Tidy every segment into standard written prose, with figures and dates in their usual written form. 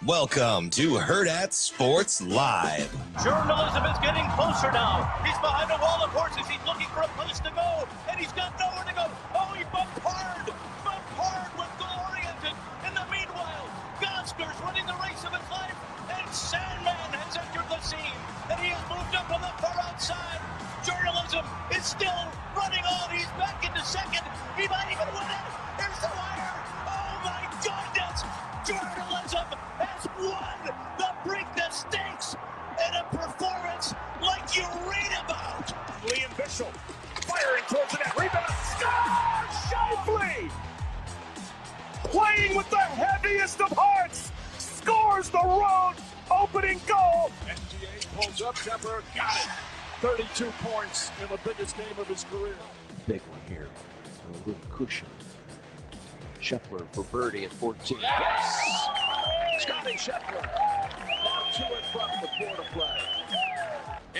Welcome to Hurrdat Sports Live. Journalism is getting closer now. He's behind a wall of horses. He's looking for a place to go, and he's got nowhere to go. Oh, he bumped hard with goal-oriented. In the meanwhile, Gosker's winning the race of his life, and Sandman has entered the scene, and he has moved up on the far outside. Journalism is still running on. He's back into second. He might even win it. Here's the wire. Oh, my goodness. Journalism has won the Break the Stakes in a performance like you read about. Liam Bishop firing towards the net. Rebound. Score! Shifley! Playing with the heaviest of hearts. Scores the road opening goal. NGA pulls up. Shepard got it. 32 points in the biggest game of his career. Big one here. A little cushion. Scheffler for birdie at 14. Yes! Scotty Scheffler. Now 2 in front before the play.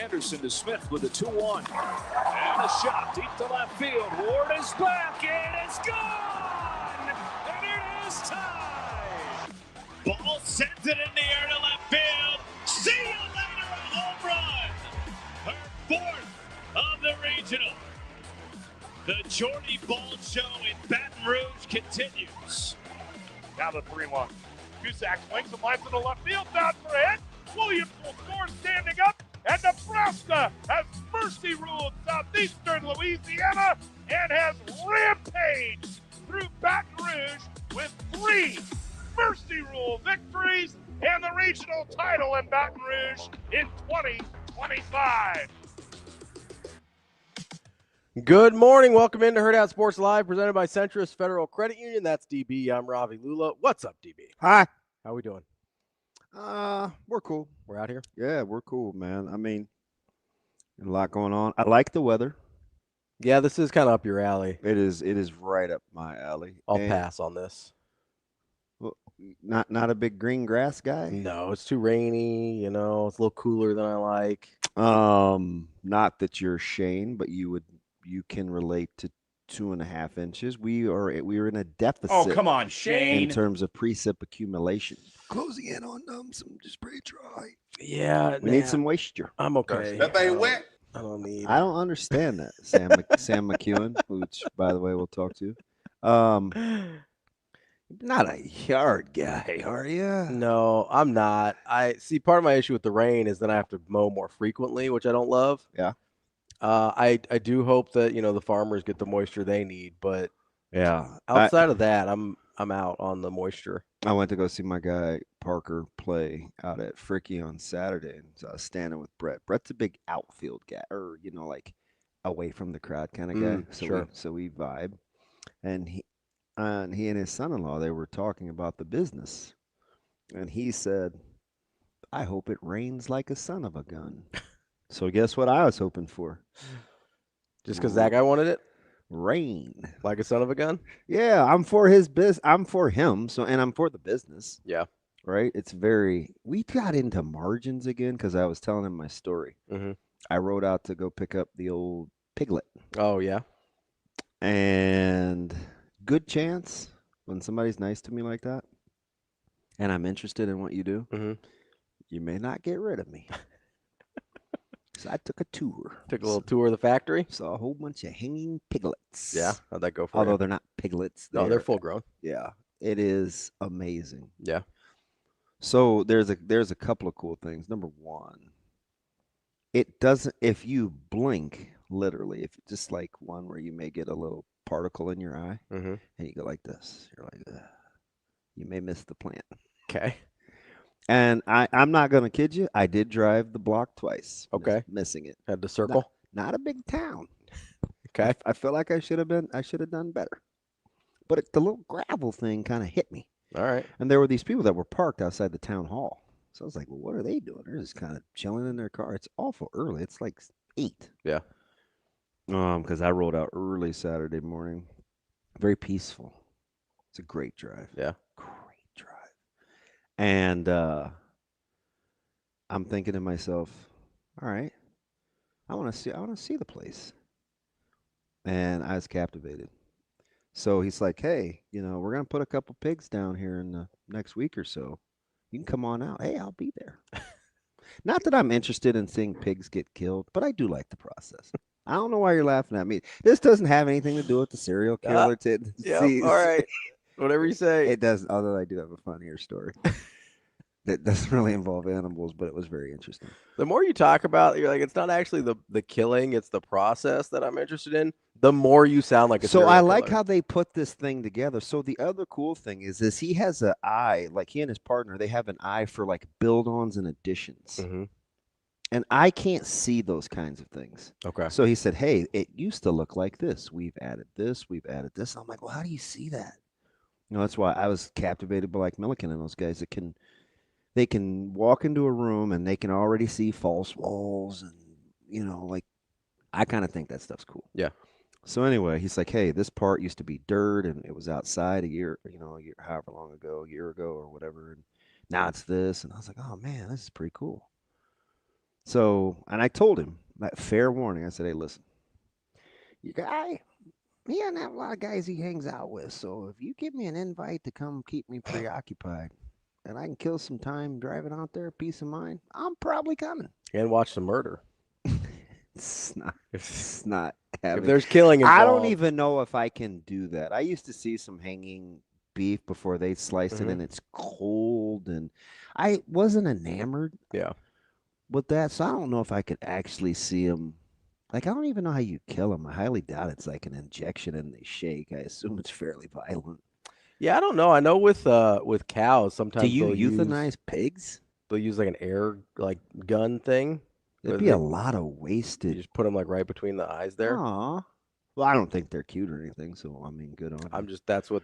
Anderson to Smith with a 2-1. And a shot deep to left field. Ward is back. It is gone! And it is tied! Ball sends it in the air to left field. See you later, a home run. Her fourth of the regional. The Jordy Bahl show in Baton Rouge continues. Now the 3-1. Cusack swings and lines to the left field. Down for a hit. Williams will score standing up. And Nebraska has mercy ruled southeastern Louisiana and has rampaged through Baton Rouge with 3 mercy rule victories and the regional title in Baton Rouge in 2025. Good morning. Welcome into Hurrdat Sports Live, presented by Centrist Federal Credit Union. That's DB. I'm Ravi. Lulla. What's up, DB? Hi. How we doing? We're cool. We're out here? Yeah, we're cool, man. I mean, a lot going on. I like the weather. Yeah, this is kind of up your alley. It is right up my alley. I'll pass on this. Well, not a big green grass guy? No, it's too rainy. It's a little cooler than I like. Not that you're Shane, but you can relate to 2.5 inches. We are in a deficit. Oh, come on, Shane. In terms of precip accumulation. Closing in on some just pretty dry. Yeah, we need some moisture. I'm okay. That ain't wet. I don't need. I don't understand that, Sam McKewon, which by the way we'll talk to. Not a yard guy, are you? No, I'm not. I see. Part of my issue with the rain is that I have to mow more frequently, which I don't love. Yeah. I do hope that the farmers get the moisture they need, but yeah, outside of that, I'm out on the moisture. I went to go see my guy Parker play out at Fricky on Saturday, and so I was standing with Brett. Brett's a big outfield guy, or like away from the crowd kind of guy. So sure. We vibe, and he and his son-in-law, they were talking about the business, and he said, "I hope it rains like a son of a gun." So guess what I was hoping for? Just because that guy wanted it? Rain. Like a son of a gun? Yeah, I'm for his business. I'm for him. And I'm for the business. Yeah. Right? We got into margins again because I was telling him my story. Mm-hmm. I rode out to go pick up the old Piglet. Oh, yeah. And good chance when somebody's nice to me like that and I'm interested in what you do, you may not get rid of me. So I took a tour. Took a little tour of the factory. Saw a whole bunch of hanging piglets. Yeah, how'd that go for Although you? they're not piglets. They're full grown. Yeah, it is amazing. Yeah. So there's a couple of cool things. Number one, it doesn't. If you blink, literally, if just like one where you may get a little particle in your eye, and you go like this, you're like, ugh, you may miss the plant. Okay. And I'm not going to kid you. I did drive the block twice. Okay. Missing it. Had to circle. Not a big town. Okay. I feel like I should have done better. But the little gravel thing kind of hit me. All right. And there were these people that were parked outside the town hall. So I was like, well, what are they doing? They're just kind of chilling in their car. It's awful early. It's like 8. Yeah. Because I rolled out early Saturday morning. Very peaceful. It's a great drive. Yeah. And I'm thinking to myself, all right, I want to see the place. And I was captivated. So he's like, hey, we're going to put a couple pigs down here in the next week or so. You can come on out. Hey, I'll be there. Not that I'm interested in seeing pigs get killed, but I do like the process. I don't know why you're laughing at me. This doesn't have anything to do with the serial killer tendencies. All right. Whatever you say. It does, although I do have a funnier story. That doesn't really involve animals, but it was very interesting. The more you talk about, you're like, it's not actually the killing, it's the process that I'm interested in. The more you sound like a serial I killer. like how they put this thing together. So the other cool thing is he has an eye, like he and his partner, they have an eye for like build-ons and additions. Mm-hmm. And I can't see those kinds of things. Okay. So he said, hey, it used to look like this. We've added this. We've added this. I'm like, well, how do you see that? That's why I was captivated by like Milliken and those guys that they can walk into a room and they can already see false walls and, like I kind of think that stuff's cool. Yeah. So anyway, he's like, hey, this part used to be dirt and it was outside a year, however long ago, a year ago or whatever. And now it's this. And I was like, oh man, this is pretty cool. So, and I told him that fair warning. I said, hey, listen, your guy, he doesn't have a lot of guys he hangs out with. So if you give me an invite to come keep me preoccupied, and I can kill some time driving out there, peace of mind, I'm probably coming. And watch the murder. It's not having. If there's killing involved. I don't even know if I can do that. I used to see some hanging beef before they sliced it, and it's cold, and I wasn't enamored with that, so I don't know if I could actually see them. Like, I don't even know how you kill them. I highly doubt it's like an injection and they shake. I assume it's fairly violent. Yeah, I don't know. I know with cows sometimes. Do you euthanize pigs? They'll use like an air gun thing. It'd be a lot of wasted. You just put them like right between the eyes there. Aw. Well, I don't think they're cute or anything, so I mean, good on them.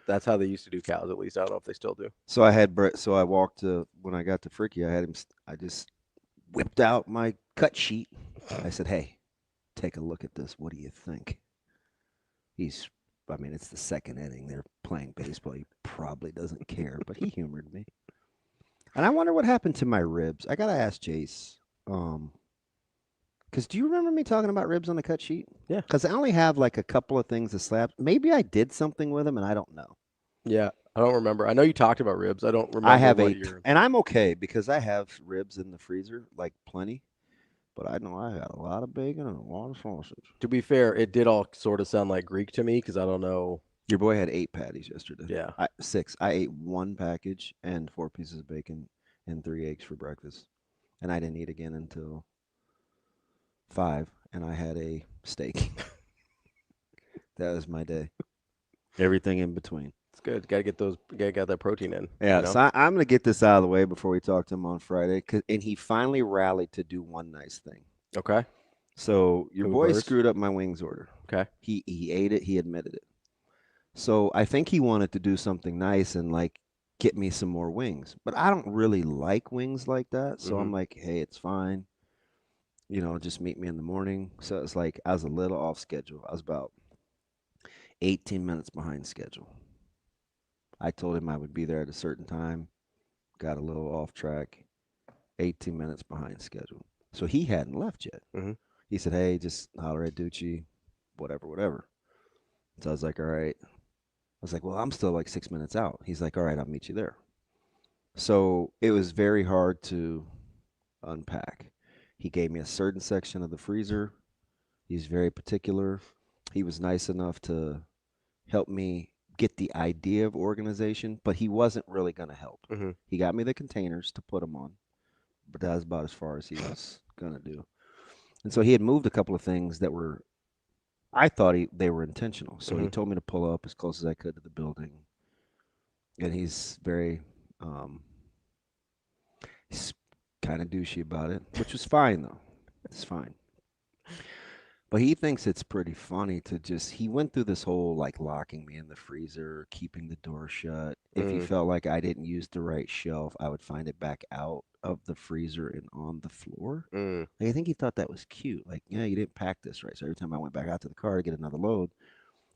That's how they used to do cows. At least I don't know if they still do. So I had Brett. So I walked to when I got to Fricky. I just whipped out my cut sheet. I said, "Hey, take a look at this. What do you think?" It's the second inning. They're playing baseball. He probably doesn't care, but he humored me. And I wonder what happened to my ribs. I gotta ask Jace. Because do you remember me talking about ribs on the cut sheet? Yeah. Because I only have like a couple of things to slap. Maybe I did something with them, and I don't know. Yeah, I don't remember. I know you talked about ribs. I don't remember. I have and I'm okay because I have ribs in the freezer, like plenty. But I know I got a lot of bacon and a lot of sausage. To be fair, it did all sort of sound like Greek to me because I don't know. Your boy had 8 patties yesterday. Yeah. 6. I ate 1 package and 4 pieces of bacon and 3 eggs for breakfast. And I didn't eat again until 5, and I had a steak. That was my day. Everything in between. It's good. Got to get that protein in. Yeah, so I'm going to get this out of the way before we talk to him on Friday. And he finally rallied to do one nice thing. Okay. So your boy screwed up my wings order. Okay. He ate it. He admitted it. So I think he wanted to do something nice and like get me some more wings. But I don't really like wings like that. So I'm like, hey, it's fine. Just meet me in the morning. So it's like I was a little off schedule. I was about 18 minutes behind schedule. I told him I would be there at a certain time. Got a little off track. 18 minutes behind schedule. So he hadn't left yet. He said, hey, just holler at Ducci, whatever. So I was like, all right. I was like, well, I'm still like 6 minutes out. He's like, all right, I'll meet you there. So it was very hard to unpack. He gave me a certain section of the freezer. He's very particular. He was nice enough to help me get the idea of organization, but he wasn't really going to help. He got me the containers to put them on, but that was about as far as he was going to do. And so he had moved a couple of things that were, I thought they were intentional. So he told me to pull up as close as I could to the building. And he's very, he's kind of douchey about it, which was fine though. It's fine. But he thinks it's pretty funny to he went through this whole like locking me in the freezer, keeping the door shut. If he felt like I didn't use the right shelf, I would find it back out of the freezer and on the floor. Like, I think he thought that was cute. Like, you didn't pack this right. So every time I went back out to the car to get another load,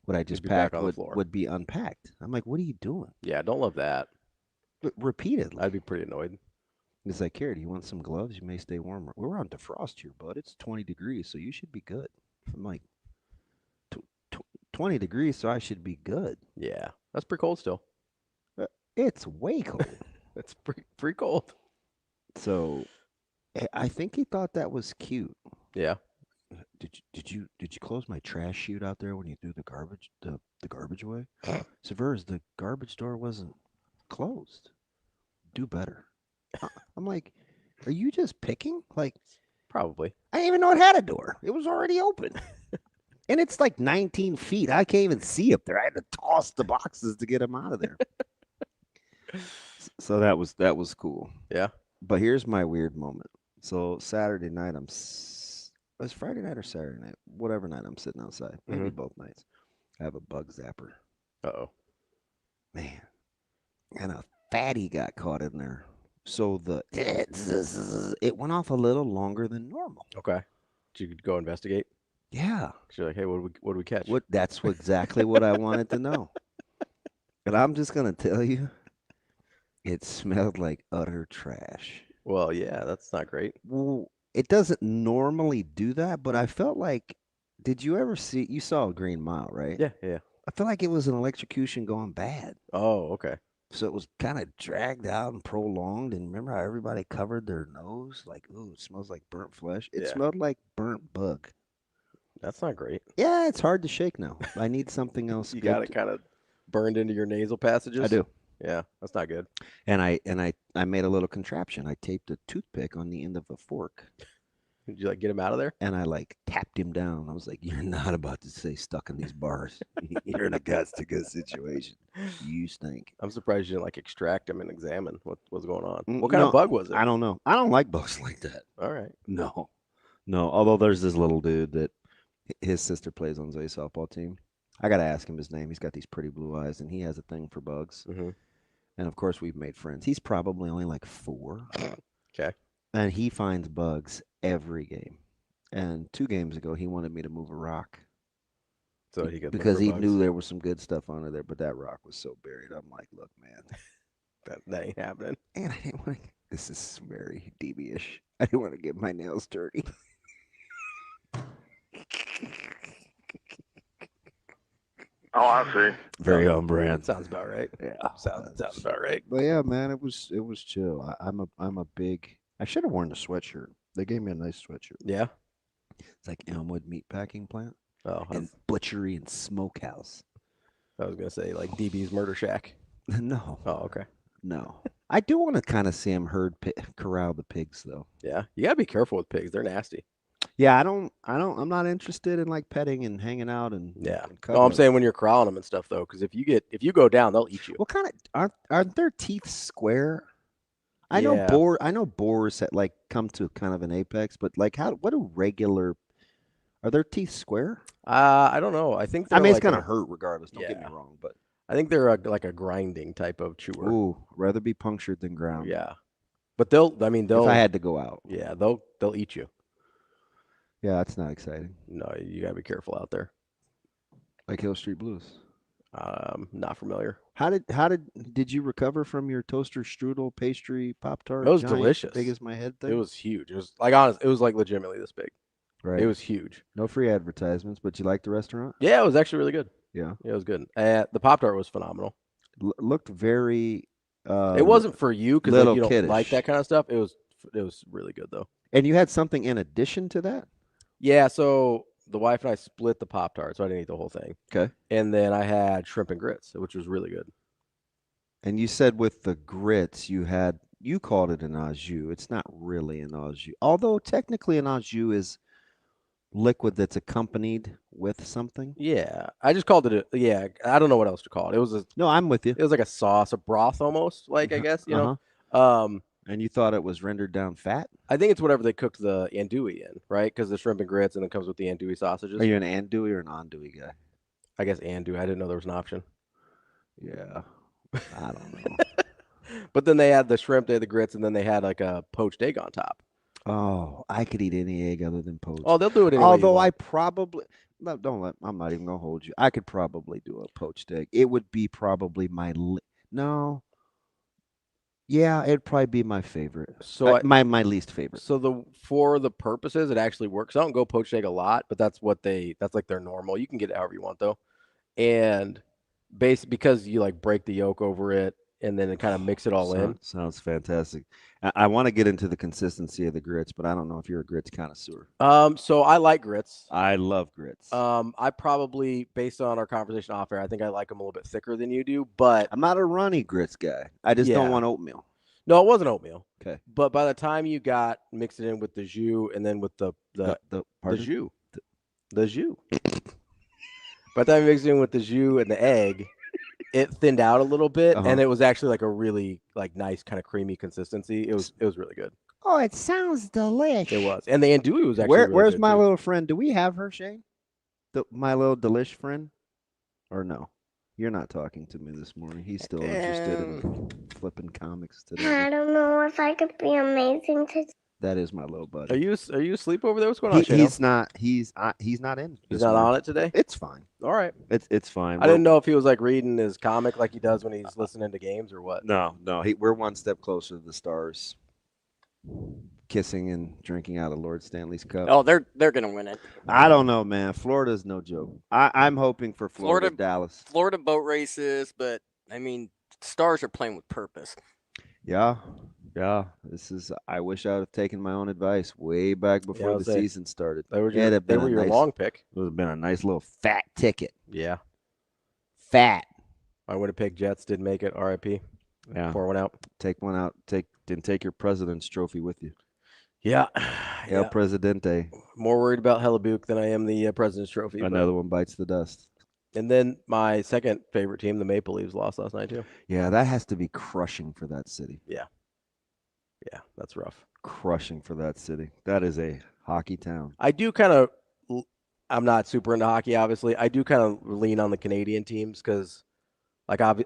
what I just packed would be unpacked. I'm like, what are you doing? Yeah, I don't love that. But repeatedly. I'd be pretty annoyed. He's like, here, do you want some gloves? You may stay warmer. We're on defrost here, bud. It's 20 degrees, so you should be good. I'm like, 20 degrees, so I should be good. Yeah, that's pretty cold still. It's way cold. It's pretty cold. So I think he thought that was cute. Yeah. Did you close my trash chute out there when you threw the garbage away? Severs, the garbage door wasn't closed. Do better. I'm like, are you just picking? Like, Probably. I didn't even know it had a door. It was already open. And it's like 19 feet. I can't even see up there. I had to toss the boxes to get them out of there. So that was cool. Yeah. But here's my weird moment. So Saturday night, it was Friday night or Saturday night, whatever night I'm sitting outside, maybe both nights. I have a bug zapper. Uh-oh. Man, and a fatty got caught in there. So it went off a little longer than normal. Okay. Did you go investigate? Yeah. You're like, hey, what did we catch? That's exactly what I wanted to know. And I'm just gonna tell you, it smelled like utter trash. Well, yeah, that's not great. Well, it doesn't normally do that, but I felt like, did you ever see, you saw Green Mile, right? Yeah, yeah. I feel like it was an electrocution going bad. Oh, okay. So it was kind of dragged out and prolonged. And remember how everybody covered their nose? Like, ooh, it smells like burnt flesh. It smelled like burnt bug. That's not great. Yeah, it's hard to shake now. I need something else. You got it kind of burned into your nasal passages? I do. Yeah, that's not good. And I made a little contraption. I taped a toothpick on the end of a fork. Did you get him out of there? And I tapped him down. I was like, "You're not about to stay stuck in these bars. You're in a guts-to-guts situation. You stink." I'm surprised you didn't extract him and examine what's going on. What kind of bug was it? I don't know. I don't like bugs like that. All right. No. Although there's this little dude that his sister plays on Zoe's softball team. I got to ask him his name. He's got these pretty blue eyes, and he has a thing for bugs. Mm-hmm. And, of course, we've made friends. He's probably only 4. Okay. And he finds bugs every game. And 2 games ago, he wanted me to move a rock. So he could because he knew there was some good stuff under there, but that rock was so buried. I'm like, look, man, that ain't happening. And I didn't want to. This is very DB-ish. I didn't want to get my nails dirty. Oh, I see. Very on brand. Sounds about right. Yeah, sounds about right. But yeah, man, it was chill. I'm a big. I should have worn the sweatshirt. They gave me a nice sweatshirt. Yeah. It's like Elmwood Meat Packing Plant. Oh, and butchery and smokehouse. I was gonna say DB's Murder Shack. No. Oh, okay. No. I do want to kind of see him corral the pigs though. Yeah, you gotta be careful with pigs. They're nasty. Yeah, I'm not interested in petting and hanging out and yeah. And no, I'm saying when you're corralling them and stuff though, because if you go down, they'll eat you. What kind of aren't their teeth square? I know boars that come to kind of an apex, but are their teeth square? I don't know. I think it's gonna hurt regardless. Don't get me wrong, but I think they're like a grinding type of chewer. Ooh, rather be punctured than ground. Yeah, but they'll. If I had to go out, yeah, they'll eat you. Yeah, that's not exciting. No, you gotta be careful out there. Like Hill Street Blues. Not familiar. How did you recover from your toaster strudel pastry Pop-Tart? It was delicious. Big as my head thing. It was huge. It was honest. It was legitimately this big. Right. It was huge. No free advertisements, but you liked the restaurant? Yeah, it was actually really good. Yeah, it was good. The Pop-Tart was phenomenal. Looked very. It wasn't for you because you don't kiddish. like that kind of stuff. It was really good though. And you had something in addition to that? Yeah. So the wife and I split the Pop-Tart, so I didn't eat the whole thing. Okay. And then I had shrimp and grits, which was really good. And you said with the grits you called it an au jus. It's not really an au jus, although technically an au jus is liquid that's accompanied with something. Yeah, I just called it I don't know what else to call it. It was no, I'm with you. It was like a sauce, a broth almost, I guess, you know. And you thought it was rendered down fat? I think it's whatever they cooked the andouille in, right? Because the shrimp and grits, and it comes with the andouille sausages. Are you an andouille or an andouille guy? I guess andouille. I didn't know there was an option. Yeah, I don't know. But then they had the shrimp, they had the grits, and then they had a poached egg on top. Oh, I could eat any egg other than poached. Oh, they'll do it anyway. Although I'm not even gonna hold you. I could probably do a poached egg. It would be probably yeah, it'd probably be my favorite. So my least favorite. So for the purposes, it actually works. I don't go poached egg a lot, but that's their normal. You can get it however you want though, and basically because you break the yolk over it and then kind of mix it all in. Sounds fantastic. I want to get into the consistency of the grits, but I don't know if you're a grits connoisseur. So I like grits. I love grits. I probably, based on our conversation off air, I think I like them a little bit thicker than you do, but I'm not a runny grits guy. I just don't want oatmeal. No, it wasn't oatmeal. Okay. But by the time you mixed it in with the jus and then with the jus. The jus. By the time you mixed it in with the jus and the egg, it thinned out a little bit, and it was actually like a really like nice kind of creamy consistency. It was really good. Oh, it sounds delicious. It was. And the andouille was actually really where's good my too. little friend? Do we have her, Shane? My little delish friend? Or no? You're not talking to me this morning. He's still interested in flipping comics today. I don't know if I could be amazing today. That is my little buddy. Are you asleep over there? What's going on, Shane? He's not in. He's not on it today? It's fine. All right. It's fine. I didn't know if he was like reading his comic like he does when he's listening to games or what. No. We're one step closer to the stars. Kissing and drinking out of Lord Stanley's cup. Oh, they're going to win it. I don't know, man. Florida's no joke. I'm hoping for Florida, Dallas. Florida boat races, but I mean, Stars are playing with purpose. Yeah. I wish I would have taken my own advice way back before the season started. They were your long pick. It would have been a nice little fat ticket. Yeah. Fat. My Winnipeg Jets did make it. RIP. Yeah. Pour one out. Take one out. Take your president's trophy with you. Yeah. El Presidente. More worried about Hellebuck than I am the President's Trophy. Another one bites the dust. And then my second favorite team, the Maple Leafs, lost last night too. Yeah, that has to be crushing for that city. Yeah, that's rough. Crushing for that city. That is a hockey town. I do kind of – I'm not super into hockey, obviously. I do kind of lean on the Canadian teams because, I don't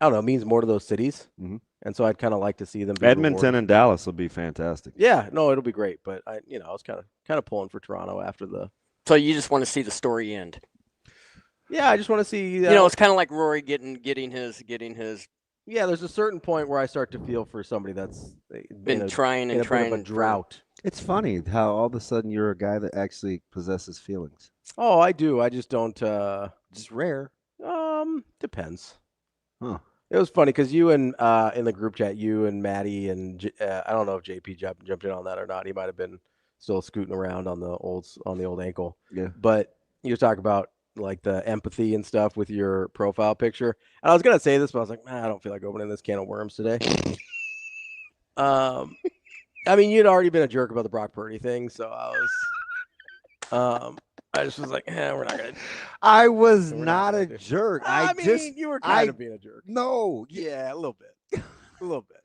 know, it means more to those cities. Mm-hmm. And so I'd kind of like to see them be Edmonton rewarded. and Dallas will be fantastic. Yeah, no, it'll be great. But I was kind of pulling for Toronto after the. So you just want to see the story end. Yeah, I just want to see. It's kind of like Rory getting his. Yeah, there's a certain point where I start to feel for somebody that's been trying of a drought. It's funny how all of a sudden you're a guy that actually possesses feelings. Oh, I do. I just don't. Just rare. Depends. Huh. It was funny because you and in the group chat, you and Maddie and I don't know if JP jumped in on that or not. He might have been still scooting around on the old ankle. Yeah. But you talk about like the empathy and stuff with your profile picture. And I was gonna say this, but I was like, I don't feel like opening this can of worms today. I mean, you'd already been a jerk about the Brock Purdy thing, so I just was like, we're not gonna. I was not a jerk. I mean, you were kind of being a jerk. No. Yeah, a little bit. A little bit.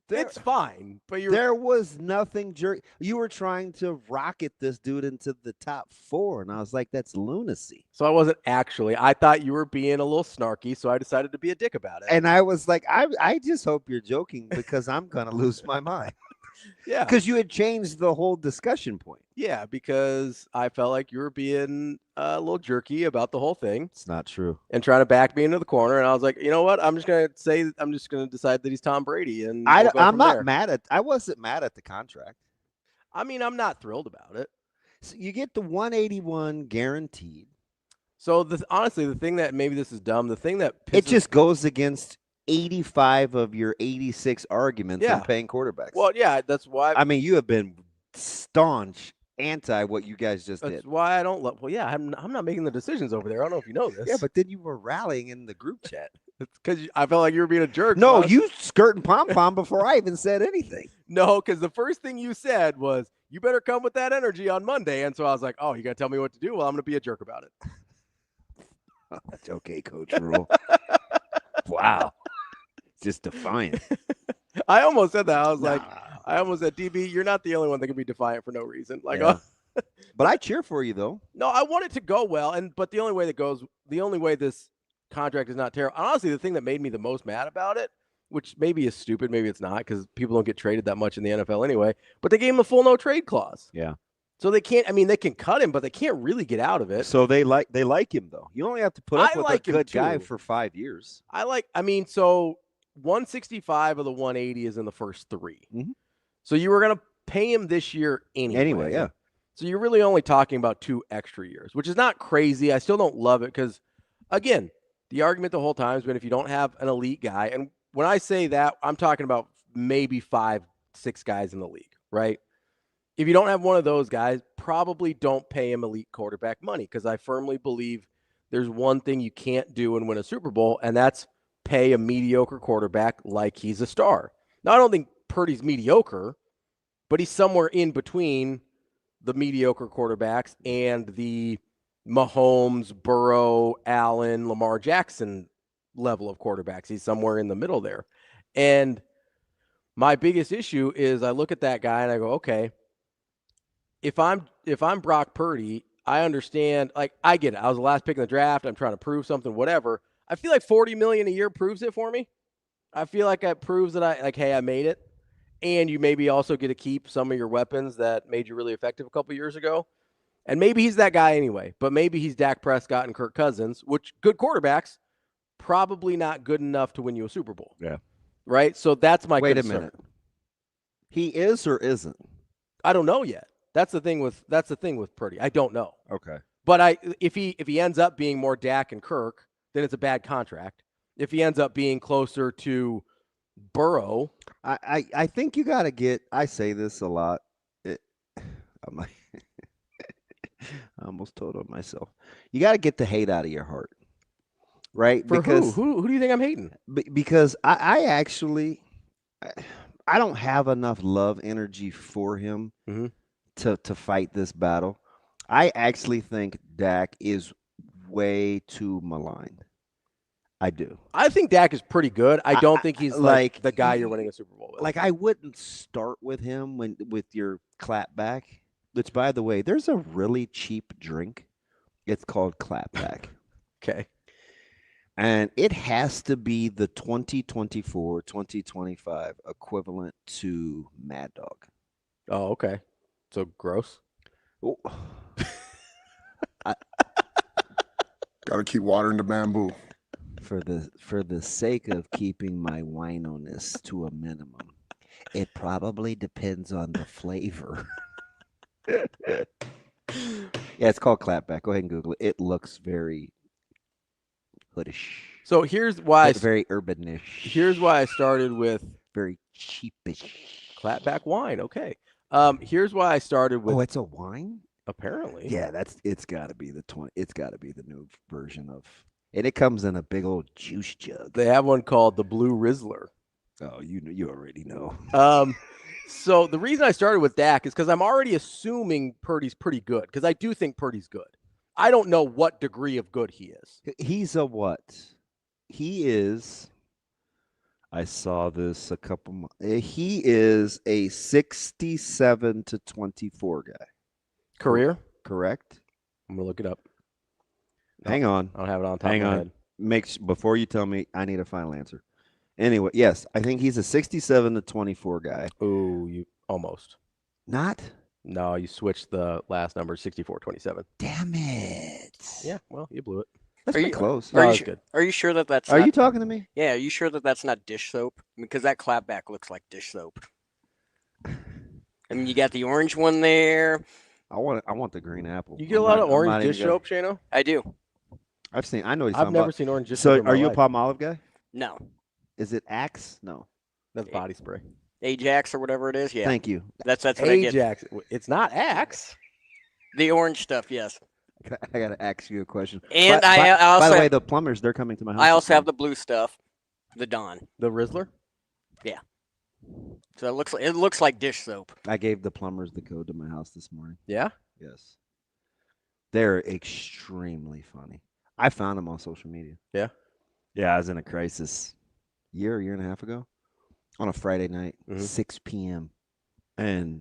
It's fine, but there was nothing jerk. You were trying to rocket this dude into the top 4, and I was like, that's lunacy. So I wasn't actually. I thought you were being a little snarky, so I decided to be a dick about it. And I was like, I just hope you're joking because I'm gonna lose my mind. Yeah, because you had changed the whole discussion point. Yeah, because I felt like you were being a little jerky about the whole thing. It's not true. And trying to back me into the corner, and I was like, you know what? I'm just gonna decide that he's Tom Brady, and I wasn't mad at the contract. I mean, I'm not thrilled about it. So you get the 181 guaranteed. So honestly, the thing that maybe this is dumb. The thing that it just goes against 85 of your 86 arguments in paying quarterbacks. Well, yeah, that's why. I mean, you have been staunch anti what you guys just did. That's why I don't love. Well, yeah, I'm not making the decisions over there. I don't know if you know this. Yeah, but then you were rallying in the group chat. It's because I felt like you were being a jerk. No, you skirting pom-pom before I even said anything. No, because the first thing you said was, you better come with that energy on Monday. And so I was like, oh, you got to tell me what to do? Well, I'm going to be a jerk about it. That's okay, Coach Rule. Wow. Just defiant. I almost said that. I was like, I almost said, DB, you're not the only one that can be defiant for no reason. Like, but I cheer for you though. No, I want it to go well, but the only way this contract is not terrible. Honestly, the thing that made me the most mad about it, which maybe is stupid, maybe it's not, because people don't get traded that much in the NFL anyway. But they gave him a full no trade clause. Yeah. So they can't. I mean, they can cut him, but they can't really get out of it. So they like him though. You only have to put up with a good guy for 5 years. So 165 of the 180 is in the first 3. Mm-hmm. So you were going to pay him this year anyway. Anyway, yeah. So you're really only talking about 2 extra years, which is not crazy. I still don't love it because, again, the argument the whole time has been if you don't have an elite guy, and when I say that, I'm talking about maybe 5, 6 guys in the league, right? If you don't have one of those guys, probably don't pay him elite quarterback money, because I firmly believe there's one thing you can't do and win a Super Bowl, and that's pay a mediocre quarterback like he's a star. Now, I don't think Purdy's mediocre, but he's somewhere in between the mediocre quarterbacks and the Mahomes, Burrow, Allen, Lamar Jackson level of quarterbacks. He's somewhere in the middle there. And my biggest issue is I look at that guy and I go, okay, if I'm Brock Purdy, I understand, like, I get it. I was the last pick in the draft. I'm trying to prove something, whatever. I feel like $40 million a year proves it for me. I feel like it proves that hey, I made it. And you maybe also get to keep some of your weapons that made you really effective a couple years ago. And maybe he's that guy anyway, but maybe he's Dak Prescott and Kirk Cousins, which good quarterbacks, probably not good enough to win you a Super Bowl. Yeah. Right? So that's my concern. Wait a minute. He is or isn't? I don't know yet. That's the thing with Purdy. I don't know. Okay. But if he ends up being more Dak and Kirk, then it's a bad contract. If he ends up being closer to Burrow, I think you got to get. I say this a lot. I'm like, I almost told on myself. You got to get the hate out of your heart, right? For because who do you think I'm hating? Because I actually I don't have enough love energy for him to fight this battle. I actually think Dak is way too maligned. I do. I think Dak is pretty good. I don't think he's like the guy you're winning a Super Bowl with. Like, I wouldn't start with him with your clapback. Which, by the way, there's a really cheap drink. It's called clapback. Okay. And it has to be the 2024, 2025 equivalent to Mad Dog. Oh, okay. So gross. Oh. Gotta keep watering the bamboo. For the sake of keeping my winoness to a minimum, it probably depends on the flavor. Yeah, it's called clapback. Go ahead and Google it. It looks very hoodish. So here's why very urbanish. Here's why I started with very cheapish clapback wine. Okay. Here's why I started with. Oh, it's a wine? Apparently. Yeah, it's got to be it's got to be the new version of. And it comes in a big old juice jug. They have one called the Blue Rizzler. Oh, you already know. So the reason I started with Dak is because I'm already assuming Purdy's pretty good, because I do think Purdy's good. I don't know what degree of good he is. He's a what? He is. I saw this a couple months. He is a 67 to 24 guy. Career? Correct. I'm gonna look it up. Hang on. I don't have it on top of my head. Before you tell me, I need a final answer. Anyway, yes, I think he's a 67 to 24 guy. Ooh, you almost. Not? No, you switched the last number, 64-27. Damn it. Yeah, well, you blew it. That's pretty close. Are you good? Are you sure that that's Are you talking to me? Yeah, are you sure that that's not dish soap? Because that clapback looks like dish soap. I mean, you got the orange one there. I want the green apple. You get a lot of orange dish soap, Shano? I do. I know I've never seen orange dish soap. So, are you a Palmolive guy? No. Is it Axe? No. That's body spray. Ajax or whatever it is. Yeah. Thank you. That's what I get. Ajax. It's not Axe. The orange stuff, yes. I got to ask you a question. And I also, by the way, the plumbers, they're coming to my house. I also have the blue stuff, the Dawn. The Rizzler? Yeah. So it looks like dish soap. I gave the plumbers the code to my house this morning. Yeah? Yes. They're extremely funny. I found them on social media. Yeah? Yeah, I was in a crisis year and a half ago on a Friday night, 6 p.m. And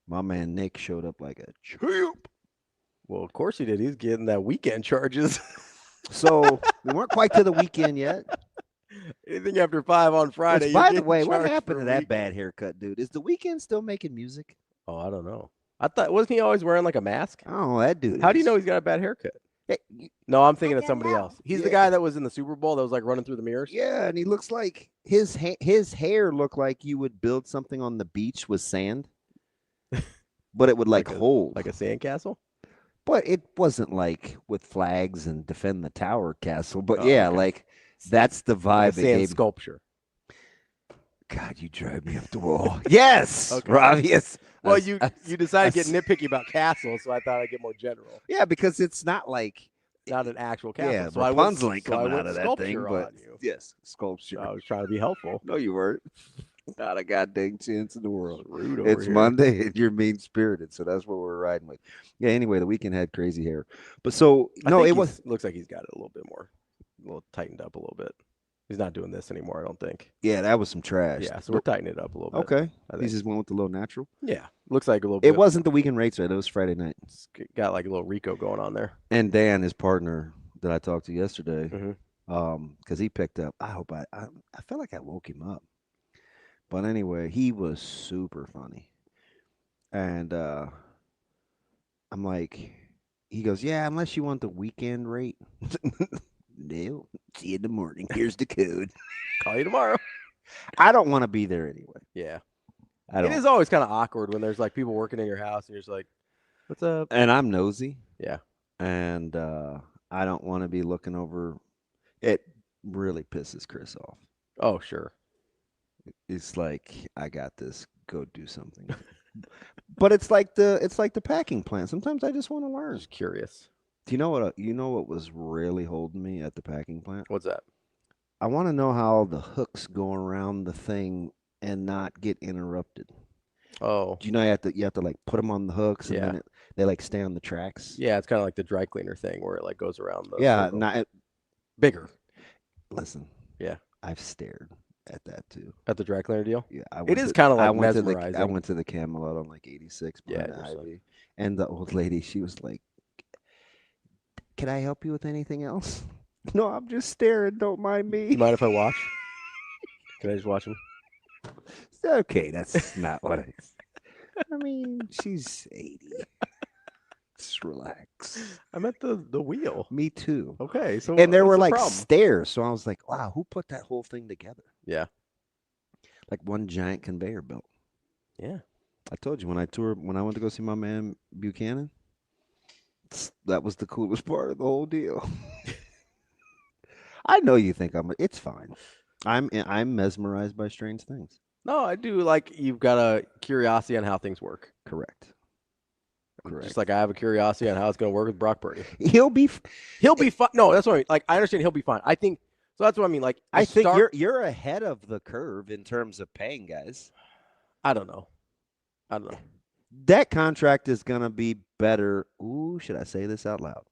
my man Nick showed up like a champ. Well, of course he did. He's getting that weekend charges. So we weren't quite to the weekend yet. Anything after 5 on Friday. Which, by the way, what happened to that bad haircut, dude? Is the weekend still making music? Oh, I don't know. Wasn't he always wearing like a mask? Oh, that dude. How do you know he's got a bad haircut? Hey, no, I'm thinking of somebody else. He's the guy that was in the Super Bowl that was like running through the mirrors. Yeah, and he looks like his hair looked like you would build something on the beach with sand, but it would hold like a sandcastle. But it wasn't like with flags and defend the tower castle. But yeah, okay. Like that's the vibe. Like a sand sculpture. God, you drive me up the wall. Yes, Okay. Ravi. Yes. Well, you decided to get nitpicky about castles, so I thought I'd get more general. Yeah, because it's not like Not an actual castle. yeah, so Rapunzel ain't coming went out of that thing, sculpture but on you. yes, sculpture. So I was trying to be helpful. No, you weren't. Not a goddamn chance in the world. Rude over It's here. Monday and you're mean spirited, so that's what we're riding with. Yeah. Anyway, the weekend had crazy hair, but so no, it was looks like he's got it a little bit more, a little tightened up a little bit. He's not doing this anymore, I don't think. yeah, that was some trash. Yeah, so we're tightening it up a little bit. Okay, he just went with the low natural. Yeah, looks like a little bit. It wasn't the weekend rates, right? It was Friday night. It's got like a little Rico going on there. And Dan, his partner that I talked to yesterday, Mm-hmm. because he picked up. I felt like I woke him up, but anyway, he was super funny, and I'm like, he goes, yeah, unless you want the weekend rate. No, see you in the morning. Here's the code. Call you tomorrow. I don't want to be there anyway. Yeah, I don't. It is always kind of awkward when there's like people working in your house and you're just like, "What's up?" And I'm nosy. Yeah, and I don't want to be looking over. It really pisses Chris off. Oh, sure. It's like, I got this. Go do something. But it's like the packing plant. Sometimes I just want to learn. Just curious. Do you know what was really holding me at the packing plant? What's that? I want to know how the hooks go around the thing and not get interrupted. Oh, Do you know you have to like put them on the hooks and then they like stay on the tracks? yeah. It's kind of like the dry cleaner thing where it like goes around the Yeah, circle. not Bigger. Listen. Yeah, I've stared at that too. at the dry cleaner deal. Yeah, It is kind of like I went mesmerizing. to the Camelot on like 86 Yeah, behind the just Ivy, and the old lady, she was like, "Can I help you with anything else?" No, I'm just staring. Don't mind Do me. you mind if I watch? Can I just watch him? Okay, that's not what I mean, she's 80. Just relax. I meant the wheel. Me too. Okay, so And there what's were the like problem? stairs, so I was like, "Wow, who put that whole thing together?" Yeah, Like one giant conveyor belt. yeah. I told you when I went to go see my man Buchanan, that was the coolest part of the whole deal. I know you think it's fine. I'm mesmerized by strange things. No, I do like you've got a curiosity on how things work. Correct. Just like I have a curiosity on how it's going to work with Brock Purdy. He'll be fine. No, that's what I mean. Like I understand he'll be fine. I think so. That's what I mean. Like I think you're ahead of the curve in terms of paying guys. I don't know. That contract is going to be better. Ooh, should I say this out loud?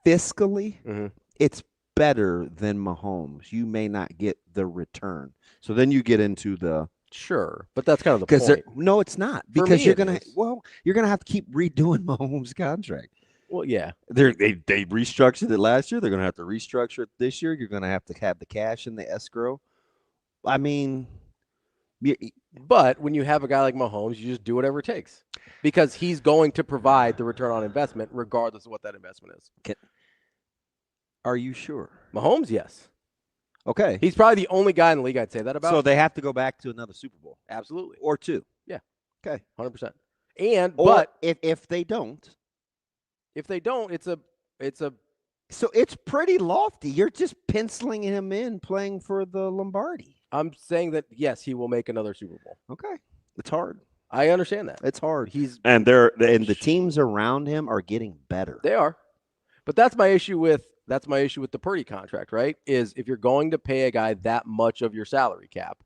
Fiscally, it's better than Mahomes. You may not get the return. So then you get into the Sure, but that's kind of the point. No, it's not, For because me, you're it gonna is. you're gonna have to keep redoing Mahomes' contract. Well, yeah. They restructured it last year. They're gonna have to restructure it this year. You're gonna have to have the cash in the escrow. I mean, But when you have a guy like Mahomes, you just do whatever it takes because he's going to provide the return on investment regardless of what that investment is. Are you sure? Mahomes, yes. Okay. He's probably the only guy in the league I'd say that about. So they have to go back to another Super Bowl. Absolutely. Or two. Yeah. Okay. 100%. But if they don't, it's a so it's pretty lofty. You're just penciling him in playing for the Lombardi. I'm saying that yes, he will make another Super Bowl. Okay. It's hard. I understand that. It's hard. And the teams around him are getting better. They are. But that's my issue with the Purdy contract, right? Is if you're going to pay a guy that much of your salary cap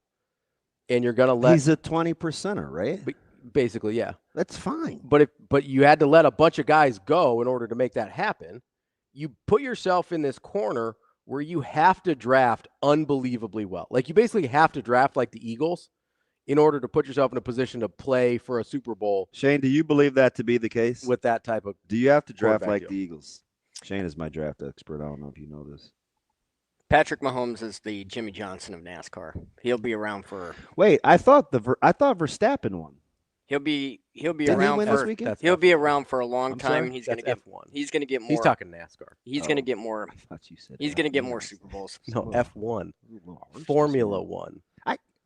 and you're going to let He's a 20%er, right? Basically, yeah. That's fine. But you had to let a bunch of guys go in order to make that happen. You put yourself in this corner where you have to draft unbelievably well. Like you basically have to draft like the Eagles in order to put yourself in a position to play for a Super Bowl. Shane, do you believe that to be the case? With that type of Do you have to draft quarterback like deal. the Eagles? Shane is my draft expert. I don't know if you know this. Patrick Mahomes is the Jimmy Johnson of NASCAR. He'll be around for. Wait, I thought Verstappen won. He'll be Didn't around he win for. this weekend? He'll be around for a long I'm time. sorry? He's That's gonna get F1. He's gonna get more. He's talking NASCAR. He's gonna get more. I thought you said He's gonna get more F1. Super Bowls. No, F1. Oh, Formula One.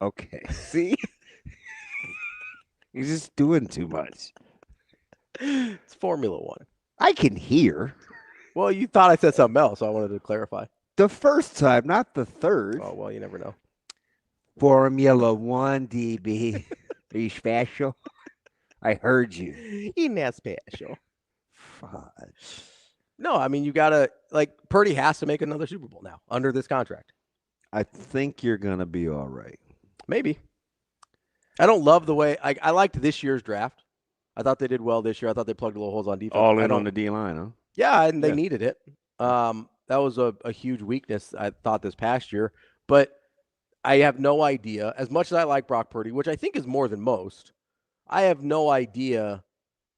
Okay. See? He's just doing too much. It's Formula One. I can hear. Well, you thought I said something else, so I wanted to clarify. The first time, not the third. Oh, well, you never know. Formula One, DB. Are you special? I heard you. He's not special. Fudge. No, I mean, you got to, like, Purdy has to make another Super Bowl now under this contract. I think you're going to be all right. Maybe. I don't love the way, I liked this year's draft. I thought they did well this year. I thought they plugged little holes on defense. All in on the D-line, huh? Yeah, and they needed it. That was a huge weakness, I thought, this past year. But I have no idea. As much as I like Brock Purdy, which I think is more than most, I have no idea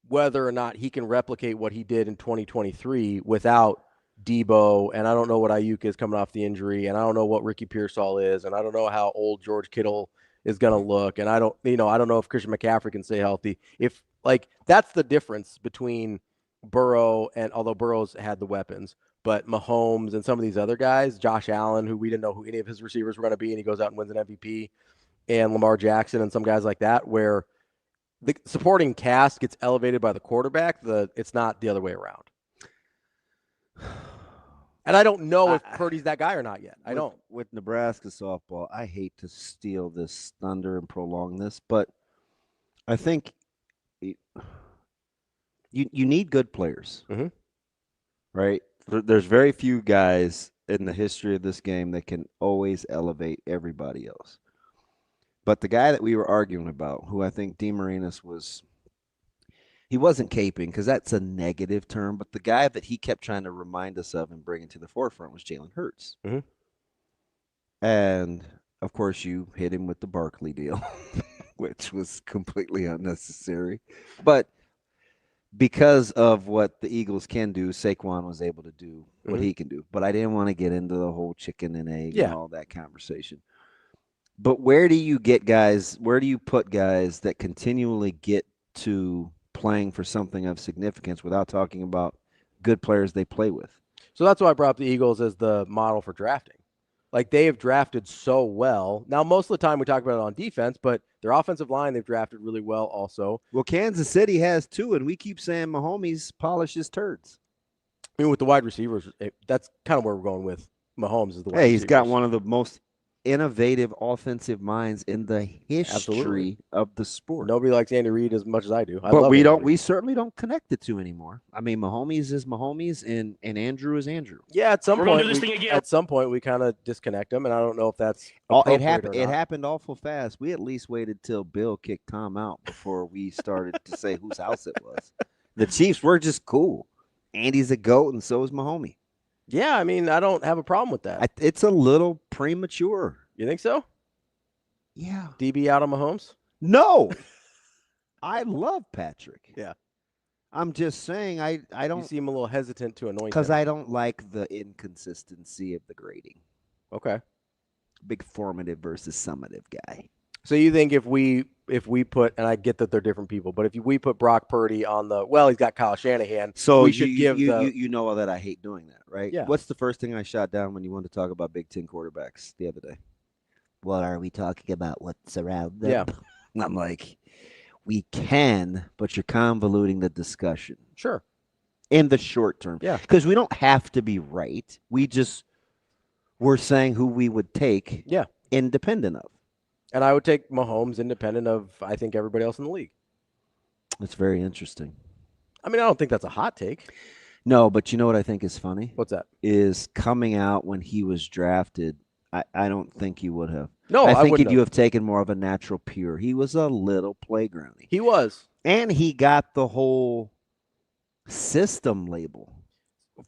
whether or not he can replicate what he did in 2023 without Debo, and I don't know what Ayuk is coming off the injury, and I don't know what Ricky Pearsall is, and I don't know how old George Kittle is going to look, and I don't know if Christian McCaffrey can stay healthy. If, like, that's the difference between Burrow, and although Burrow's had the weapons, but Mahomes and some of these other guys, Josh Allen, who we didn't know who any of his receivers were going to be, and he goes out and wins an MVP, and Lamar Jackson and some guys like that, where the supporting cast gets elevated by the quarterback. It's not the other way around. And I don't know if Purdy's that guy or not yet. I don't. With Nebraska softball, I hate to steal this thunder and prolong this, but I think you need good players, right? There's very few guys in the history of this game that can always elevate everybody else. But the guy that we were arguing about, who I think DeMarinis was, he wasn't caping because that's a negative term, but the guy that he kept trying to remind us of and bring into the forefront was Jalen Hurts. And, of course, you hit him with the Barkley deal, which was completely unnecessary. But because of what the Eagles can do, Saquon was able to do what he can do. But I didn't want to get into the whole chicken and egg and all that conversation. But where do you get guys, where do you put guys that continually get to playing for something of significance without talking about good players they play with? So that's why I brought up the Eagles as the model for drafting. Like, they have drafted so well. Now, most of the time we talk about it on defense, but their offensive line, they've drafted really well also. Well, Kansas City has too, and we keep saying Mahomes polishes turds. I mean, with the wide receivers, that's kind of where we're going with Mahomes is the wide Hey, he's receivers. got one of the most innovative offensive minds in the history of the sport. Nobody likes Andy Reid as much as I do. But we certainly don't connect the two anymore. I mean, Mahomes is Mahomes and Andrew is Andrew. Yeah, at some point we kind of disconnect them, and I don't know if that's it happened awful fast. We at least waited till Bill kicked Tom out before we started to say whose house it was. The Chiefs were just cool. Andy's a GOAT, and so is Mahomes. Yeah, I mean, I don't have a problem with that. It's a little premature. You think so? Yeah. DB out on Mahomes? No. I love Patrick. Yeah. I'm just saying I don't. You seem a little hesitant to anoint him. Because I don't like the inconsistency of the grading. Okay. Big formative versus summative guy. So you think if we put, and I get that they're different people, but if we put Brock Purdy on he's got Kyle Shanahan. So we should give you know that I hate doing that, right? Yeah. What's the first thing I shot down when you wanted to talk about Big Ten quarterbacks the other day? What are we talking about? What's around them? Yeah. I'm like, we can, but you're convoluting the discussion. Sure. In the short term. Yeah. Because we don't have to be right. We're saying who we would take independent of. And I would take Mahomes independent of, I think, everybody else in the league. That's very interesting. I mean, I don't think that's a hot take. No, but you know what I think is funny? What's that? Is coming out when he was drafted, I don't think you would have. No, I think you have taken more of a natural pure. He was a little playgroundy. He was. And he got the whole system label.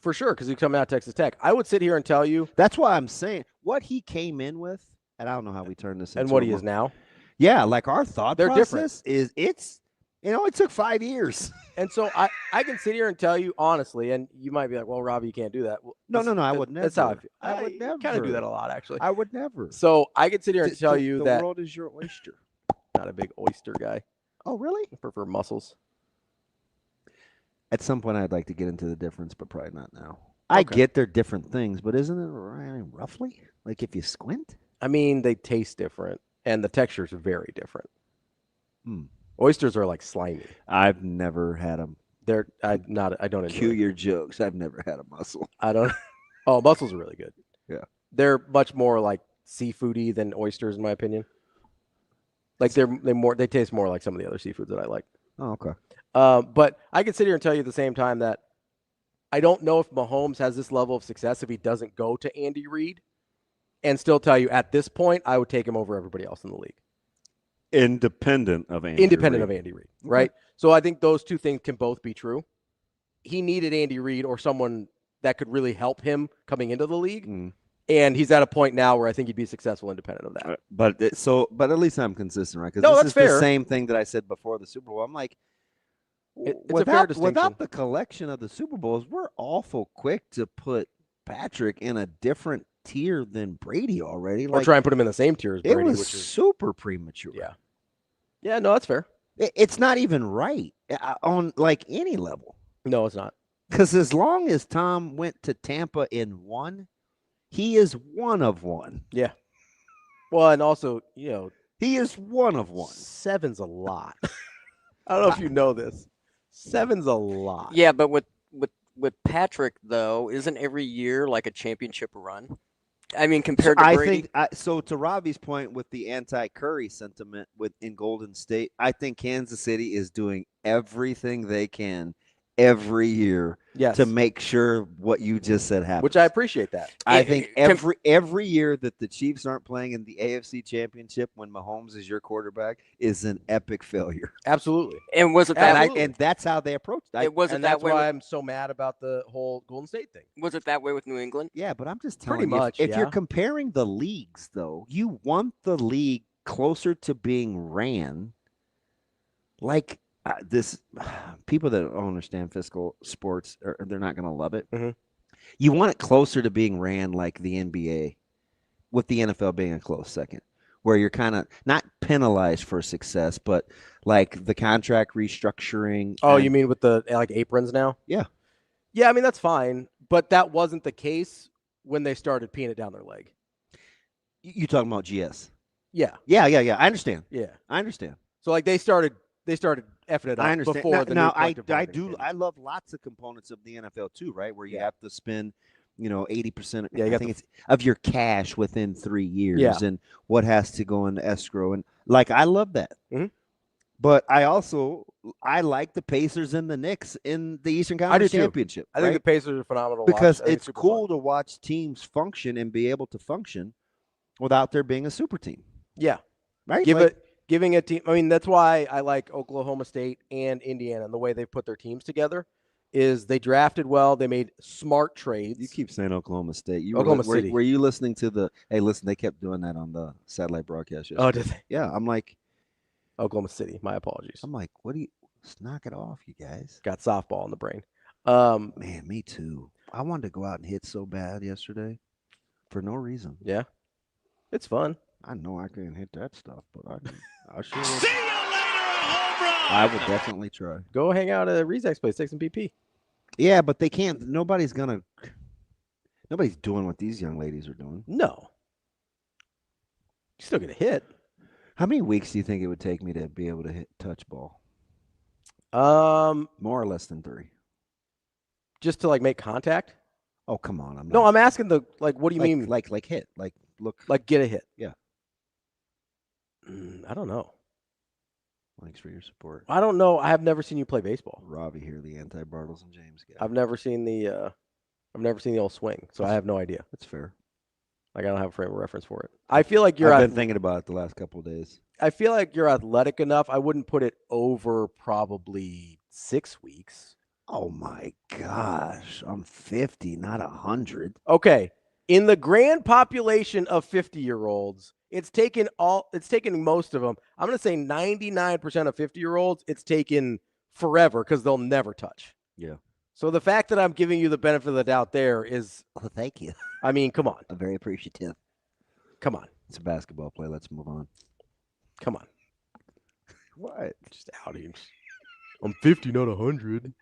For sure, because he's coming out of Texas Tech. I would sit here and tell you. That's why I'm saying what he came in with, and I don't know how we turn this into. And what he is now. Yeah, like our thought process different. It took 5 years. And so I can sit here and tell you honestly, and you might be like, well, Robbie, you can't do that. Well, no, I would never. That's how I feel. I would never. kind of do that a lot, actually. I would never. So I can sit here and tell you that. The world is your oyster. Not a big oyster guy. Oh, really? I prefer mussels. At some point, I'd like to get into the difference, but probably not now. I get they're different things, but isn't it roughly? Like if you squint? I mean, they taste different, and the textures are very different. Oysters are like slimy. I've never had them. I don't enjoy Cue your jokes. I've never had a mussel. I don't. Oh, mussels are really good. Yeah. They're much more like seafoody than oysters, in my opinion. Like they taste more like some of the other seafoods that I like. Oh, okay. But I can sit here and tell you at the same time that I don't know if Mahomes has this level of success if he doesn't go to Andy Reid, and still tell you at this point I would take him over everybody else in the league. Independent of Andy Reid, right? Okay. So I think those two things can both be true. He needed Andy Reid or someone that could really help him coming into the league. And he's at a point now where I think he'd be successful independent of that. But at least I'm consistent, right? Because that's fair. The same thing that I said before the Super Bowl. I'm like, it's a fair distinction. Without the collection of the Super Bowls, we're awful quick to put Patrick in a different tier than Brady already. Or try and put him in the same tier as Brady. It was super premature. Yeah, no, that's fair. It's not even right on like any level. No, it's not. Because as long as Tom went to Tampa in one, he is one of one. Yeah. Well, and also, he is one of one. 7's a lot. I don't know if you know this. 7's a lot. Yeah, but with Patrick though, isn't every year like a championship run? I mean, compared to Brady. So to Ravi's point with the anti-Curry sentiment in Golden State, I think Kansas City is doing everything they can every year to make sure what you just said happens. Which I appreciate that. I think every year that the Chiefs aren't playing in the AFC Championship when Mahomes is your quarterback is an epic failure. Absolutely. And was it that? And that's how they approached it. That's why I'm so mad about the whole Golden State thing. Was it that way with New England? Yeah, but I'm just telling you, if you're comparing the leagues, though, you want the league closer to being ran like this. People that don't understand physical sports, they're not going to love it. Mm-hmm. You want it closer to being ran like the NBA, with the NFL being a close second, where you're kind of not penalized for success, but like the contract restructuring. Oh, you mean with the aprons now? Yeah. Yeah, I mean, that's fine, but that wasn't the case when they started peeing it down their leg. You talking about GS? Yeah. Yeah. I understand. Yeah. I understand. So they started effing it up. I understand. Before I love lots of components of the NFL too, right? Where you have to spend, 80%. I think it's of your cash within 3 years, and what has to go into escrow, and I love that. Mm-hmm. But I like the Pacers and the Knicks in the Eastern Conference Championship. I think the Pacers are phenomenal because it's cool to watch teams function and be able to function without there being a super team. Yeah, right. Giving a team. I mean, that's why I like Oklahoma State and Indiana and the way they put their teams together. Is they drafted well. They made smart trades. You keep saying Oklahoma State. Oklahoma City. Were you listening to the? Hey, listen, they kept doing that on the satellite broadcast yesterday. Oh, did they? Yeah, I'm like. Oklahoma City. My apologies. I'm like, let's knock it off, you guys. Got softball in the brain. Man, me too. I wanted to go out and hit so bad yesterday for no reason. Yeah. It's fun. I know I can't hit that stuff, but I sure will. See you later, a home run! I would definitely try. Go hang out at Rezak's place, take some BP. Yeah, but they can't. Nobody's doing what these young ladies are doing. No. You still get a hit. How many weeks do you think it would take me to be able to hit touch ball? More or less than 3. Just to make contact? Oh, come on. I'm asking what do you mean? Like hit. Look. Get a hit. Yeah. I don't know. Thanks for your support. I don't know. I have never seen you play baseball. Ravi here, the anti-Bartles and James guy. I've never seen the old swing, so I have no idea. That's fair. I don't have a frame of reference for it. I feel like I've been thinking about it the last couple of days. I feel like you're athletic enough. I wouldn't put it over probably 6 weeks. Oh my gosh. I'm 50, not 100. Okay. In the grand population of 50-year-olds, it's taken most of them. I'm going to say 99% of 50-year-olds, it's taken forever because they'll never touch. Yeah. So the fact that I'm giving you the benefit of the doubt there is... Oh, thank you. I mean, come on. I'm very appreciative. Come on. It's a basketball play. Let's move on. Come on. What? Just outings. I'm 50, not 100.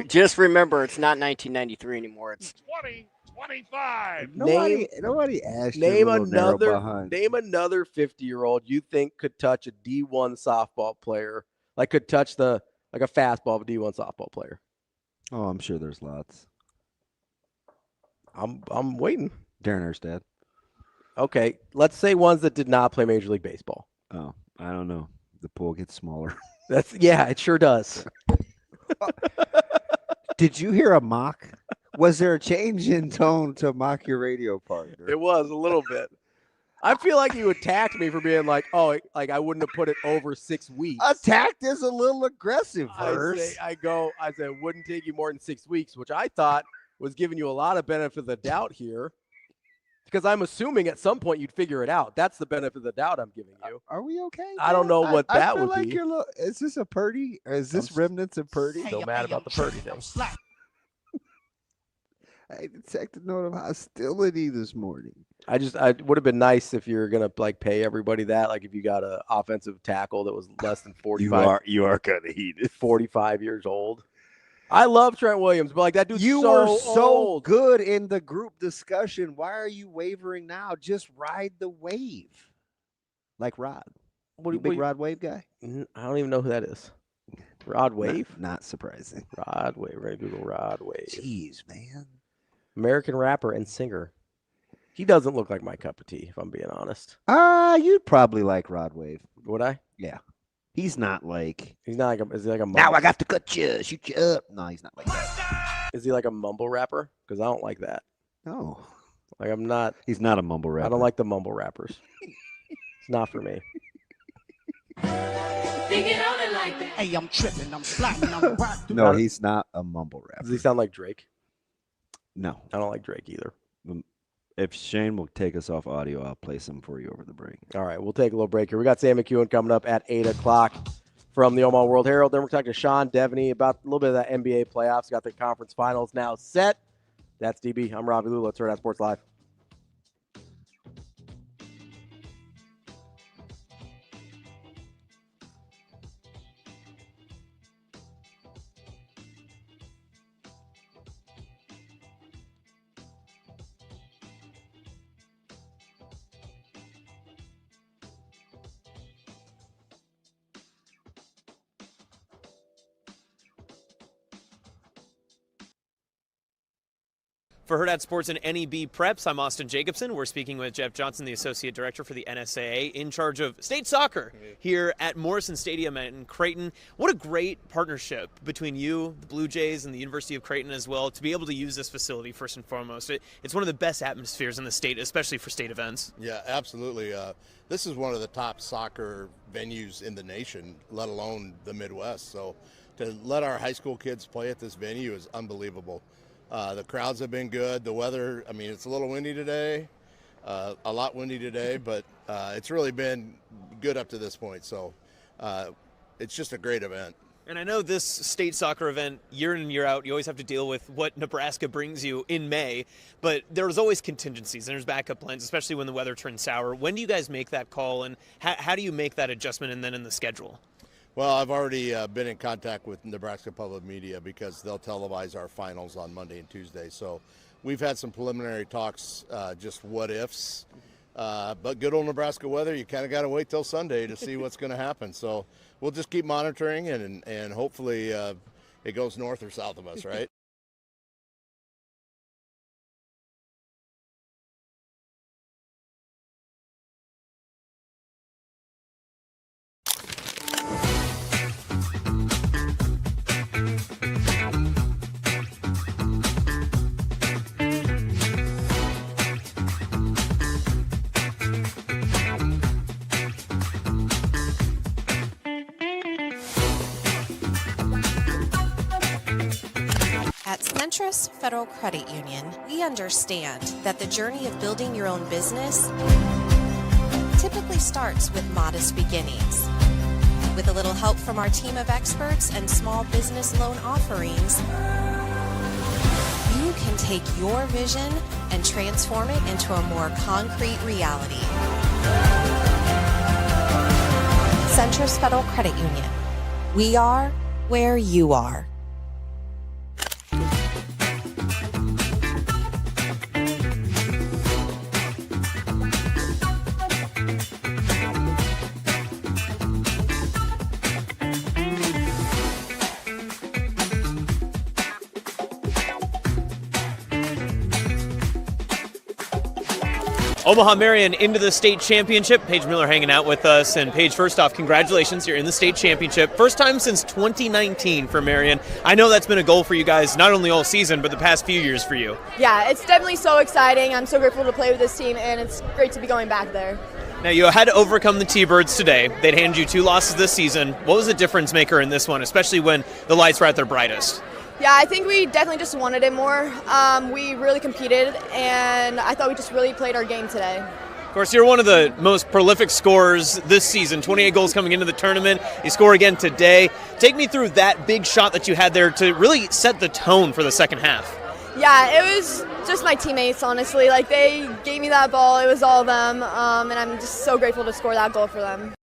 Just remember, it's not 1993 anymore. It's 2025. Nobody asked you. Name another 50-year-old you think could touch a D1 softball player, could touch a fastball of a D1 softball player. Oh, I'm sure there's lots. I'm waiting. Darren Erstad. Okay, let's say ones that did not play Major League Baseball. Oh, I don't know. The pool gets smaller. It sure does. Did you hear a mock? Was there a change in tone to mock your radio partner? It was a little bit. I feel like you attacked me for being like, oh, like I wouldn't have put it over 6 weeks. Attacked is a little aggressive. I said it wouldn't take you more than 6 weeks, which I thought was giving you a lot of benefit of the doubt here. Because I'm assuming at some point you'd figure it out. That's the benefit of the doubt I'm giving you. Are we okay? I don't know what that would like be. Is this a Purdy? Or is this remnants of Purdy? Still mad about the Purdy thing. I detected a note of hostility this morning. I would have been nice if you're gonna like pay everybody that. Like if you got an offensive tackle that was less than 45. You are kind of heated. 45 years old. I love Trent Williams, but like that dude's you so were so old. good in the group discussion. Why are you wavering now? Just ride the wave, like Rod. Big Rod Wave guy? I don't even know who that is. Rod Wave? Not surprising. Rod Wave. We're gonna Google Rod Wave. Jeez, man. American rapper and singer. He doesn't look like my cup of tea, if I'm being honest. You'd probably like Rod Wave. Would I? Yeah. He's not like. He's not like a. Is he like a? Now I got to cut you, shoot you up. No, he's not like that. Is he like a mumble rapper? Because I don't like that. No. Like I'm not. He's not a mumble rapper. I don't like the mumble rappers. It's not for me. Hey, I'm tripping. I'm sliding. I'm rocking. No, he's not a mumble rapper. Does he sound like Drake? No. I don't like Drake either. If Shane will take us off audio, I'll play some for you over the break. All right, we'll take a little break here. We got Sam McKewon coming up at 8 o'clock from the Omaha World Herald. Then we're talking to Sean Deveney about a little bit of that NBA playoffs. Got the conference finals now set. That's DB. I'm Ravi Lulla. It's Hurrdat Sports Live. For Hurrdat Sports and NEB Preps, I'm Austin Jacobson. We're speaking with Jeff Johnson, the Associate Director for the NSAA, in charge of state soccer here at Morrison Stadium in Creighton. What a great partnership between you, the Blue Jays, and the University of Creighton as well, to be able to use this facility first and foremost. It's one of the best atmospheres in the state, especially for state events. Yeah, absolutely. This is one of the top soccer venues in the nation, let alone the Midwest. So to let our high school kids play at this venue is unbelievable. The crowds have been good. The weather, I mean, it's a little windy today, a lot windy today, but it's really been good up to this point. So it's just a great event. And I know this state soccer event, year in and year out, you always have to deal with what Nebraska brings you in May, but there's always contingencies and there's backup plans, especially when the weather turns sour. When do you guys make that call, and how do you make that adjustment and then in the schedule? Well, I've already been in contact with Nebraska Public Media because they'll televise our finals on Monday and Tuesday. So we've had some preliminary talks, just what ifs. But good old Nebraska weather, you kind of got to wait till Sunday to see what's going to happen. So we'll just keep monitoring and hopefully it goes north or south of us, right? At Centris Federal Credit Union, we understand that the journey of building your own business typically starts with modest beginnings. With a little help from our team of experts and small business loan offerings, you can take your vision and transform it into a more concrete reality. Centris Federal Credit Union. We are where you are. Omaha Marion into the state championship. Paige Miller hanging out with us. And Paige, first off, congratulations. You're in the state championship. First time since 2019 for Marion. I know that's been a goal for you guys, not only all season, but the past few years for you. Yeah, it's definitely so exciting. I'm so grateful to play with this team, and it's great to be going back there. Now, you had to overcome the T-Birds today. They'd handed you 2 losses this season. What was the difference maker in this one, especially when the lights were at their brightest? Yeah, I think we definitely just wanted it more. We really competed, and I thought we just really played our game today. Of course, you're one of the most prolific scorers this season, 28 goals coming into the tournament. You score again today. Take me through that big shot that you had there to really set the tone for the second half. Yeah, it was just my teammates, honestly. Like, they gave me that ball. It was all of them, and I'm just so grateful to score that goal for them.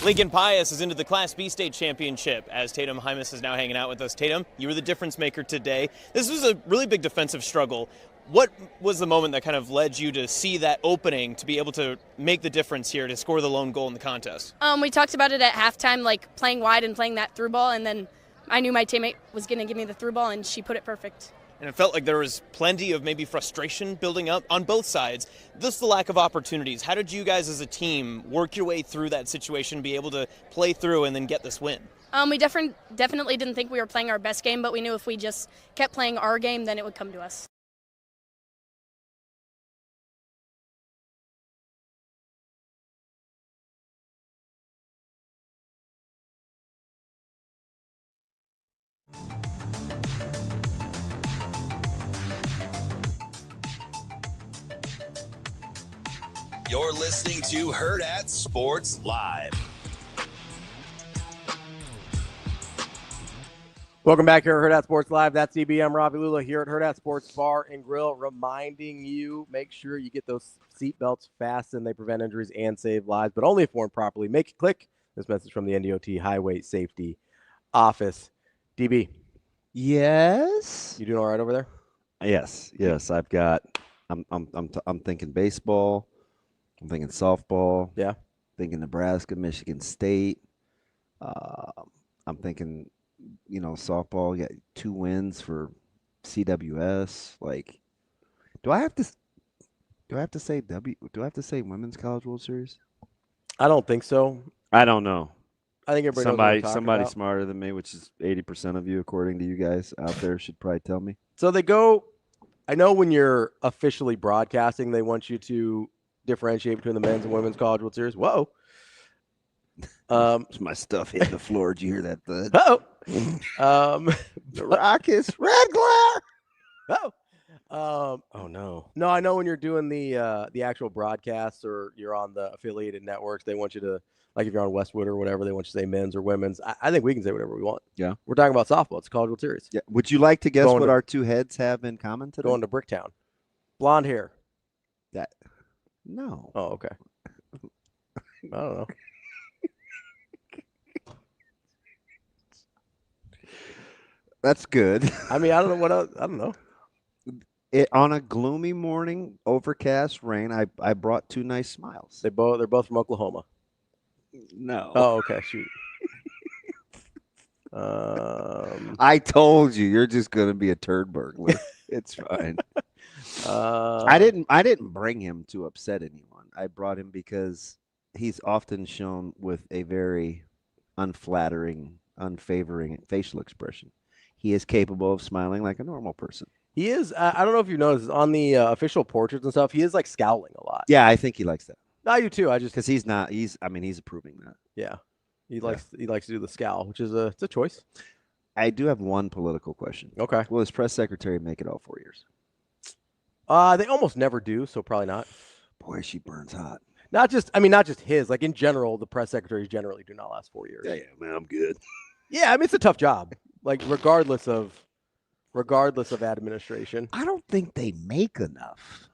Lincoln Pius is into the Class B state championship as Tatum Hymas is now hanging out with us. Tatum, you were the difference maker today. This was a really big defensive struggle. What was the moment that kind of led you to see that opening to be able to make the difference here to score the lone goal in the contest? We talked about it at halftime, like playing wide and playing that through ball, and then I knew my teammate was going to give me the through ball, and she put it perfect. And it felt like there was plenty of maybe frustration building up on both sides. Just the lack of opportunities. How did you guys as a team work your way through that situation, be able to play through and then get this win? We definitely didn't think we were playing our best game, but we knew if we just kept playing our game, then it would come to us. You're listening to Hurrdat Sports Live. Welcome back here at Hurrdat Sports Live. That's CB. I'm Ravi Lulla here at Hurrdat Sports Bar and Grill, reminding you, make sure you get those seat belts fastened. They prevent injuries and save lives, but only if worn properly. Make it click. This message from the NDOT Highway Safety Office. DB. Yes. You doing all right over there? Yes. I've got. I'm thinking baseball. I'm thinking softball. Yeah. Thinking Nebraska, Michigan State. I'm thinking, softball. You got 2 wins for CWS. Like, do I have to say Do I have to say Women's College World Series? I don't think so. I don't know. I think everybody knows what we're talking somebody about. smarter than me, which is 80% of you, according to you guys out there, should probably tell me. So they go. I know when you're officially broadcasting, they want you to differentiate between the men's and women's College World Series. Whoa. My stuff hit the floor. Did you hear that, bud? The Rockets, red glare. Oh no. No, I know when you're doing the actual broadcasts or you're on the affiliated networks, they want you to, like if you're on Westwood or whatever, they want you to say men's or women's. I think we can say whatever we want. Yeah. We're talking about softball. It's a College World Series. Yeah. Would you like to guess what our 2 heads have in common today? Going to Bricktown. Blonde hair. No. Oh, okay. I don't know. That's good. I mean, I don't know what else. I don't know. On a gloomy morning, overcast, rain, I brought 2 nice smiles. They're both from Oklahoma. No. Oh, okay. Shoot. I told you, you're just gonna be a turd burglar. It's fine. I didn't bring him to upset anyone. I brought him because he's often shown with a very unflattering, unfavoring facial expression. He is capable of smiling like a normal person. He is. I don't know if you noticed on the official portraits and stuff. He is like scowling a lot. Yeah, I think he likes that. I do too. I just because he's not. He's approving that. Yeah, he likes to do the scowl, which is it's a choice. I do have one political question. Okay. Will his press secretary make it all 4 years? They almost never do, so probably not. Boy, she burns hot. Not just his. Like in general, the press secretaries generally do not last 4 years. Yeah, man, I'm good. Yeah, I mean it's a tough job. Like regardless of administration. I don't think they make enough.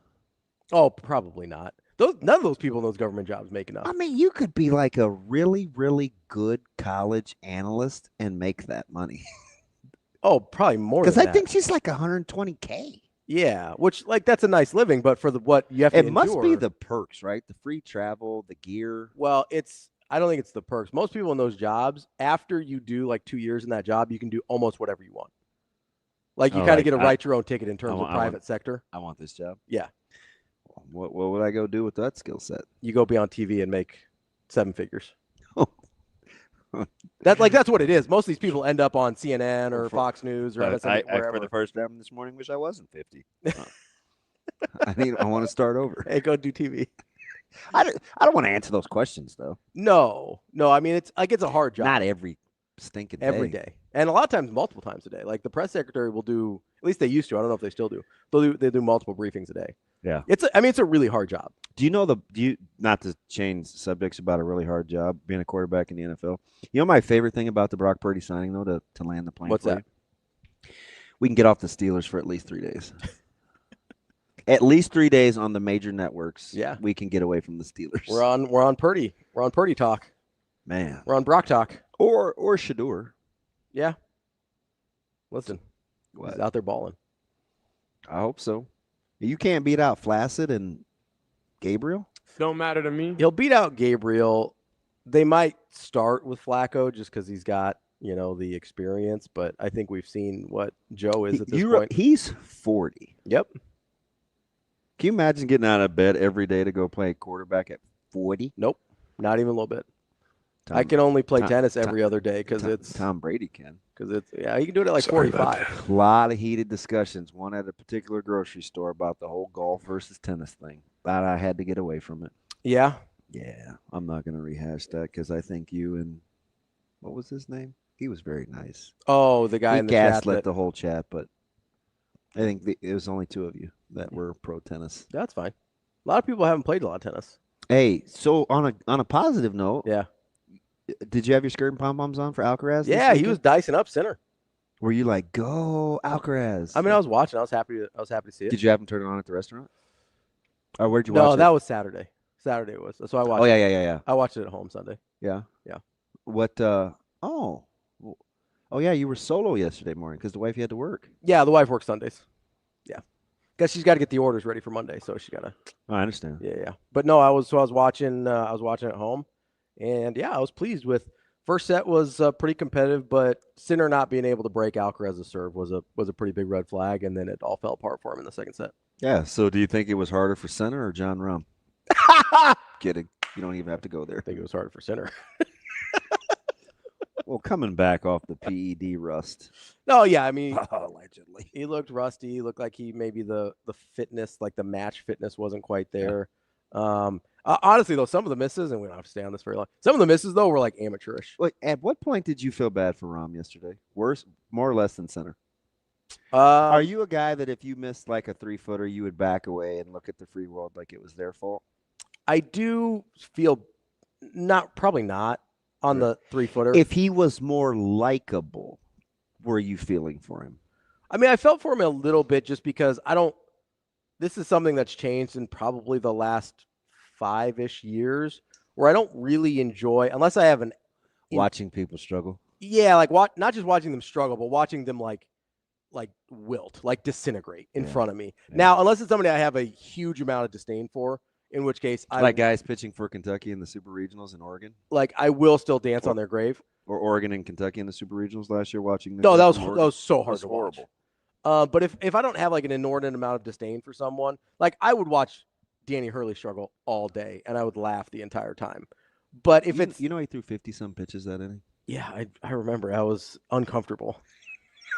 Oh, probably not. None of those people in those government jobs make enough. I mean, you could be like a really, really good college analyst and make that money. Oh, probably more. Because than I think she's like $120K. Yeah, which like that's a nice living, but for what you have to endure. It must be the perks, right? The free travel, the gear. Well, I don't think it's the perks. Most people in those jobs, after you do like 2 years in that job, you can do almost whatever you want. Like you kind of get to write your own ticket in terms of private sector. I want this job. Yeah. What would I go do with that skill set? You go be on TV and make 7 figures. That's what it is. Most of these people end up on CNN or Fox News or MSNBC. For the first time this morning, wish I wasn't 50. I want to start over. Hey, go do TV. I don't want to answer those questions though. No. I mean, it's a hard job. Not every stinking day. Every day, and a lot of times, multiple times a day. Like the press secretary will do. At least they used to. I don't know if they still do. They do multiple briefings a day. Yeah. It's a really hard job. Do you know not to change subjects about a really hard job, being a quarterback in the NFL? You know my favorite thing about the Brock Purdy signing, though, to land the plane. What's that? We can get off the Steelers for at least 3 days. At least 3 days on the major networks. Yeah. We can get away from the Steelers. We're on Purdy. We're on Purdy talk. Man. We're on Brock talk. Or Shador. Yeah. Listen. What? He's out there balling. I hope so. You can't beat out Flaccid and Gabriel? Don't matter to me. He'll beat out Gabriel. They might start with Flacco just because he's got, the experience, but I think we've seen what Joe is at this point. He's 40. Yep. Can you imagine getting out of bed every day to go play quarterback at 40? Nope. Not even a little bit. I can only play tennis every other day because it's Tom Brady can. Because he can do it at like 45. A lot of heated discussions. One at a particular grocery store about the whole golf versus tennis thing. But I had to get away from it. Yeah. Yeah. I'm not going to rehash that because I think you and what was his name? He was very nice. Oh, the guy in the chat. He gaslit the whole chat, but I think it was only 2 of you that were pro tennis. That's fine. A lot of people haven't played a lot of tennis. Hey, so on a positive note, yeah. Did you have your skirt and pom-poms on for Alcaraz? Yeah, he was dicing up center. Were you like, go Alcaraz? I mean, I was watching. I was happy to see it. Did you have him turn it on at the restaurant? Or where'd you watch it? No, that was Saturday. Saturday it was. So I watched it. Yeah. I watched it at home Sunday. Yeah. Yeah. What, yeah, you were solo yesterday morning because the wife had to work. Yeah, the wife works Sundays. Yeah. Because she's got to get the orders ready for Monday, so she got to. I understand. Yeah. But no, I was watching at home. And, yeah, I was pleased with first set was pretty competitive, but Sinner not being able to break Alcaraz's serve was a pretty big red flag, and then it all fell apart for him in the second set. Yeah, so do you think it was harder for Sinner or John Rahm? Kidding. You don't even have to go there. I think it was harder for Sinner. Well, coming back off the PED rust. No, yeah, I mean, allegedly. He looked rusty. He looked like maybe the fitness, like the match fitness wasn't quite there. Yeah. Honestly, though, some of the misses, and we don't have to stay on this very long. Some of the misses, though, were like amateurish. Wait, at what point did you feel bad for Rahm yesterday? Worse, more or less than Sinner? Are you a guy that if you missed like a 3-footer, you would back away and look at the free world like it was their fault? I do feel probably not on the 3-footer. If he was more likable, were you feeling for him? I mean, I felt for him a little bit just because this is something that's changed in probably the last 5-ish years where I don't really enjoy, unless I have watching people struggle. Yeah, like not just watching them struggle, but watching them like wilt, like disintegrate in front of me. Yeah. Now, unless it's somebody I have a huge amount of disdain for, in which case guys pitching for Kentucky in the Super Regionals in Oregon. Like I will still dance on their grave. Or Oregon and Kentucky in the Super Regionals last year watching. No, that was so hard to watch. But if I don't have like an inordinate amount of disdain for someone, like I would watch Danny Hurley struggle all day, and I would laugh the entire time. But if it's he threw 50-some pitches that inning. Yeah, I remember. I was uncomfortable.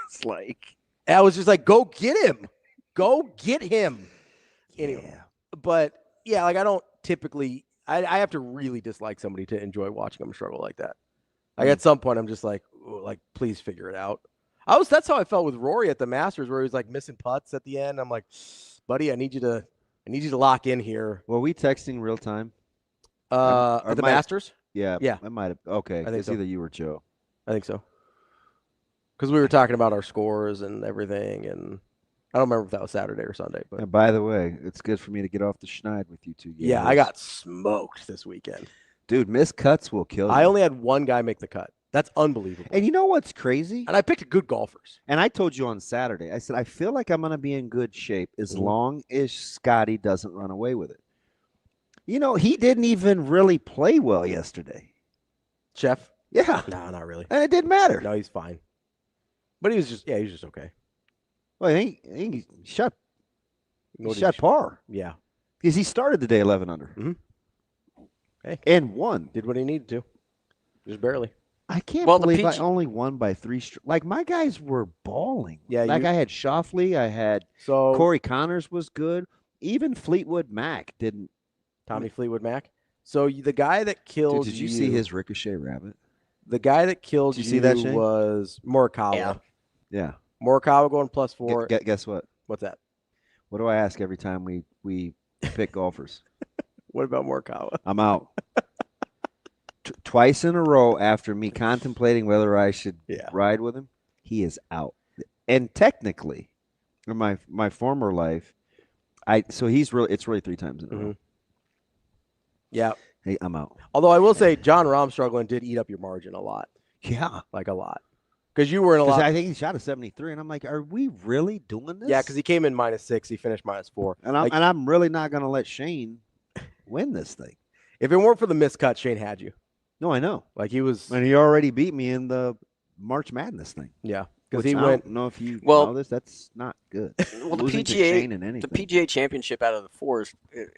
It's like I was just like, go get him. Anyway, yeah. But yeah, like I don't typically. I have to really dislike somebody to enjoy watching them struggle like that. Like at some point, I'm just like, please figure it out. That's how I felt with Rory at the Masters, where he was like missing putts at the end. I'm like, buddy, I need you to lock in here. Were we texting real time? At the Masters? Yeah. I might have. Okay. I think so. Either you or Joe. I think so. Because we were talking about our scores and everything, and I don't remember if that was Saturday or Sunday. But And by the way, it's good for me to get off the schneid with you two. yeah, I got smoked this weekend. Dude, missed cuts will kill you. I only had one guy make the cut. That's unbelievable. And you know what's crazy? And I picked good golfers. And I told you on Saturday, I said, I feel like I'm going to be in good shape as Mm-hmm. long as Scotty doesn't run away with it. You know, he didn't even really play well yesterday. Chef? Yeah. No, not really. And it didn't matter. No, he's fine. But he was just okay. Well, I think he shot What did shot he- par. Yeah. Because he started the day 11 under. Mm-hmm. Hey. And won. Did what he needed to. Just barely. I can't Well, the believe I PG only won by 3 Like, my guys were balling. Yeah, Like, I had Shoffley. I had So Corey Connors was good. Even Fleetwood Mac didn't. Tommy Fleetwood Mac. So the guy that killed Dude, did you see his ricochet rabbit? The guy that killed Did you see that, Shane? was Morikawa. Yeah. Yeah. Morikawa going +4. Guess what? What's that? What do I ask every time we pick golfers? What about Morikawa? I'm out. Twice in a row after me contemplating whether I should ride with him, he is out. And technically, in my former life, it's really 3 times in a row. Yeah. Hey, I'm out. Although I will say John Rahm struggling did eat up your margin a lot. Yeah. Like a lot. Because you were in a lot. I think he shot a 73, and I'm like, are we really doing this? Yeah, because he came in -6. He finished -4. And I'm really not going to let Shane win this thing. If it weren't for the miscut, Shane had you. No, I know. Like he was. And he already beat me in the March Madness thing. Yeah. Because Which he I went. don't know if you Well- know this. That's not good. Well, the Losing to Shane in PGA, anything. the PGA Championship out of the 4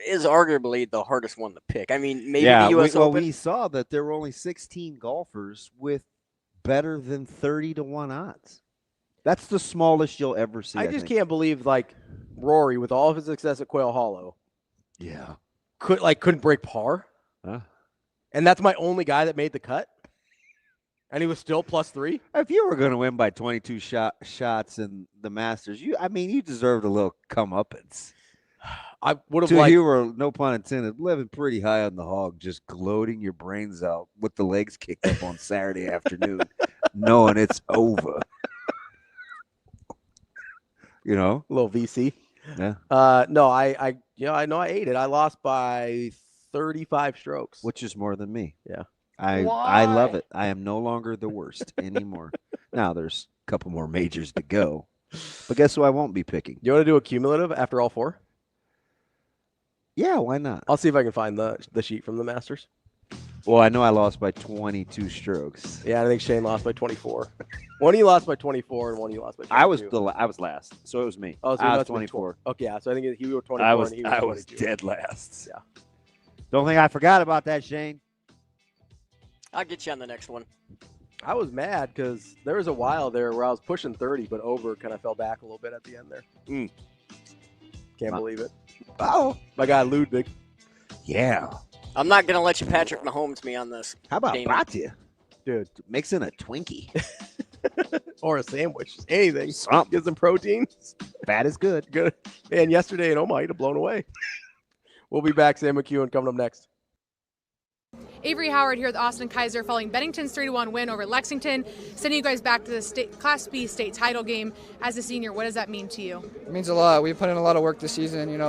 is arguably the hardest one to pick. I mean, maybe yeah, the U.S. Open. we saw that there were only 16 golfers with better than 30-1 odds. That's the smallest you'll ever see. I just can't believe like Rory with all of his success at Quail Hollow. Yeah. Couldn't break par. Huh? And that's my only guy that made the cut. And he was still +3. If you were going to win by 22 shots in the Masters, you deserved a little comeuppance. I would have So liked. you were, no pun intended, living pretty high on the hog, just gloating your brains out with the legs kicked up on Saturday afternoon, knowing it's over. You know, a little VC. Yeah. No, I know I ate it. I lost by 35 strokes. Which is more than me. Yeah. I love it. I am no longer the worst anymore. Now there's a couple more majors to go. But guess who I won't be picking? You want to do a cumulative after all 4? Yeah, why not? I'll see if I can find the sheet from the Masters. Well, I know I lost by 22 strokes. Yeah, I think Shane lost by 24. One you lost by 24 and one you lost by 22. I was last, so it was me. Oh, so I you was must have been 24. Okay, yeah. So I think he was 24 I was and he was 22. dead last. Yeah. Don't think I forgot about that, Shane. I'll get you on the next one. I was mad because there was a while there where I was pushing 30, but over kind of fell back a little bit at the end there. Can't believe it. Oh, my guy Ludwig. Yeah. I'm not going to let you Patrick Mahomes me on this. How about Damon. Batya? Dude. Mixing a Twinkie. Or a sandwich. Anything. Something. Get some protein. Fat is good. Good. Man, yesterday in Omaha, he'd have blown away. We'll be back. Sam McKewon coming up next. Avery Howard here with Austin Kaiser following Bennington's 3-1 win over Lexington, sending you guys back to the Class B state title game. As a senior, what does that mean to you? It means a lot. We put in a lot of work this season, and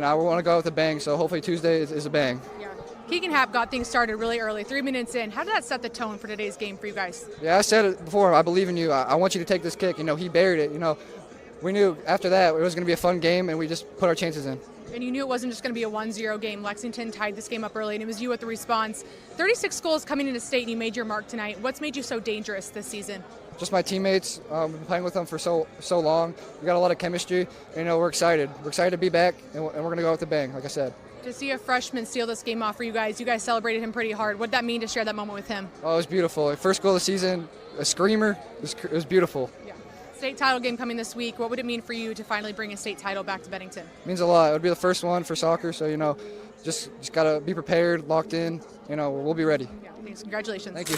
I want to go out with a bang, so hopefully Tuesday is a bang. Yeah. Keegan Happ got things started really early, 3 minutes in. How did that set the tone for today's game for you guys? Yeah, I said it before. I believe in you. I want you to take this kick. He buried it. We knew after that it was going to be a fun game, and we just put our chances in. And you knew it wasn't just going to be a 1-0 game. Lexington tied this game up early, and it was you with the response. 36 goals coming into state, and you made your mark tonight. What's made you so dangerous this season? Just my teammates. We've been playing with them for so long. We got a lot of chemistry. And, we're excited. We're excited to be back, and we're going to go with a bang, like I said. To see a freshman steal this game off for you guys celebrated him pretty hard. What did that mean to share that moment with him? Oh, it was beautiful. First goal of the season, a screamer. It was beautiful. Yeah. State title game coming this week. What would it mean for you to finally bring a state title back to Bennington? It means a lot. It would be the first one for soccer, so, just got to be prepared, locked in. We'll be ready. Yeah, thanks. Congratulations. Thank you.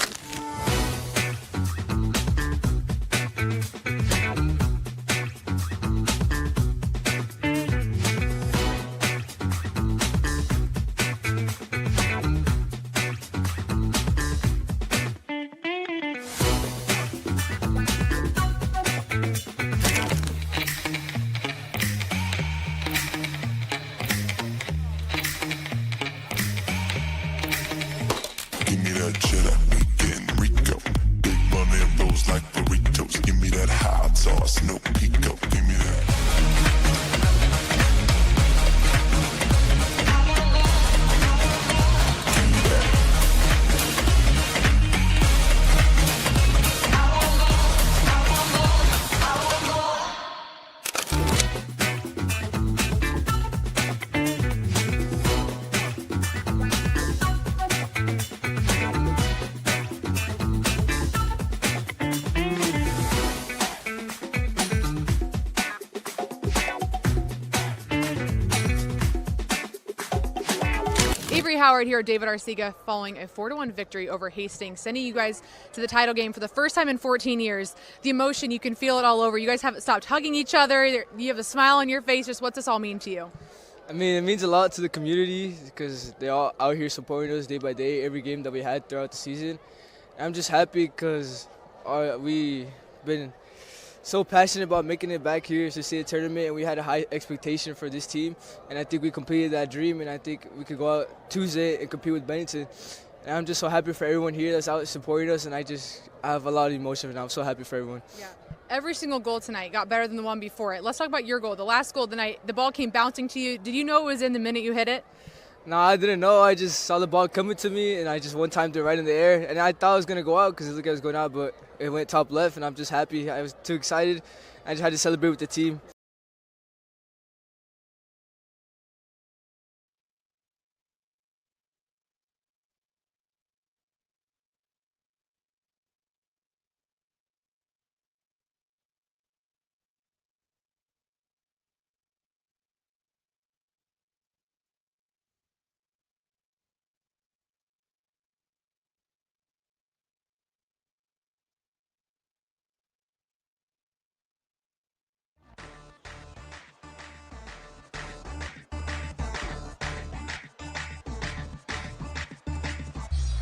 Howard here with David Arcega following a 4-1 victory over Hastings, sending you guys to the title game for the first time in 14 years. The emotion, you can feel it all over. You guys haven't stopped hugging each other. You have a smile on your face. Just what's this all mean to you? I mean, it means a lot to the community because they're all out here supporting us day by day, every game that we had throughout the season. I'm just happy because we've been so passionate about making it back here to see a tournament, and we had a high expectation for this team, and I think we completed that dream, and I think we could go out Tuesday and compete with Bennington. And I'm just so happy for everyone here that's out supporting us, and I have a lot of emotion, and I'm so happy for everyone. Yeah. Every single goal tonight got better than the one before it. Let's talk about your goal. The last goal tonight, the ball came bouncing to you. Did you know it was in the minute you hit it? No, I didn't know. I just saw the ball coming to me, and I just one-timed it right in the air. And I thought it was going to go out because it looked like it was going out, but it went top left, and I'm just happy. I was too excited. I just had to celebrate with the team.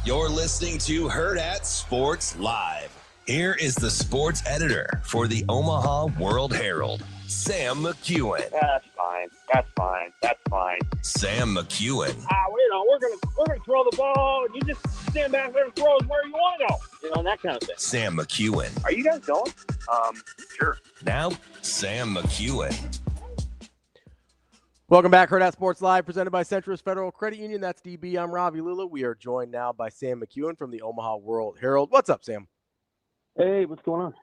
You're listening to Hurrdat Sports Live. Here is the sports editor for the Omaha World Herald, Sam McKewon. That's fine. That's fine. That's fine. Sam McKewon. We're gonna throw the ball, and you just stand back there and throw it where you want to go. That kind of thing. Sam McKewon. Are you guys going? Sure. Now, Sam McKewon. Welcome back, Hurrdat Sports Live, presented by Centrist Federal Credit Union. That's DB. I'm Ravi Lulla. We are joined now by Sam McKewon from the Omaha World Herald. What's up, Sam? Hey, what's going on?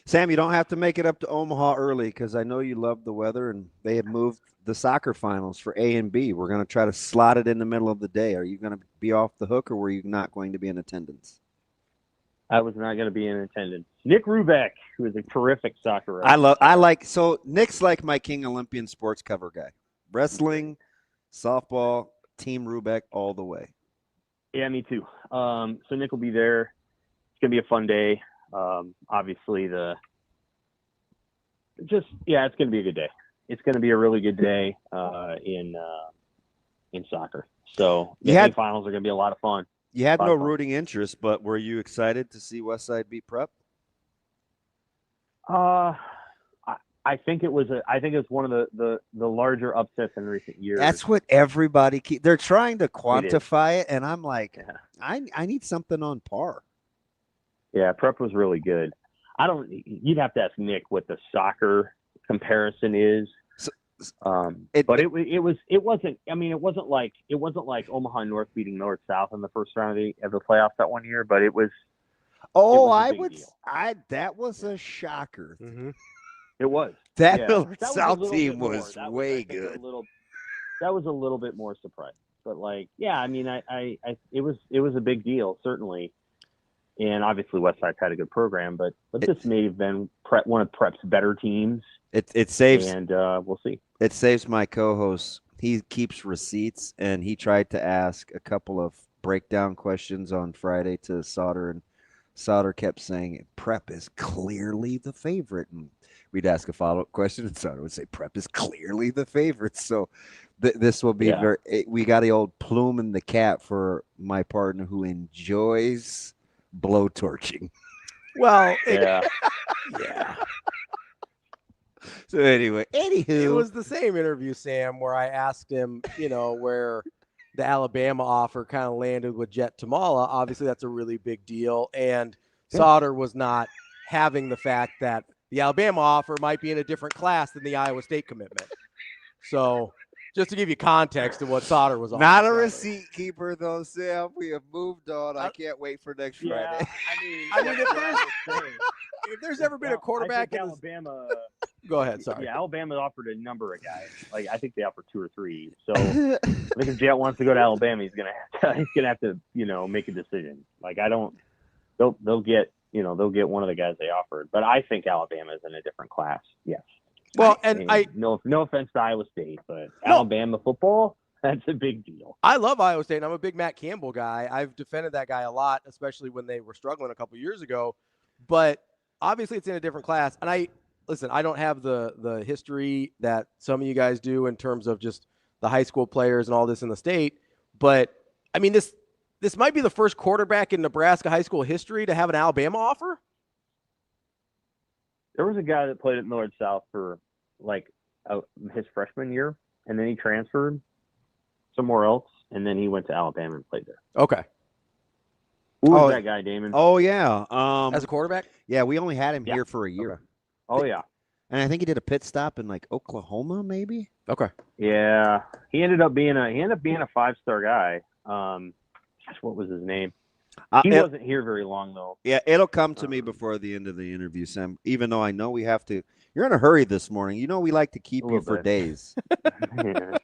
Sam, you don't have to make it up to Omaha early because I know you love the weather, and they have moved the soccer finals for A and B. We're going to try to slot it in the middle of the day. Are you going to be off the hook, or were you not going to be in attendance? I was not going to be in attendance. Nick Rubeck, who is a terrific soccer writer. So Nick's like my King Olympian sports cover guy. Wrestling, softball, Team Rubeck all the way. Yeah, me too. So Nick will be there. It's going to be a fun day. Obviously, it's going to be a good day. It's going to be a really good day in soccer. So the finals are going to be a lot of fun. You had no rooting interest, but were you excited to see Westside beat Prep? I think it was one of the larger upsets in recent years. That's what everybody they're trying to quantify it, and I'm like, I need something on par. Yeah, Prep was really good. You'd have to ask Nick what the soccer comparison is. But it wasn't like Omaha North beating North South in the first round of the playoffs that one year, but it was. That was a shocker. Mm-hmm. It was. That South team was way good. That was a little bit more surprising, but it was a big deal, certainly. And obviously Westside's had a good program, but this may have been one of Prep's better teams. It saves, and we'll see. It saves my co-host. He keeps receipts, and he tried to ask a couple of breakdown questions on Friday to Sauter, and Sauter kept saying Prep is clearly the favorite. And we'd ask a follow-up question, and Sauter would say Prep is clearly the favorite. So this will be we got the old plume in the cap for my partner who enjoys blowtorching. Well, yeah. So anyway, it was the same interview, Sam, where I asked him, where the Alabama offer kind of landed with Jet Tamala. Obviously, that's a really big deal. And Sauter was not having the fact that the Alabama offer might be in a different class than the Iowa State commitment. So just to give you context of what Sauter was on. Not a receipt keeper, though, Sam. We have moved on. I can't wait for next Friday. If there's ever been a quarterback in Alabama. Go ahead, sorry. Yeah, Alabama offered a number of guys. I think they offered 2 or 3. So I think if Jet wants to go to Alabama, he's gonna have to make a decision. They'll get one of the guys they offered. But I think Alabama is in a different class. Yes. Well, no offense to Iowa State, but Alabama football, That's a big deal. I love Iowa State, and I'm a big Matt Campbell guy. I've defended that guy a lot, especially when they were struggling a couple years ago. But obviously it's in a different class. And I don't have the history that some of you guys do in terms of just the high school players and all this in the state. But, I mean, this might be the first quarterback in Nebraska high school history to have an Alabama offer. There was a guy that played at Millard South for, his freshman year, and then he transferred somewhere else, and then he went to Alabama and played there. Okay. Who was that guy, Damon? Oh, yeah. As a quarterback? Yeah, we only had him here for a year. Okay. Oh, yeah. And I think he did a pit stop in Oklahoma, maybe. Okay. Yeah, he ended up being a 5-star guy. What was his name? He wasn't here very long though. Yeah, it'll come to me before the end of the interview, Sam. Even though I know we have to. You're in a hurry this morning. You know we like to keep you for days. Yeah,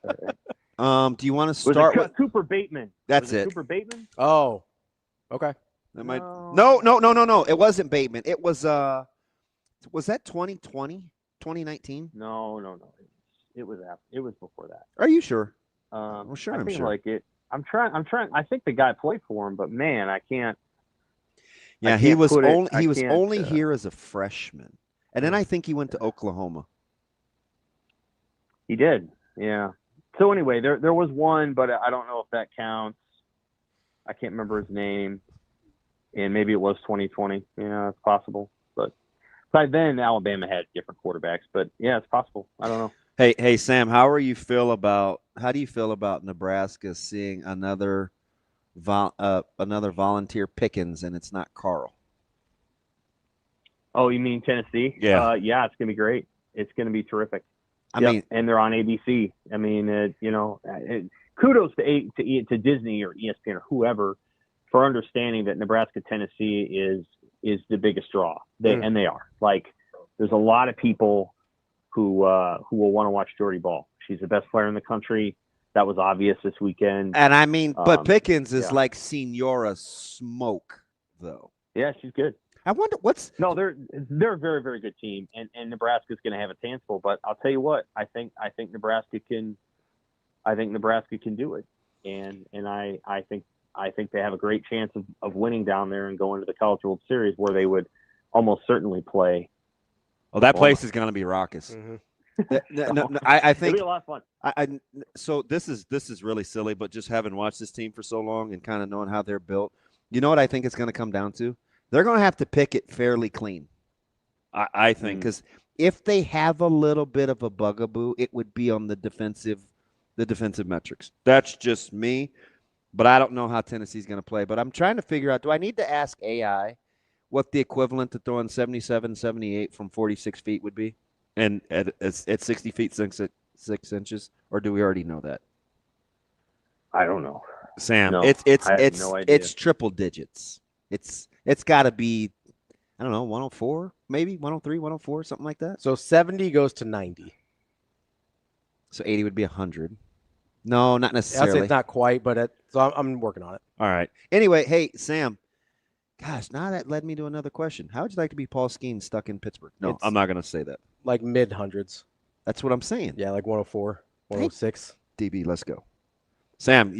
right. Do you want to start with Cooper Bateman? That's was it. Cooper Bateman. Oh, okay. That might. No. It wasn't Bateman. It was. Was that 2020? 2019? No. It was before that. Are you sure? Well, sure. I'm sure. I'm trying. I think the guy played for him, but man, I can't. Yeah, he was only here as a freshman, and then I think he went to Oklahoma. He did. Yeah. So anyway, there was one, but I don't know if that counts. I can't remember his name, and maybe it was 2020. Yeah, it's possible. But by then, Alabama had different quarterbacks. But yeah, it's possible. I don't know. Hey, Sam, how do you feel about Nebraska seeing another volunteer Pickens, and it's not Carl? Oh, you mean Tennessee? Yeah. Yeah, it's gonna be great. It's gonna be terrific. I mean, and they're on ABC. I mean, kudos to Disney or ESPN or whoever for understanding that Nebraska Tennessee is the biggest draw. And they are. Like, there's a lot of people who will want to watch Jordy Bahl. She's the best player in the country. That was obvious this weekend. And I mean, but Pickens is like Senora Smoke, though. Yeah, she's good. I wonder they're a very, very good team, and Nebraska's going to have its hands full. But I'll tell you what, I think Nebraska can do it, and I think they have a great chance of winning down there and going to the College World Series, where they would almost certainly play. Well, that place is going to be raucous. Mm-hmm. No, I think it'll be a lot of fun. So this is really silly, but just having watched this team for so long and kind of knowing how they're built, you know what I think it's going to come down to? They're going to have to pick it fairly clean. I think, because if they have a little bit of a bugaboo, it would be on the defensive metrics. That's just me, but I don't know how Tennessee's going to play. But I'm trying to figure out, do I need to ask AI what the equivalent to throwing 77, 78 from 46 feet would be, and at 60 feet 6 inches, or do we already know that? I don't know, Sam. No, it's triple digits. It's got to be, I don't know, 104, maybe 103, 104, something like that. So 70 goes to 90. So 80 would be 100. No, not necessarily. I'd say it's not quite, but so I'm working on it. All right. Anyway, hey, Sam. Gosh, now that led me to another question. How would you like to be Paul Skeen stuck in Pittsburgh? No, I'm not going to say that. Like mid-hundreds. That's what I'm saying. Yeah, like 104, 106. DB, let's go. Sam,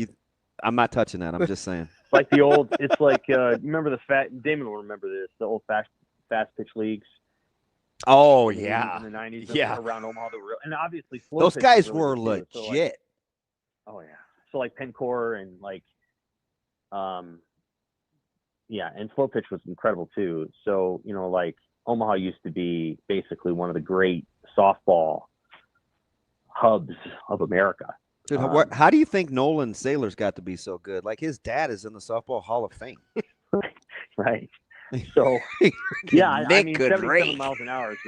I'm not touching that. I'm just saying. Like the old, it's like, remember Damon will remember this, the old fast pitch leagues. Oh, yeah. In the 90s. Yeah. Around Omaha. And obviously, those guys were really legit. So like, oh, yeah. So like Pencor and like, yeah, and slow pitch was incredible too. So, like Omaha used to be basically one of the great softball hubs of America. Dude, how do you think Nolan Sailor's got to be so good? Like, his dad is in the Softball Hall of Fame. Right. So, yeah, I mean, 77 rate. miles an hour is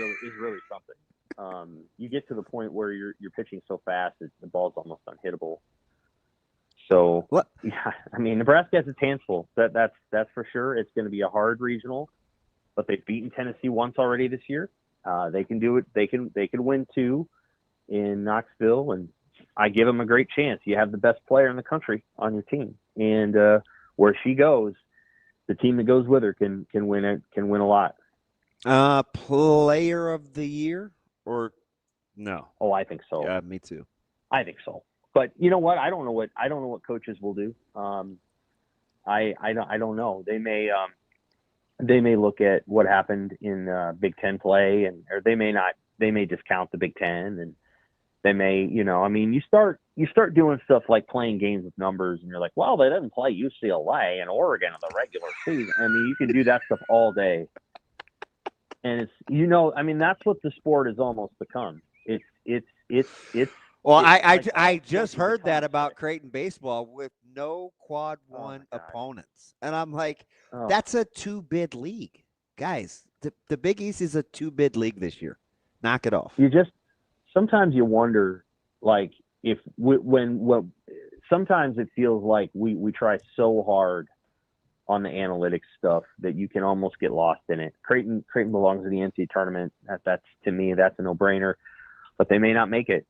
really something. You get to the point where you're pitching so fast that the ball's almost unhittable. So, yeah, I mean, Nebraska has its hands full. That's for sure. It's going to be a hard regional, but they've beaten Tennessee once already this year. They can do it. They can win 2 in Knoxville, and I give them a great chance. You have the best player in the country on your team, and where she goes, the team that goes with her can win a lot. Player of the year or no? Oh, I think so. Yeah, me too. I think so. But you know what? I don't know what coaches will do. I don't know. They may look at what happened in Big Ten play, or they may not. They may discount the Big Ten, and they may, you start doing stuff like playing games with numbers, and you're like, well, they didn't play UCLA and Oregon in the regular season. I mean, you can do that stuff all day, and it's that's what the sport has almost become. It's. Well, I just heard that about Creighton baseball with no quad one opponents, and I'm like, that's a 2-bid league, guys. The Big East is a 2-bid league this year. Knock it off. Sometimes you wonder, like, sometimes it feels like we try so hard on the analytics stuff that you can almost get lost in it. Creighton belongs in the NCAA tournament. That's to me, that's a no-brainer, but they may not make it,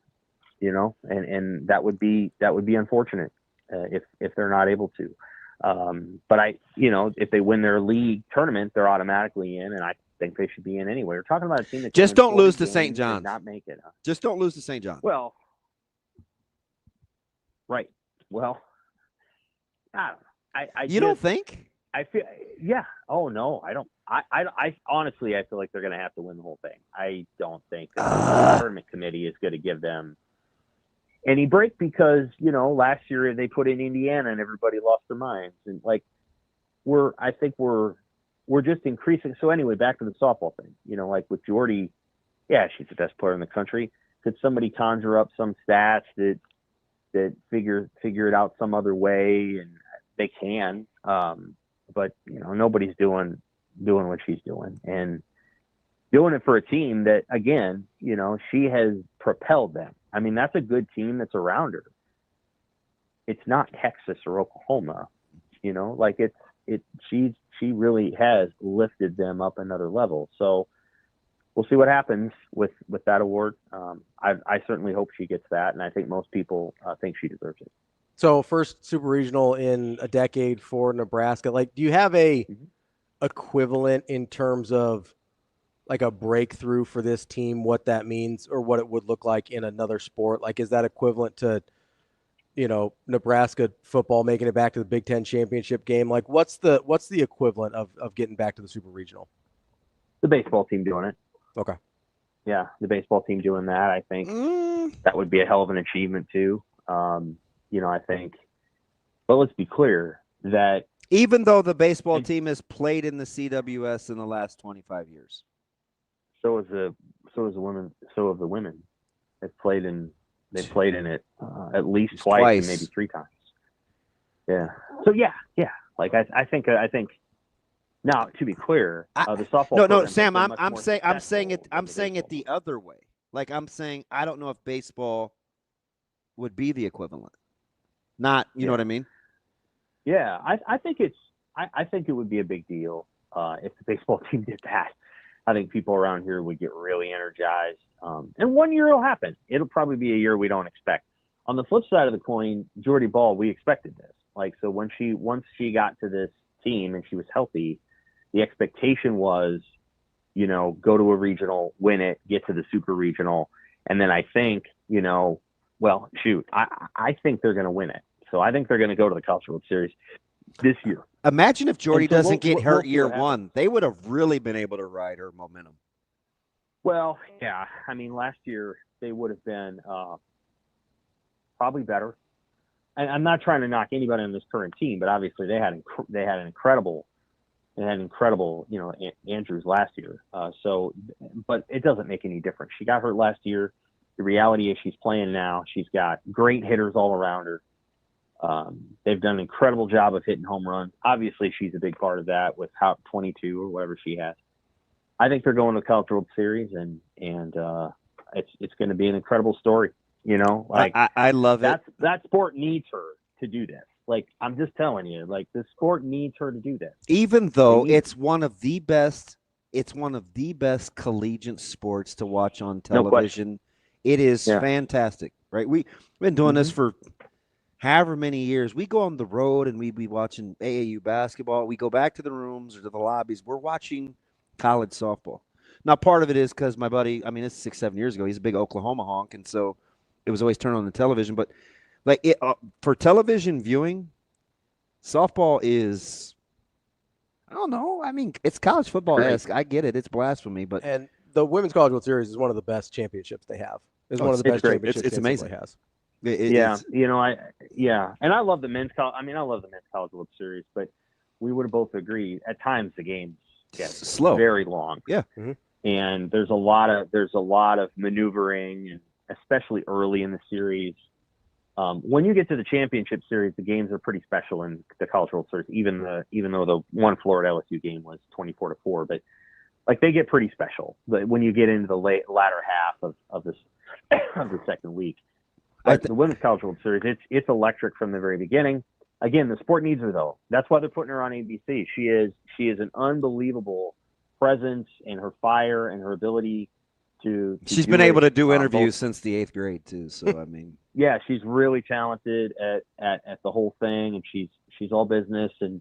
and that would be unfortunate if they're not able to. But if they win their league tournament, they're automatically in, and I think they should be in anyway. We're talking about a team that just don't lose to St. John's. Not make it. Huh? Just don't lose to St. John's. Well, right. Well, I don't know. You don't think? I feel. Yeah. Oh no, I don't. I honestly, I feel like they're going to have to win the whole thing. I don't think the tournament committee is going to give them any break because last year they put in Indiana and everybody lost their minds, and I think we're just increasing. So anyway, back to the softball thing, like with Jordy, yeah, she's the best player in the country. Could somebody conjure up some stats that figure it out some other way? And they can, but nobody's doing what she's doing and doing it for a team that, again, she has propelled them. I mean, that's a good team that's around her. It's not Texas or Oklahoma, she really has lifted them up another level. So we'll see what happens with that award. I certainly hope she gets that, and I think most people think she deserves it. So first super regional in a decade for Nebraska. Like, do you have a equivalent in terms of like a breakthrough for this team, what that means or what it would look like in another sport? Like, is that equivalent to Nebraska football making it back to the Big Ten championship game? Like, what's the equivalent of getting back to the super regional? The baseball team doing it. Okay. Yeah, the baseball team doing that. I think that would be a hell of an achievement too. I think. But let's be clear that even though the baseball team has played in the CWS in the last 25 years, so have the women. They've played in it at least twice and maybe 3 times. Yeah. So yeah. Like I think. Now, to be clear, the softball. No, Sam. I'm saying it the other way. Like I'm saying, I don't know if baseball would be the equivalent. Not, you know what I mean? Yeah, I think it would be a big deal if the baseball team did that. I think people around here would get really energized. And one year it'll happen. It'll probably be a year we don't expect. On the flip side of the coin, Jordy Bahl, we expected this. Like, so once she got to this team and she was healthy, the expectation was, go to a regional, win it, get to the super regional. And then I think, I think they're going to win it. So I think they're going to go to the College World Series this year. Imagine if Jordy doesn't get hurt year one. They would have really been able to ride her momentum. Well, yeah. I mean, last year they would have been probably better. And I'm not trying to knock anybody on this current team, but obviously they had an incredible, Andrews last year. But it doesn't make any difference. She got hurt last year. The reality is she's playing now. She's got great hitters all around her. They've done an incredible job of hitting home runs. Obviously, she's a big part of that with 22 or whatever she has. I think they're going to the College World Series, and it's going to be an incredible story. I love it. That sport needs her to do this. Like, I'm just telling you, like, the sport needs her to do this. Even though it's one of the best collegiate sports to watch on television. It is fantastic, right? We've been doing this for however many years. We go on the road and we be watching AAU basketball. We go back to the rooms or to the lobbies. We're watching college softball. Now, part of it is because my buddy, it's 6-7 years ago, he's a big Oklahoma honk, and so it was always turned on the television. But Like for television viewing, softball is, I don't know. I mean, it's college football-esque. I get it. It's blasphemy, but and the Women's College World Series is one of the best championships they have. It's one of the best championships. It's amazing. Has. And I love the men's college. I mean, I love the men's college World Series, but we would have both agreed at times the games get slow, very long. Yeah. Mm-hmm. And there's a lot of maneuvering, and especially early in the series. When you get to the championship series, the games are pretty special in the College World Series. Even though the one Florida LSU game was 24-4, but like they get pretty special. But when you get into the latter half of this of the second week, but the Women's College World Series, it's electric from the very beginning. Again, the sport needs her though. That's why they're putting her on ABC. She is an unbelievable presence, and her fire and her ability to she's been able to do interviews since the 8th grade too. So I mean, yeah, she's really talented at the whole thing, and she's all business, and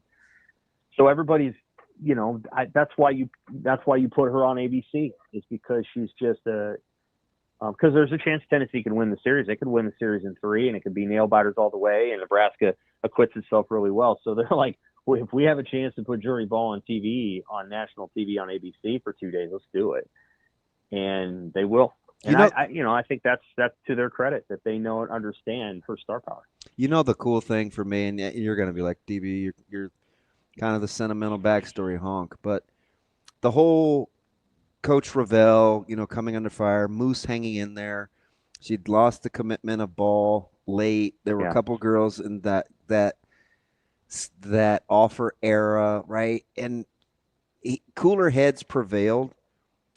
so everybody's, that's why you put her on ABC, is because she's just because there's a chance Tennessee can win the series. They could win the series in 3, and it could be nail biters all the way, and Nebraska acquits itself really well. So they're like, well, if we have a chance to put Jordy Bahl on TV, on national TV on ABC for 2 days, let's do it. And they will. And I think that's to their credit that they know and understand her star power. The cool thing for me, and you're going to be like, DB, you're kind of the sentimental backstory honk, but the whole Coach Ravel, coming under fire, Moose hanging in there. She'd lost the commitment of Ball late. There were a couple girls in that offer era, right? And cooler heads prevailed.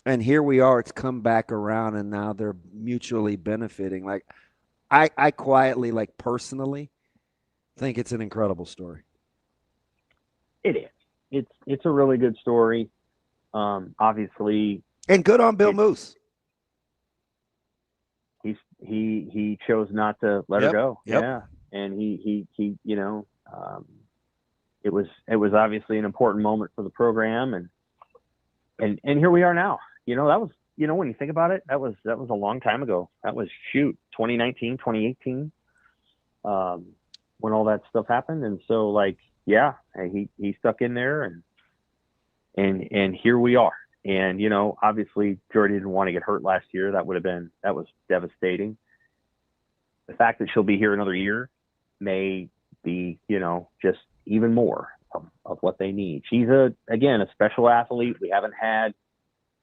And here we are, it's come back around, and now they're mutually benefiting. Like, I quietly, like personally, think it's an incredible story. It is. It's a really good story. Obviously. And good on Bill Moose. He chose not to let her go. Yep. Yeah. And he it was obviously an important moment for the program, and here we are now. That was, when you think about it, that was a long time ago. That was 2019, 2018, when all that stuff happened. And so he stuck in there, and here we are. And, obviously Jordy didn't want to get hurt last year. That was devastating. The fact that she'll be here another year may be, just even more of what they need. She's a special athlete. We haven't had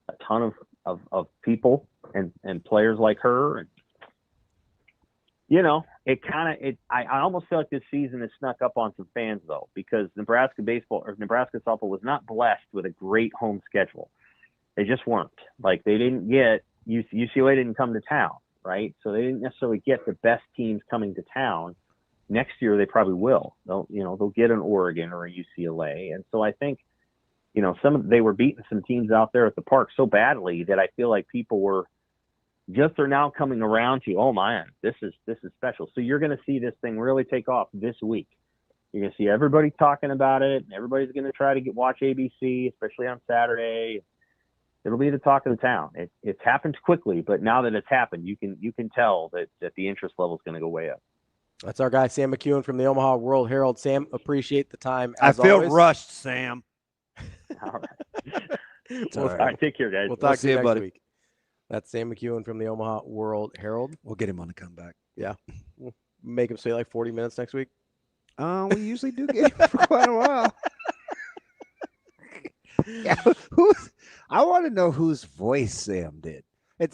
a ton of people and players like her. And, I almost feel like this season has snuck up on some fans though, because Nebraska softball was not blessed with a great home schedule. They just weren't. Like, they didn't get UCLA didn't come to town, right? So they didn't necessarily get the best teams coming to town. Next year they probably will. They'll get an Oregon or a UCLA. And so I think, they were beating some teams out there at the park so badly that I feel like people are now coming around to, oh man, this is special. So you're going to see this thing really take off this week. You're going to see everybody talking about it, and everybody's going to try to watch ABC, especially on Saturday. It'll be the talk of the town. It's happened quickly, but now that it's happened, you can tell that the interest level is going to go way up. That's our guy, Sam McKewon from the Omaha World Herald. Sam, appreciate the time. I feel rushed, Sam. All right. All right. Take care, guys. We'll talk to you next buddy. week. That's Sam McKewon from the Omaha World Herald. We'll get him on the comeback. Yeah. We'll make him stay like 40 minutes next week. We usually do get him for quite a while. Yeah, I want to know whose voice Sam did.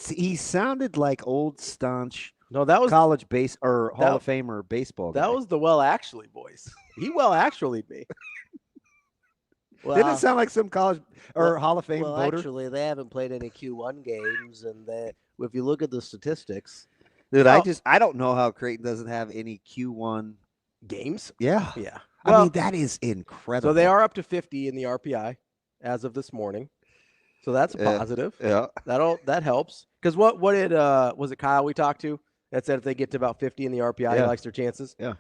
He sounded like old staunch. No, that was college base or Hall of Famer baseball guy. That was the actually voice. He actually me. Well, didn't it sound like some college or Hall of Fame voter? Actually, they haven't played any Q1 games, and if you look at the statistics, dude, I don't know how Creighton doesn't have any Q1 games. Yeah. Well, I mean, that is incredible. So they are up to 50 in the RPI as of this morning. So that's a positive. Yeah. That helps. Because what did was it Kyle we talked to that said if they get to about 50 in the RPI, he likes their chances? Yeah.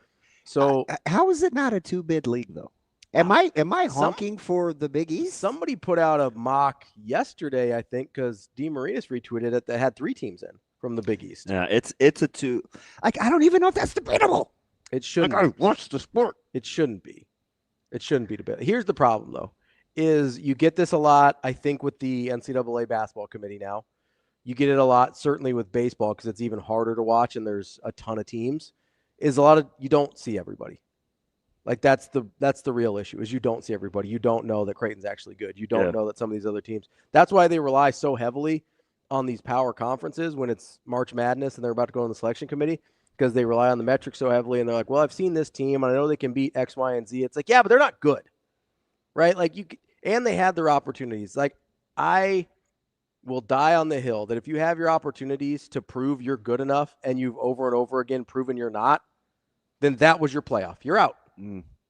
So how is it not a 2-bid league though? Am I honking for the Big East? Somebody put out a mock yesterday, I think, because DeMarinis retweeted it that had 3 teams in. from the Big East. Yeah, it's a 2. Like, I don't even know if that's debatable. It shouldn't. Like, I watch the sport. It shouldn't be. It shouldn't be debatable. Here's the problem, though, is you get this a lot, I think, with the NCAA basketball committee now. You get it a lot, certainly with baseball, because it's even harder to watch and there's a ton of teams, is a lot of you don't see everybody. Like, that's the real issue, is you don't see everybody. You don't know that Creighton's actually good. You don't know that some of these other teams. That's why they rely so heavily on these power conferences when it's March Madness and they're about to go in the selection committee, because they rely on the metrics so heavily. And they're like, well, I've seen this team and I know they can beat X, Y, and Z. It's like, yeah, but they're not good, right? Like, and they had their opportunities. Like, I will die on the hill that if you have your opportunities to prove you're good enough and you've over and over again proven you're not, then that was your playoff. You're out.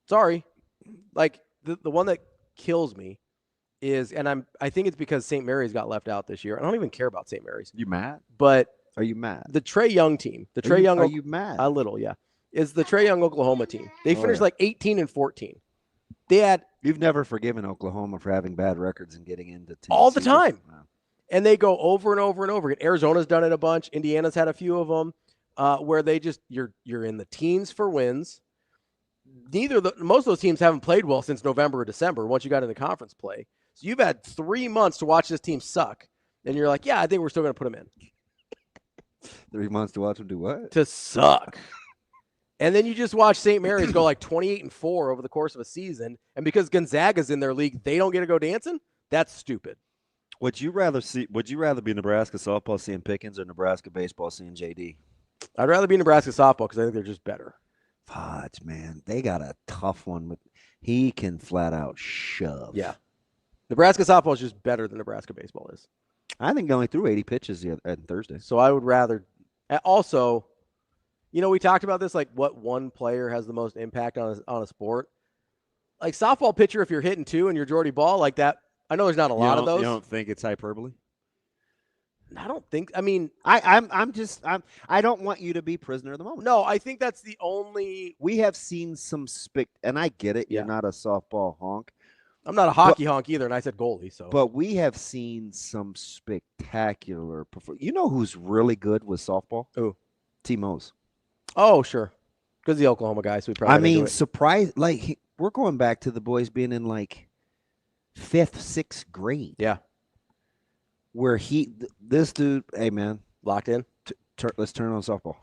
Sorry. Like, the one that kills me is, and I think it's because St. Mary's got left out this year. I don't even care about St. Mary's. You mad? But are you mad? The Trae Young team. Are you mad? A little, yeah. Is the Trae Young Oklahoma team. They finished like 18-14. They had. You've never forgiven Oklahoma for having bad records and getting into teams all the time. Wow. And they go over and over and over again. Arizona's done it a bunch. Indiana's had a few of them where they just you're in the teens for wins. Most of those teams haven't played well since November or December once you got into conference play. So you've had 3 months to watch this team suck. And you're like, yeah, I think we're still going to put them in. 3 months to watch them do what? To suck. And then you just watch St. Mary's go like 28-4 over the course of a season. And because Gonzaga's in their league, they don't get to go dancing? That's stupid. Would you rather be Nebraska softball seeing Pickens or Nebraska baseball seeing JD? I'd rather be Nebraska softball because I think they're just better. Fudge, man. They got a tough one. He can flat out shove. Yeah. Nebraska softball is just better than Nebraska baseball is. I think they only threw 80 pitches on Thursday. So I would rather – also, we talked about this, like what one player has the most impact on a sport. Like softball pitcher, if you're hitting 2 and you're Jordy Bahl like that, I know there's not a lot of those. You don't think it's hyperbole? I don't think. I mean, I don't want you to be prisoner of the moment. No, I think that's the only. We have seen some and I get it. You're not a softball honk. I'm not a hockey honk either, and I said goalie. So, but we have seen some spectacular. You know who's really good with softball? Who? T. Mose. Oh, sure, because the Oklahoma guy. So we probably. Surprise! Like we're going back to the boys being in like 5th, 6th grade. Yeah. Where this dude, hey man, locked in. Let's turn on softball.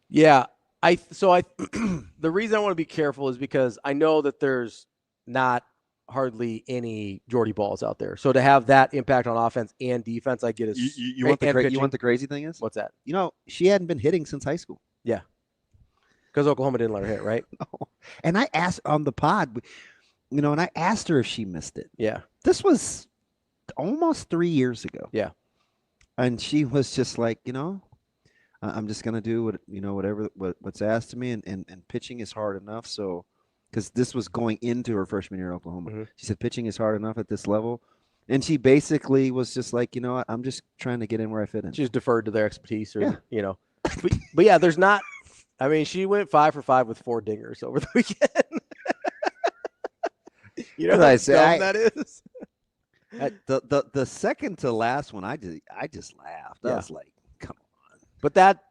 Yeah, the reason I want to be careful is because I know that there's not hardly any Jordy Bahls out there. So to have that impact on offense and defense, I get it. You want the crazy thing is? What's that? She hadn't been hitting since high school. Yeah, because Oklahoma didn't let her hit, right? No. And I asked on the pod, and I asked her if she missed it. Yeah, this was almost 3 years ago. Yeah. And she was just like, I'm just going to do what's asked of me. And pitching is hard enough. So, because this was going into her freshman year at Oklahoma. Mm-hmm. She said, pitching is hard enough at this level. And she basically was just like, I'm just trying to get in where I fit in. She just deferred to their expertise but yeah, there's not, she went 5 for 5 with 4 dingers over the weekend. You know how dumb that is? The second to last one, I just laughed. I was like, come on. But that,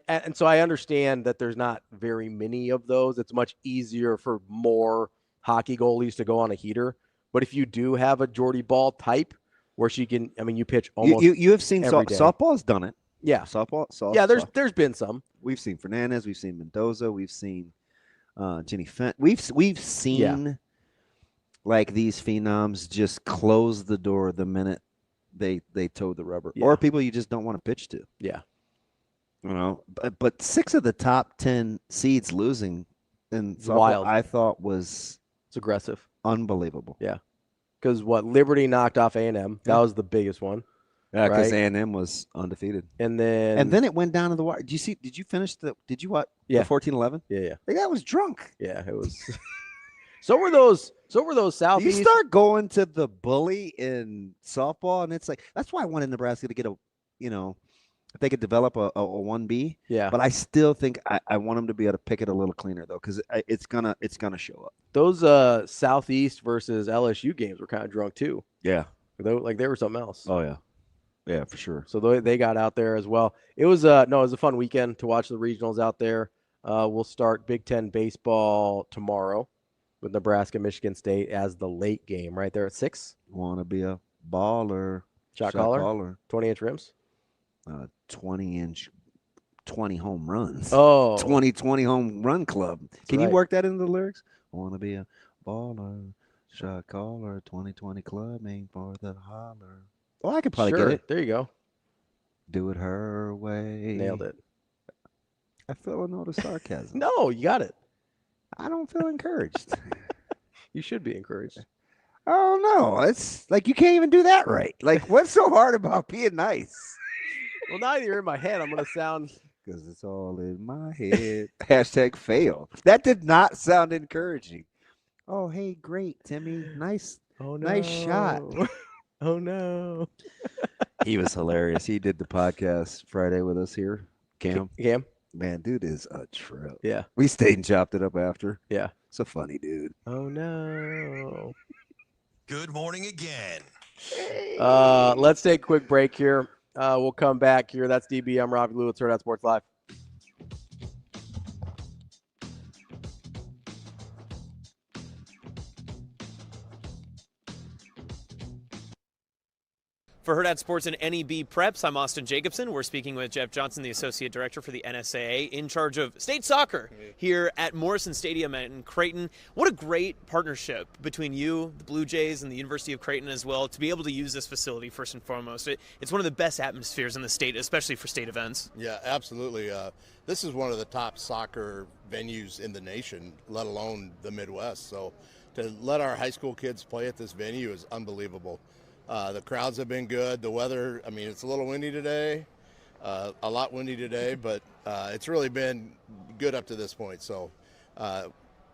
and so I understand that there's not very many of those. It's much easier for more hockey goalies to go on a heater. But if you do have a Jordy Bahl type where she can, you pitch almost you have seen every day. Softball's done it. Yeah. Softball. Yeah, there's been some. We've seen Fernandez. We've seen Mendoza. We've seen Jenny Fent. We've seen... Yeah. Like these phenoms just close the door the minute they toe the rubber, or people you just don't want to pitch to. Yeah, But 6 of the top 10 seeds losing in softball, wild. I thought it's aggressive, unbelievable. Yeah, because Liberty knocked off A&M. That was the biggest one. Yeah, because A&M was undefeated, and then it went down to the wire. Did you finish Did you watch? Yeah, the 14-11. Yeah. The guy was drunk. Yeah, it was. So were those Southeast. You start going to the bully in softball, and it's like that's why I wanted Nebraska to get if they could develop a 1B. Yeah. But I still think I want them to be able to pick it a little cleaner though, because it's gonna show up. Those Southeast versus LSU games were kind of drunk too. Yeah. They were something else. Oh yeah. Yeah, for sure. So they got out there as well. It was it was a fun weekend to watch the regionals out there. We'll start Big Ten baseball tomorrow with Nebraska, Michigan State as the late game right there at 6. Want to be a baller. Shot caller. 20-inch rims. 20-inch, 20 home runs. Oh. 20 home run club. Can you right. work that into the lyrics? Want to be a baller, shot caller, 2020 club, aim for the holler. Oh, I could probably get it. There you go. Do it her way. Nailed it. I feel a note of sarcasm. No, you got it. I don't feel encouraged. You should be encouraged. Oh, no. It's like you can't even do that right. Like, what's so hard about being nice? Well, now that you're in my head, I'm going to sound... Because it's all in my head. Hashtag fail. That did not sound encouraging. Oh, hey, great, Timmy. Nice, nice shot. Oh, no. He was hilarious. He did the podcast Friday with us here. Cam. Man, dude is a trip. Yeah. We stayed and chopped it up after. Yeah. It's a funny dude. Oh, no. Good morning again. Let's take a quick break here. We'll come back here. That's DB. I'm Ravi. Lulla. It's Hurrdat Sports Live. For Hurrdat Sports and NEB Preps, I'm Austin Jacobson. We're speaking with Jeff Johnson, the Associate Director for the NSAA, in charge of state soccer here at Morrison Stadium in Creighton. What a great partnership between you, the Blue Jays, and the University of Creighton as well, to be able to use this facility first and foremost. It's one of the best atmospheres in the state, especially for state events. Yeah, absolutely. This is one of the top soccer venues in the nation, let alone the Midwest. So to let our high school kids play at this venue is unbelievable. The crowds have been good. The weather, I mean, it's a little windy today, a lot windy today, but it's really been good up to this point. So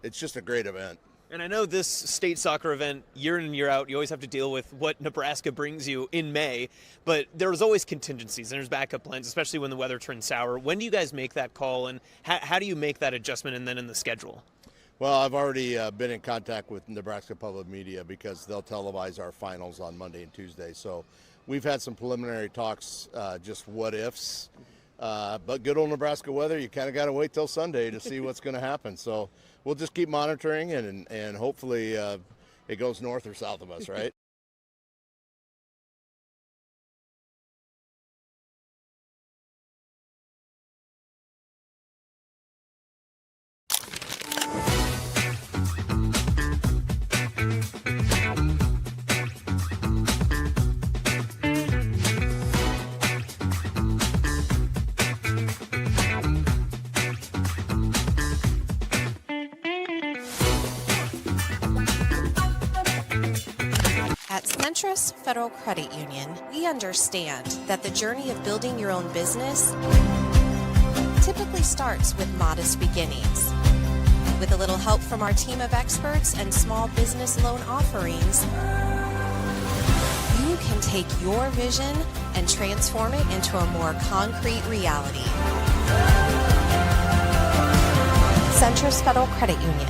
it's just a great event. And I know this state soccer event, year in and year out, you always have to deal with what Nebraska brings you in May, but there's always contingencies and there's backup plans, especially when the weather turns sour. When do you guys make that call, and how do you make that adjustment and then in the schedule? Well, I've already been in contact with Nebraska Public Media because they'll televise our finals on Monday and Tuesday. So we've had some preliminary talks, just what ifs. But good old Nebraska weather, you kind of got to wait till Sunday to see what's going to happen. So we'll just keep monitoring and hopefully it goes north or south of us, right? At Centris Federal Credit Union, we understand that the journey of building your own business typically starts with modest beginnings. With a little help from our team of experts and small business loan offerings, you can take your vision and transform it into a more concrete reality. Centris Federal Credit Union.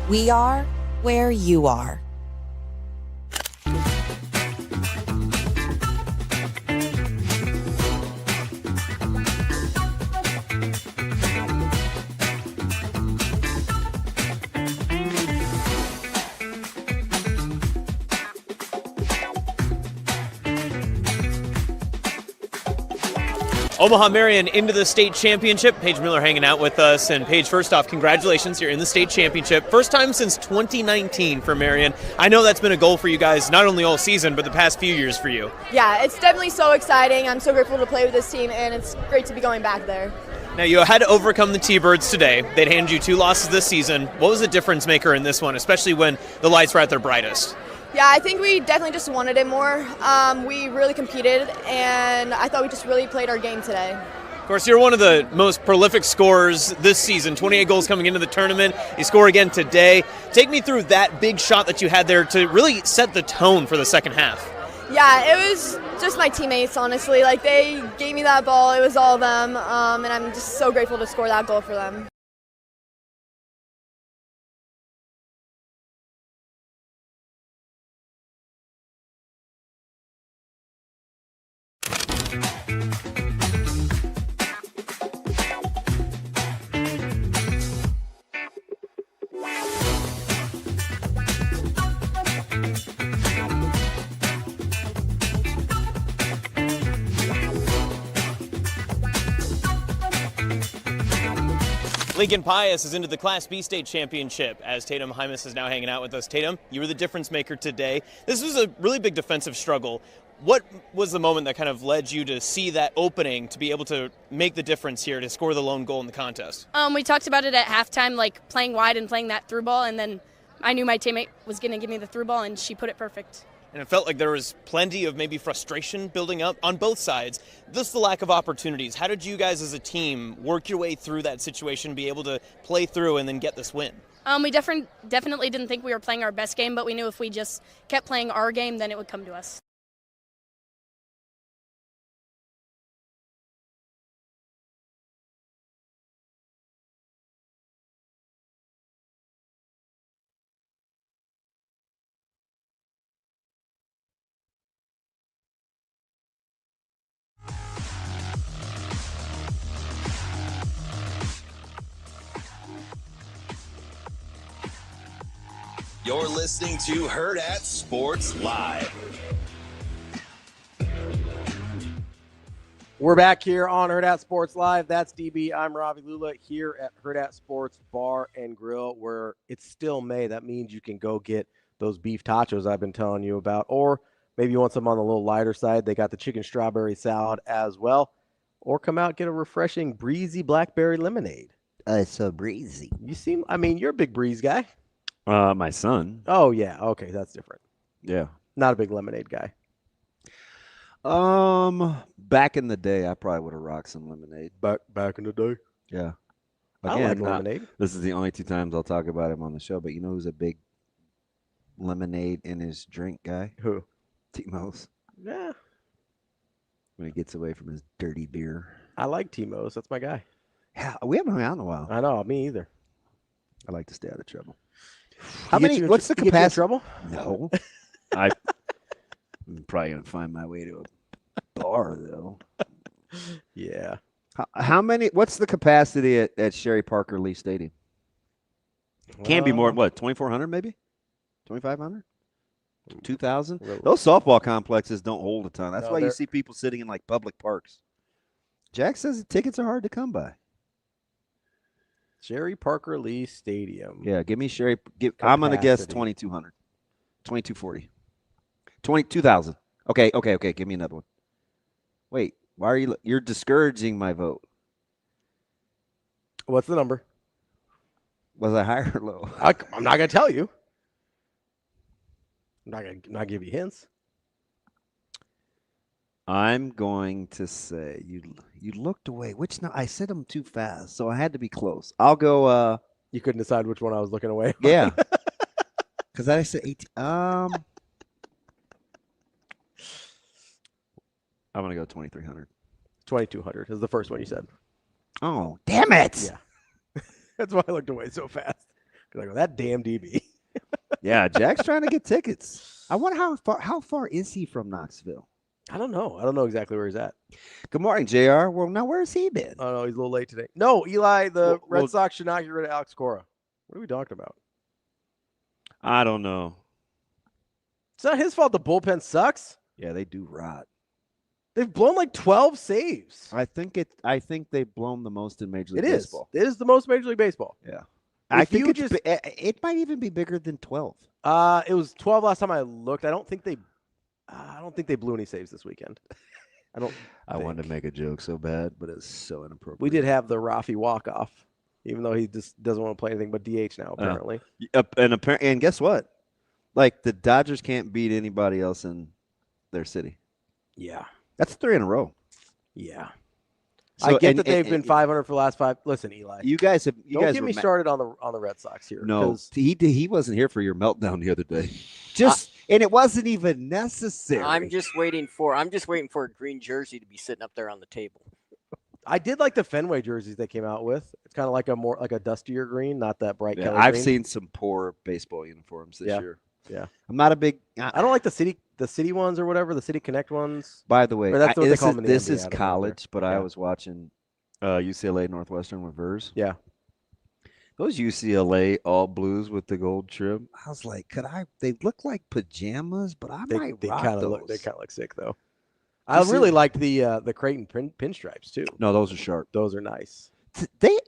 We are where you are. Omaha Marion into the state championship. Paige Miller hanging out with us. And Paige, first off, congratulations. You're in the state championship. First time since 2019 for Marion. I know that's been a goal for you guys, not only all season, but the past few years for you. Yeah, it's definitely so exciting. I'm so grateful to play with this team, and it's great to be going back there. Now, you had to overcome the T-Birds today. They'd handed you 2 losses this season. What was the difference maker in this one, especially when the lights were at their brightest? Yeah, I think we definitely just wanted it more. We really competed, and I thought we just really played our game today. Of course, you're one of the most prolific scorers this season, 28 goals coming into the tournament. You score again today. Take me through that big shot that you had there to really set the tone for the second half. Yeah, it was just my teammates, honestly. Like, they gave me that ball. It was all them, and I'm just so grateful to score that goal for them. Lincoln Pius is into the Class B state championship as Tatum Hymas is now hanging out with us. Tatum, you were the difference maker today. This was a really big defensive struggle. What was the moment that kind of led you to see that opening to be able to make the difference here to score the lone goal in the contest? We talked about it at halftime, like playing wide and playing that through ball, and then I knew my teammate was going to give me the through ball, and she put it perfect. And it felt like there was plenty of maybe frustration building up on both sides. Just the lack of opportunities. How did you guys as a team work your way through that situation, be able to play through and then get this win? We definitely didn't think we were playing our best game, but we knew if we just kept playing our game, then it would come to us. You're listening to Hurrdat Sports Live. We're back here on Hurrdat Sports Live. That's DB. I'm Ravi Lulla here at Hurrdat Sports Bar and Grill, where it's still May. That means you can go get those beef tachos I've been telling you about, or maybe you want some on the little lighter side. They got the chicken strawberry salad as well, or come out get a refreshing breezy blackberry lemonade. It's so breezy. You seem, you're a big breeze guy. My son. Oh yeah, okay, that's different. Yeah. Not a big lemonade guy. Back in the day, I probably would have rocked some lemonade. Back in the day. Yeah. I like lemonade. This is the only 2 times I'll talk about him on the show, but you know who's a big lemonade in his drink guy? Who? T-Mose. Yeah. When he gets away from his dirty beer. I like T-Mose. That's my guy. Yeah, we haven't hung out in a while. I know, me either. I like to stay out of trouble. How many? What's the capacity? Trouble? No. I'm probably gonna find my way to a bar though. Yeah. How many? What's the capacity at Sherry Parker Lee Stadium? Can't be more than what? 2,400 maybe? 2,500? 2,000? Those softball complexes don't hold a ton. That's why you see people sitting in like public parks. Jack says the tickets are hard to come by. Sherry Parker Lee Stadium. Yeah, give me Sherry. I'm going to guess 2,200. 2,240. 22,000. Okay. Give me another one. Wait, why are you're discouraging my vote? What's the number? Was I high or low? I'm not going to tell you. I'm not going to give you hints. I'm going to say you looked away. I said them too fast, so I had to be close. I'll go. You couldn't decide which one I was looking away. Yeah, because I said 18. I'm gonna go 2,300. 2,200 is the first one you said. Oh, damn it! Yeah, that's why I looked away so fast. Because I go, that damn DB. Yeah, Jack's trying to get tickets. I wonder how far is he from Knoxville? I don't know. I don't know exactly where he's at. Good morning, JR. Well, now where's he been? Oh, no, he's a little late today. No, Eli, the Red Sox should not get rid of Alex Cora. What are we talking about? I don't know. It's not his fault the bullpen sucks. Yeah, they do rot. They've blown like 12 saves. I think they've blown the most in Major League Baseball. It is the most Major League Baseball. Yeah. I think it might even be bigger than 12. It was 12 last time I looked. I don't think they blew any saves this weekend. I wanted to make a joke so bad, but it's so inappropriate. We did have the Rafi walk-off, even though he just doesn't want to play anything but DH now, apparently. And guess what? Like, the Dodgers can't beat anybody else in their city. Yeah. That's 3 in a row. Yeah. So, I get that they've been 500 for the last 5. Listen, Eli. You guys don't get me started on the Red Sox here. No, he wasn't here for your meltdown the other day. And it wasn't even necessary. I'm just waiting for a green jersey to be sitting up there on the table. I did like the Fenway jerseys they came out with. It's kind of like a dustier green, not that bright color. I've green. seen some poor baseball uniforms this year. Yeah. I'm not a big. I don't like the city the city ones or whatever, the City Connect ones. By the way, Or that's what they call them in the this NBA, is I don't know college, but I Yeah. was watching UCLA Northwestern with Vers. Yeah. Those UCLA all blues with the gold trim. I was like, they look like pajamas, but I might They rock kind of those. look sick though. I really liked the Creighton pinstripes too. No, those are sharp. Those are nice. They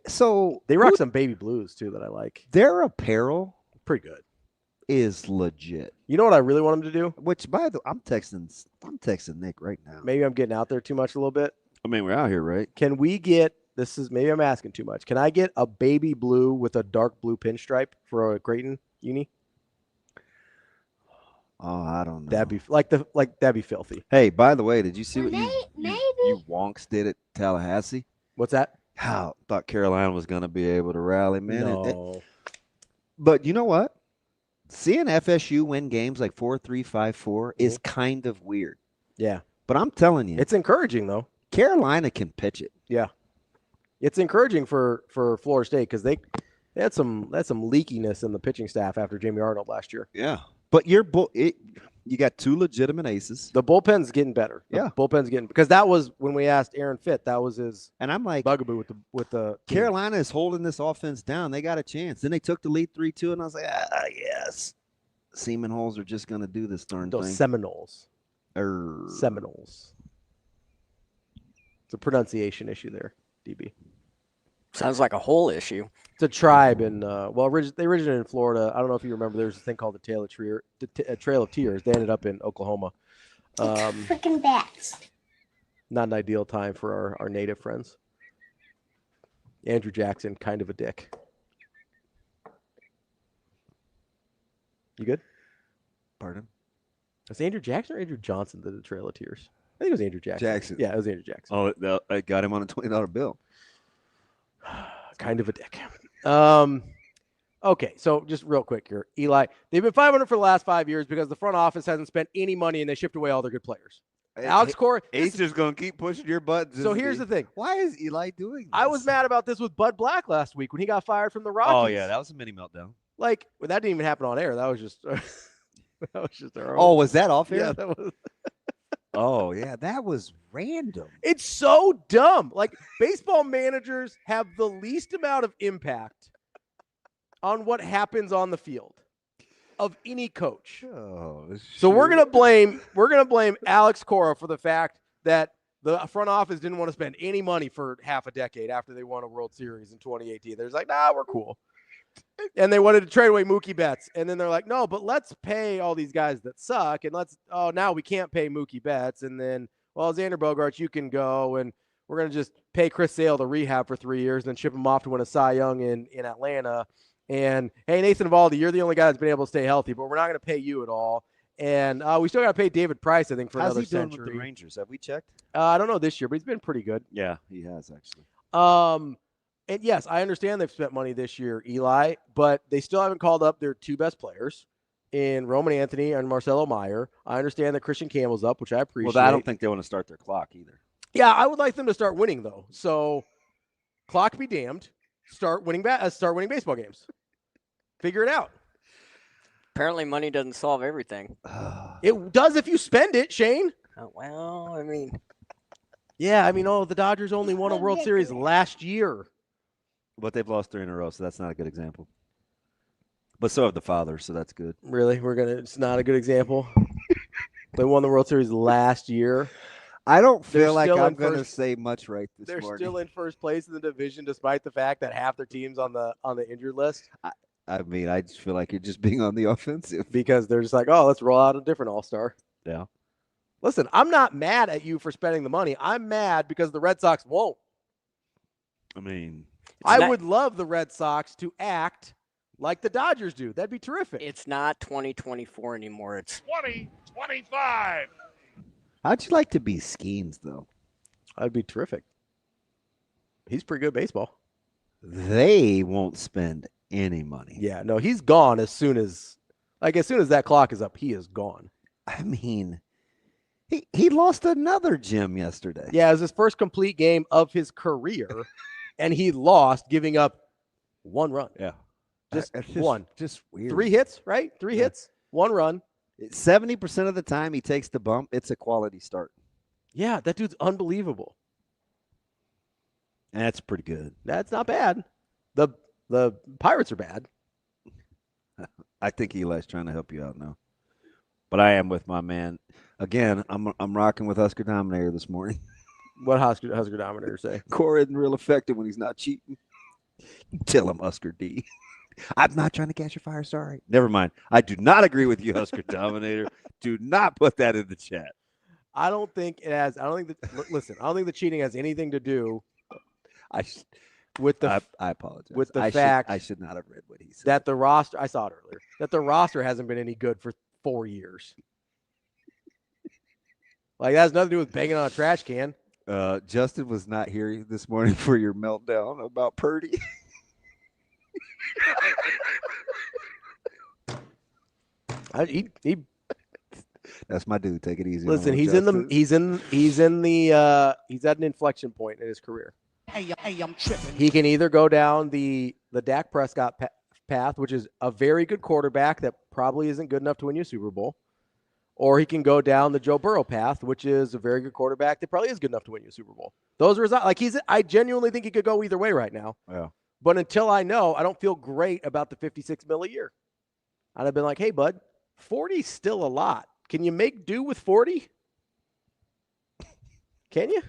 rock some baby blues too that I like. Their apparel, pretty good, is legit. You know what I really want them to do? Which, by the way, I'm texting Nick right now. Maybe I'm getting out there too much a little bit. I mean, we're out here, right? Can we get this? Is maybe I'm asking too much. Can I get a baby blue with a dark blue pinstripe for a Creighton uni? Oh, I don't know. That'd be that'd be filthy. Hey, by the way, did you see what you wonks did at Tallahassee? What's that? How thought Carolina was going to be able to rally, man. No. But you know what? Seeing FSU win games like 4-3, 5-4 is kind of weird. Yeah. But I'm telling you. It's encouraging, though. Carolina can pitch it. Yeah. It's encouraging for Florida State because they had some leakiness in the pitching staff after Jamie Arnold last year. Yeah. But you got two legitimate aces. The bullpen's getting better. The bullpen's getting because that was when we asked Aaron Fitt. That was his bugaboo with the Carolina is holding this offense down. They got a chance. Then they took the lead 3-2, and I was like, yes. Seaman holes are just going to do this darn thing. Seminoles. Seminoles. It's a pronunciation issue there, DB. Sounds like a whole issue. It's a tribe in they originated in Florida. I don't know if you remember. There's a thing called the Trail of Tears. They ended up in Oklahoma. Freaking bats. Not an ideal time for our native friends. Andrew Jackson, kind of a dick. You good? Pardon? Was it Andrew Jackson or Andrew Johnson that did the Trail of Tears? I think it was Andrew Jackson. Yeah, it was Andrew Jackson. Oh, I got him on a $20 bill. Kind of a dick. Okay, so just real quick here. Eli, they've been 500 for the last 5 years because the front office hasn't spent any money and they shipped away all their good players. Alex Cora. He's just going to keep pushing your buttons. So here's the thing. Why is Eli doing this? I was mad about this with Bud Black last week when he got fired from the Rockies. Oh, yeah, that was a mini meltdown. That didn't even happen on air. That was just our own. Oh, was that off air? Yeah, that was. Oh, yeah, that was random. It's so dumb. Like, baseball managers have the least amount of impact on what happens on the field of any coach. Oh, so we're gonna blame Alex Cora for the fact that the front office didn't want to spend any money for half a decade after they won a World Series in 2018. They're just like, nah, we're cool. And they wanted to trade away Mookie Betts. And then they're like, no, but let's pay all these guys that suck. And now we can't pay Mookie Betts. And then, well, Xander Bogaerts, you can go. And we're going to just pay Chris Sale to rehab for 3 years and then ship him off to win a Cy Young in Atlanta. And, hey, Nathan Eovaldi, you're the only guy that's been able to stay healthy, but we're not going to pay you at all. And we still got to pay David Price, I think, for another century. How's he doing with the Rangers? Have we checked? I don't know this year, but he's been pretty good. Yeah, he has, actually. And yes, I understand they've spent money this year, Eli, but they still haven't called up their two best players in Roman Anthony and Marcelo Meyer. I understand that Christian Campbell's up, which I appreciate. Well, I don't think they want to start their clock either. Yeah, I would like them to start winning, though. So, clock be damned. Start winning baseball games. Figure it out. Apparently, money doesn't solve everything. It does if you spend it, Shane. Well, I mean. Yeah, the Dodgers only won a World Series last year. But they've lost 3 in a row, so that's not a good example. But so have the Fathers, so that's good. Really? It's not a good example? They won the World Series last year. I don't feel like I'm going to say much right this morning. They're still in first place in the division despite the fact that half their team's on the injured list. I just feel like you're just being on the offensive. Because they're just like, oh, let's roll out a different all-star. Yeah. Listen, I'm not mad at you for spending the money. I'm mad because the Red Sox won't. I would love the Red Sox to act like the Dodgers do. That'd be terrific. It's not 2024 anymore. It's 2025. How'd you like to be Skeens, though? That'd be terrific. He's pretty good at baseball. They won't spend any money. Yeah, no, he's gone as soon as that clock is up, he is gone. He lost another gem yesterday. Yeah, it was his first complete game of his career, and he lost, giving up 1 run. Yeah. Just one. Just weird. 3 hits, right? 3 hits, 1 run. 70% of the time he takes the bump, it's a quality start. Yeah, that dude's unbelievable. That's pretty good. That's not bad. The Pirates are bad. I think Eli's trying to help you out now. But I am with my man. Again, I'm rocking with Husker Dominator this morning. What Husker Dominator say? Core isn't real effective when he's not cheating. Tell him, Husker D. I'm not trying to catch your fire. Sorry. Never mind. I do not agree with you, Husker Dominator. Do not put that in the chat. I don't think it has. I don't think the cheating has anything to do. I apologize. With the fact I should not have read what he said. That the roster, I saw it earlier, that the roster hasn't been any good for 4 years. Like, that has nothing to do with banging on a trash can. Justin was not here this morning for your meltdown about Purdy. That's my dude. Take it easy. Listen, he's at an inflection point in his career. Hey, I'm tripping. He can either go down the Dak Prescott path, which is a very good quarterback that probably isn't good enough to win you a Super Bowl, or he can go down the Joe Burrow path, which is a very good quarterback that probably is good enough to win you a Super Bowl. Those are I genuinely think he could go either way right now. Yeah. But until I know, I don't feel great about the $56 million a year. I'd have been like, hey, bud, 40's still a lot. Can you make do with 40? Can you?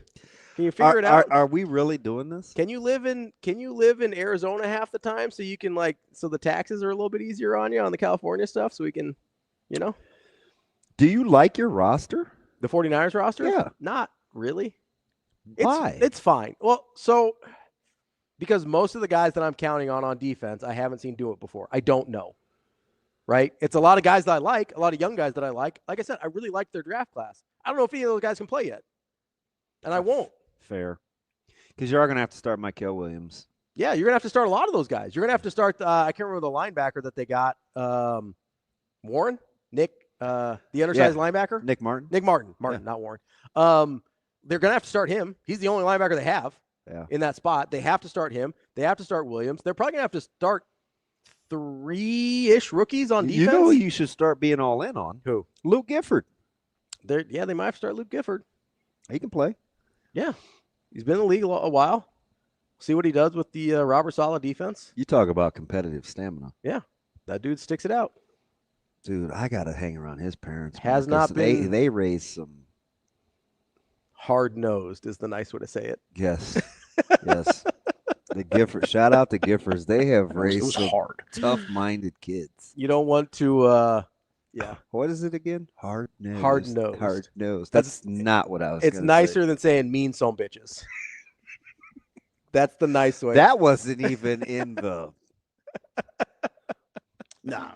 Can you figure it out? Are we really doing this? Can you live in Arizona half the time so you can so the taxes are a little bit easier on you on the California stuff so we can, Do you like your roster? The 49ers roster? Yeah. Not really. Why? It's fine. Well, because most of the guys that I'm counting on defense, I haven't seen do it before. I don't know. Right? It's a lot of guys that I like, a lot of young guys that I like. Like I said, I really like their draft class. I don't know if any of those guys can play yet. And I won't. Fair. Because you are going to have to start Michael Williams. Yeah, you're going to have to start a lot of those guys. You're going to have to start, I can't remember the linebacker that they got. Warren? Nick, the undersized linebacker? Nick Martin. Not Warren. They're going to have to start him. He's the only linebacker they have in that spot. They have to start him. They have to start Williams. They're probably going to have to start 3-ish rookies on defense. You know who you should start being all in on? Who? Luke Gifford. They might have to start Luke Gifford. He can play. Yeah. He's been in the league a while. See what he does with the Robert Saleh defense. You talk about competitive stamina. Yeah. That dude sticks it out. Dude, I got to hang around his parents. Has not been. They raised some. Hard-nosed is the nice way to say it. Yes. Yes. The Gifford. Shout out to Giffords. They have raised some tough-minded kids. You don't want to, yeah. What is it again? Hard-nosed. Hard-nosed. Hard-nosed. That's not what I was It's nicer than saying mean some bitches. That's the nice way. That wasn't even in the. Nah.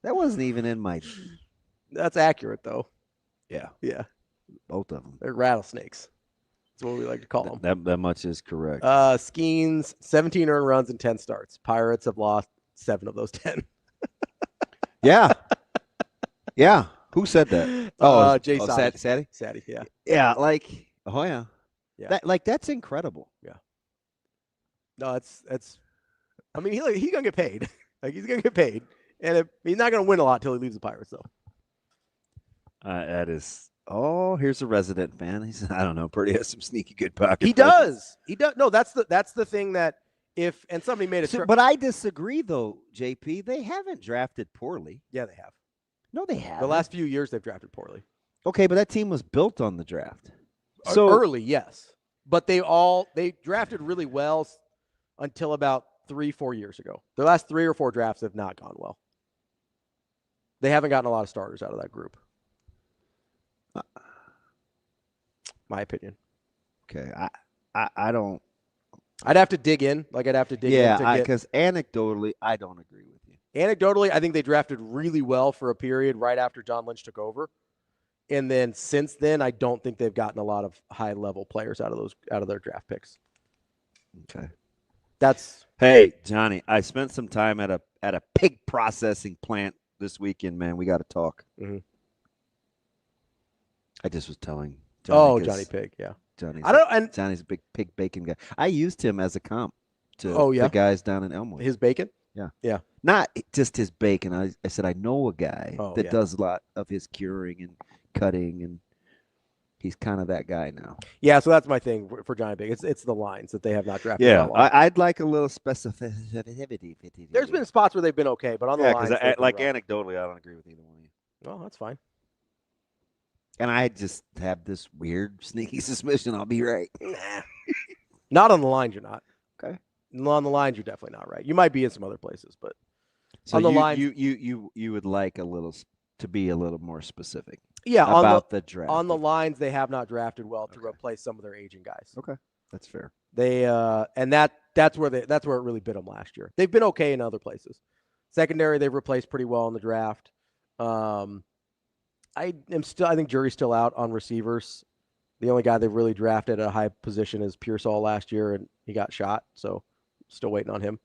That wasn't even in my. That's accurate, though. Yeah. Yeah. Both of them. They're rattlesnakes. That's what we like to call them. That much is correct. Skeens, 17 earned runs and 10 starts. Pirates have lost 7 of those 10. Yeah. Yeah. Who said that? Jay Sadie? Sadie, yeah. Yeah, yeah. Yeah. That's incredible. Yeah. No, it's I mean, he's going to get paid. He's going to get paid. And he's not going to win a lot until he leaves the Pirates, though. That is. Oh, here's a resident fan. He said, I don't know. Purdy has some sneaky good pocket. He does. He does. No, that's the thing that and somebody made a. But I disagree, though, JP. They haven't drafted poorly. Yeah, they have. No, they haven't. The last few years, they've drafted poorly. Okay, but that team was built on the draft. So early, yes. But they drafted really well until about 3-4 years ago. The last 3 or 4 drafts have not gone well. They haven't gotten a lot of starters out of that group. My opinion. Okay, I don't. I'd have to dig in. I'd have to dig in. Yeah, because anecdotally, I don't agree with you. Anecdotally, I think they drafted really well for a period right after John Lynch took over, and then since then, I don't think they've gotten a lot of high-level players out of their draft picks. Okay. Hey, Johnny, I spent some time at a pig processing plant this weekend. Man, we got to talk. Mm-hmm. I just was telling Johnny. Johnny Pig, yeah. Johnny's a big pig bacon guy. I used him as a comp to the guys down in Elmwood. His bacon? Yeah. Yeah. Not just his bacon. I said I know a guy that yeah. does a lot of his curing and cutting, and he's kind of that guy now. Yeah, so that's my thing for Giant Big. It's the lines that they have not drafted. Yeah, well on. I'd like a little specificity. There's been spots where they've been okay, but on the lines, because like anecdotally, I don't agree with either one of you. Well, that's fine. And I just have this weird sneaky suspicion I'll be right. Nah. Not on the lines, you're not. Okay. On the lines, you're definitely not right. You might be in some other places, but so on the lines, you would like a little to be a little more specific. Yeah, about the draft. On the lines, they have not drafted well to replace some of their aging guys. Okay, that's fair. They and that's where it really bit them last year. They've been okay in other places. Secondary, they've replaced pretty well in the draft. I think Jury's still out on receivers. The only guy they've really drafted at a high position is Pearsall last year, and he got shot, so still waiting on him.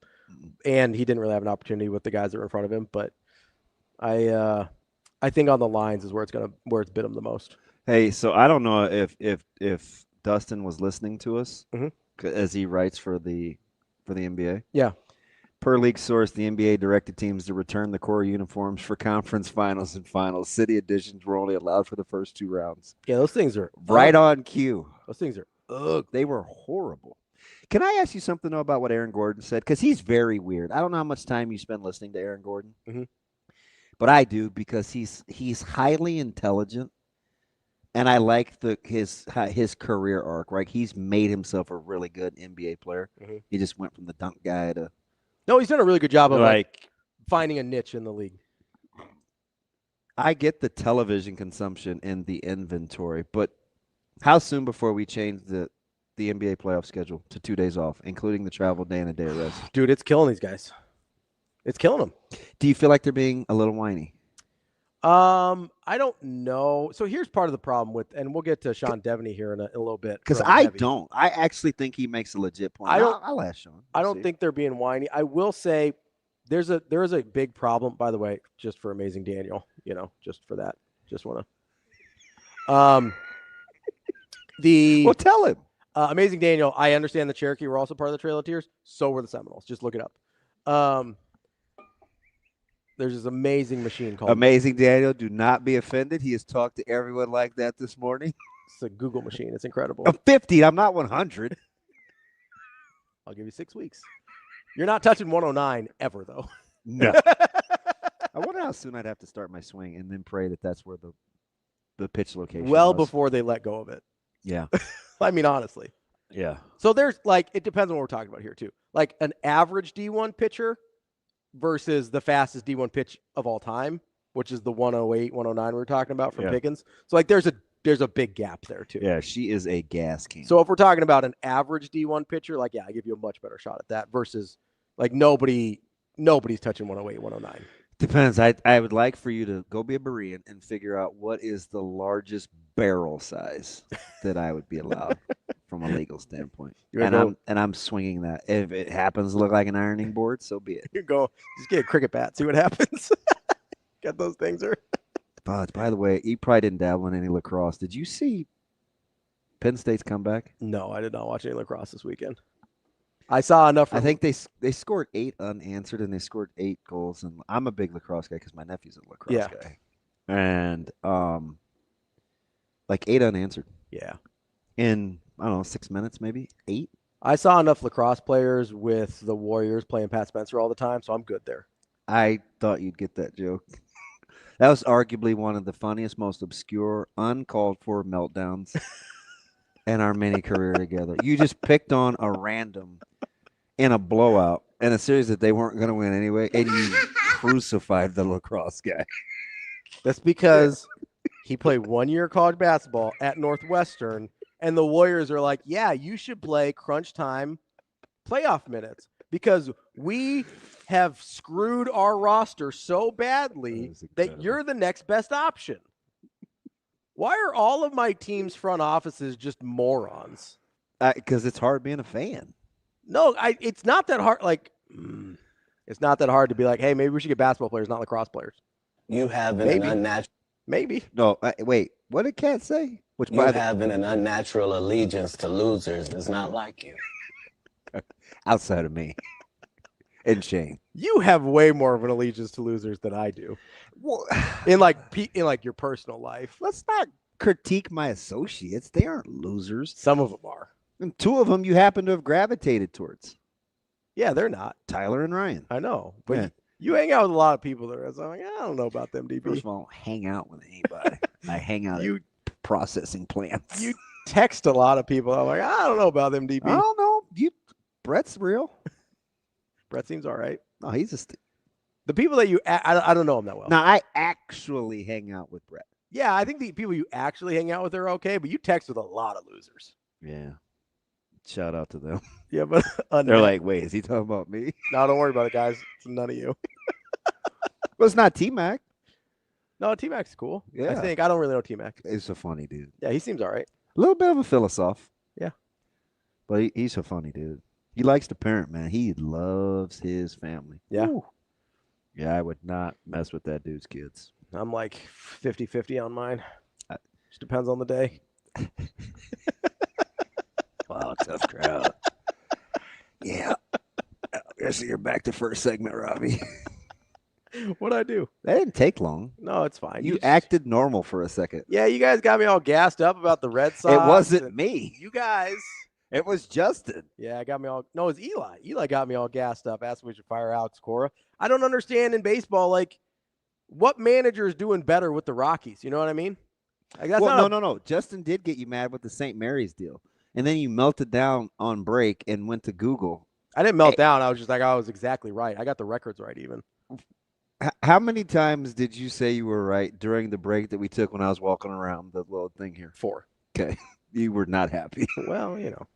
And he didn't really have an opportunity with the guys that were in front of him. But I think on the lines is where it's bit him the most. Hey, so I don't know if Dustin was listening to us as he writes for the NBA. Yeah. Per league source, the NBA directed teams to return the core uniforms for conference finals and finals. City editions were only allowed for the first 2 rounds. Yeah, those things are right on cue. Those things are they were horrible. Can I ask you something though about what Aaron Gordon said? Because he's very weird. I don't know how much time you spend listening to Aaron Gordon, but I do because he's highly intelligent, and I like his career arc. Right, he's made himself a really good NBA player. He just went from the dunk guy to. No, he's done a really good job of like finding a niche in the league. I get the television consumption and the inventory, but how soon before we change the NBA playoff schedule to 2 days off, including the travel day and a day of rest? Dude, it's killing these guys. It's killing them. Do you feel like they're being a little whiny? I don't know. So here's part of the problem with, and we'll get to Sean Deveney here in a little bit. Because I don't. I actually think he makes a legit point. I'll ask Sean. I don't think they're being whiny. I will say there is a big problem, by the way, just for Amazing Daniel, just for that. Just want to. Well, tell him. Amazing Daniel, I understand the Cherokee were also part of the Trail of Tears. So were the Seminoles. Just look it up. There's this amazing machine called Amazing Daniel. Do not be offended. He has talked to everyone like that this morning. It's a Google machine. It's incredible. I'm 50. I'm not 100. I'll give you 6 weeks. You're not touching 109 ever, though. No. I wonder how soon I'd have to start my swing and then pray that that's where the pitch location was. Before they let go of it. Yeah. I mean, honestly. Yeah. So there's it depends on what we're talking about here, too. Like an average D1 pitcher versus the fastest D1 pitch of all time, which is the 108, 109 we were talking about from Pickens. So there's a big gap there too. Yeah, she is a gas can. So if we're talking about an average D1 pitcher, I give you a much better shot at that versus nobody's touching 108, 109. Depends. I would like for you to go be a Berean and figure out what is the largest barrel size that I would be allowed from a legal standpoint. I'm swinging that. If it happens to look like an ironing board, so be it. You go just get a cricket bat, see what happens. Get those things. But by the way, you probably didn't dabble in any lacrosse. Did you see Penn State's comeback? No, I did not watch any lacrosse this weekend. I saw enough. I think they scored 8 unanswered, and they scored 8 goals. And I'm a big lacrosse guy because my nephew's a lacrosse guy. And 8 unanswered. Yeah. In, I don't know, 6 minutes, maybe 8. I saw enough lacrosse players with the Warriors playing Pat Spencer all the time, so I'm good there. I thought you'd get that joke. That was arguably one of the funniest, most obscure, uncalled for meltdowns in our mini career together. You just picked on a random in a blowout in a series that they weren't going to win anyway, and you crucified the lacrosse guy. That's because he played 1 year college basketball at Northwestern, and the Warriors are like, yeah, you should play crunch time playoff minutes because we have screwed our roster so badly that you're the next best option. Why are all of my team's front offices just morons? Because it's hard being a fan. No, it's not that hard. It's not that hard to be like, hey, maybe we should get basketball players, not lacrosse players. You have an unnatural. Maybe. No, wait. What did Kat say? You having an unnatural allegiance to losers is not like you. Outside of me. and Shane. You have way more of an allegiance to losers than I do. Well, in like your personal life. Let's not critique my associates. They aren't losers. Some of them are. And 2 of them you happen to have gravitated towards. Yeah, they're not. Tyler and Ryan. I know. But you hang out with a lot of people there. So I'm like, I don't know about them, DB. First of all, I don't hang out with anybody. I hang out at processing plants. You text a lot of people. I'm like, I don't know about them, DB. I don't know. Brett's real. Brett seems all right. No, he's the people that I don't know him that well. Now, I actually hang out with Brett. Yeah, I think the people you actually hang out with are okay, but you text with a lot of losers. Yeah. Shout out to them. Yeah, but they're like, wait, is he talking about me? No, don't worry about it, guys. It's none of you. Well, it's not T-Mac. No, T-Mac's cool. Yeah. I don't really know T-Mac. He's a funny dude. Yeah, he seems all right. A little bit of a philosopher. Yeah. But he's a funny dude. He likes to parent, man. He loves his family. Yeah. Ooh. Yeah, I would not mess with that dude's kids. I'm like 50-50 on mine. Just depends on the day. Wow, tough crowd. Yeah. I guess you're back to first segment, Ravi. What'd I do? That didn't take long. No, it's fine. You acted normal for a second. Yeah, you guys got me all gassed up about the Red Sox. It wasn't me. You guys. It was Justin. Yeah, got me all. No, it was Eli. Eli got me all gassed up. Asked me we should fire Alex Cora. I don't understand in baseball, like, what manager is doing better with the Rockies? You know what I mean? Like, that's no. Justin did get you mad with the St. Mary's deal. And then you melted down on break and went to Google. I didn't melt down. I was just like, I was exactly right. I got the records right even. How many times did you say you were right during the break that we took when I was walking around the little thing here? 4. Okay. You were not happy. Well, you know.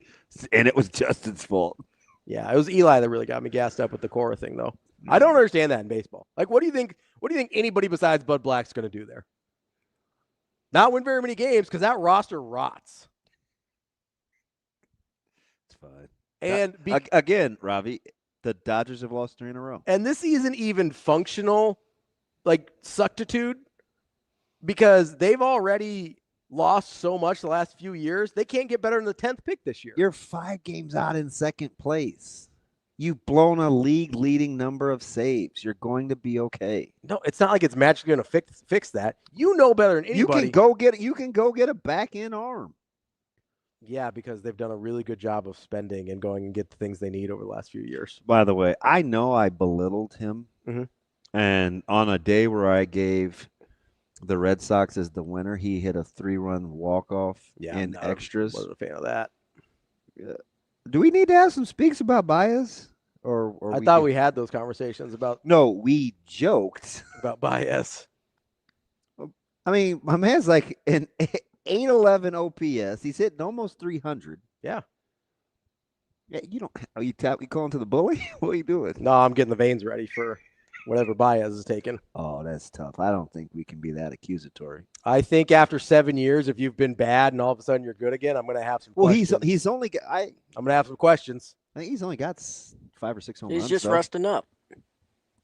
And it was Justin's fault. Yeah, it was Eli that really got me gassed up with the Cora thing, though. I don't understand that in baseball. Like, what do you think anybody besides Bud Black's going to do there? Not win very many games because that roster rots. It's fine. And again, Ravi, the Dodgers have lost 3 in a row. And this isn't even functional, like, suctitude, because they've already lost so much the last few years. They can't get better than the 10th pick this year. You're 5 games out in second place. You've blown a league-leading number of saves. You're going to be okay. No, it's not like it's magically going to fix that. You know better than anybody. You can go get a back-end arm. Yeah, because they've done a really good job of spending and going and get the things they need over the last few years. By the way, I know I belittled him. Mm-hmm. And on a day where I gave the Red Sox as the winner, he hit a 3-run walk-off in extras. Wasn't a fan of that. Yeah. Do we need to have some speaks about Baez? Or I thought we had those conversations about. No, we joked about Baez. I mean, my man's like an 811 OPS. He's hitting almost 300. Yeah. Yeah, you don't. Are you calling to the bully? What are you doing? No, I'm getting the veins ready for whatever Baez is taking. Oh, that's tough. I don't think we can be that accusatory. I think after 7 years, if you've been bad and all of a sudden you're good again, I'm going to have some questions. Well, he's only got. I'm going to have some questions. I think he's only got 5 or 6 home runs. He's just resting up.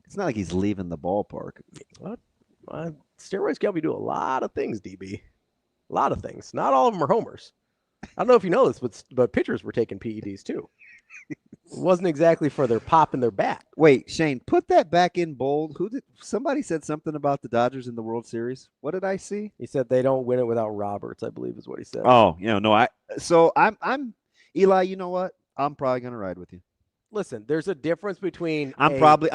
It's not like he's leaving the ballpark. What? Steroids can help you do a lot of things, DB. A lot of things. Not all of them are homers. I don't know if you know this, but pitchers were taking PEDs too. It wasn't exactly for their pop in their bat. Wait, Shane, put that back in bold. Somebody said something about the Dodgers in the World Series. What did I see? He said they don't win it without Roberts, I believe is what he said. Oh, I'm Eli, you know what? I'm probably going to ride with you. Listen, there's a difference between I'm probably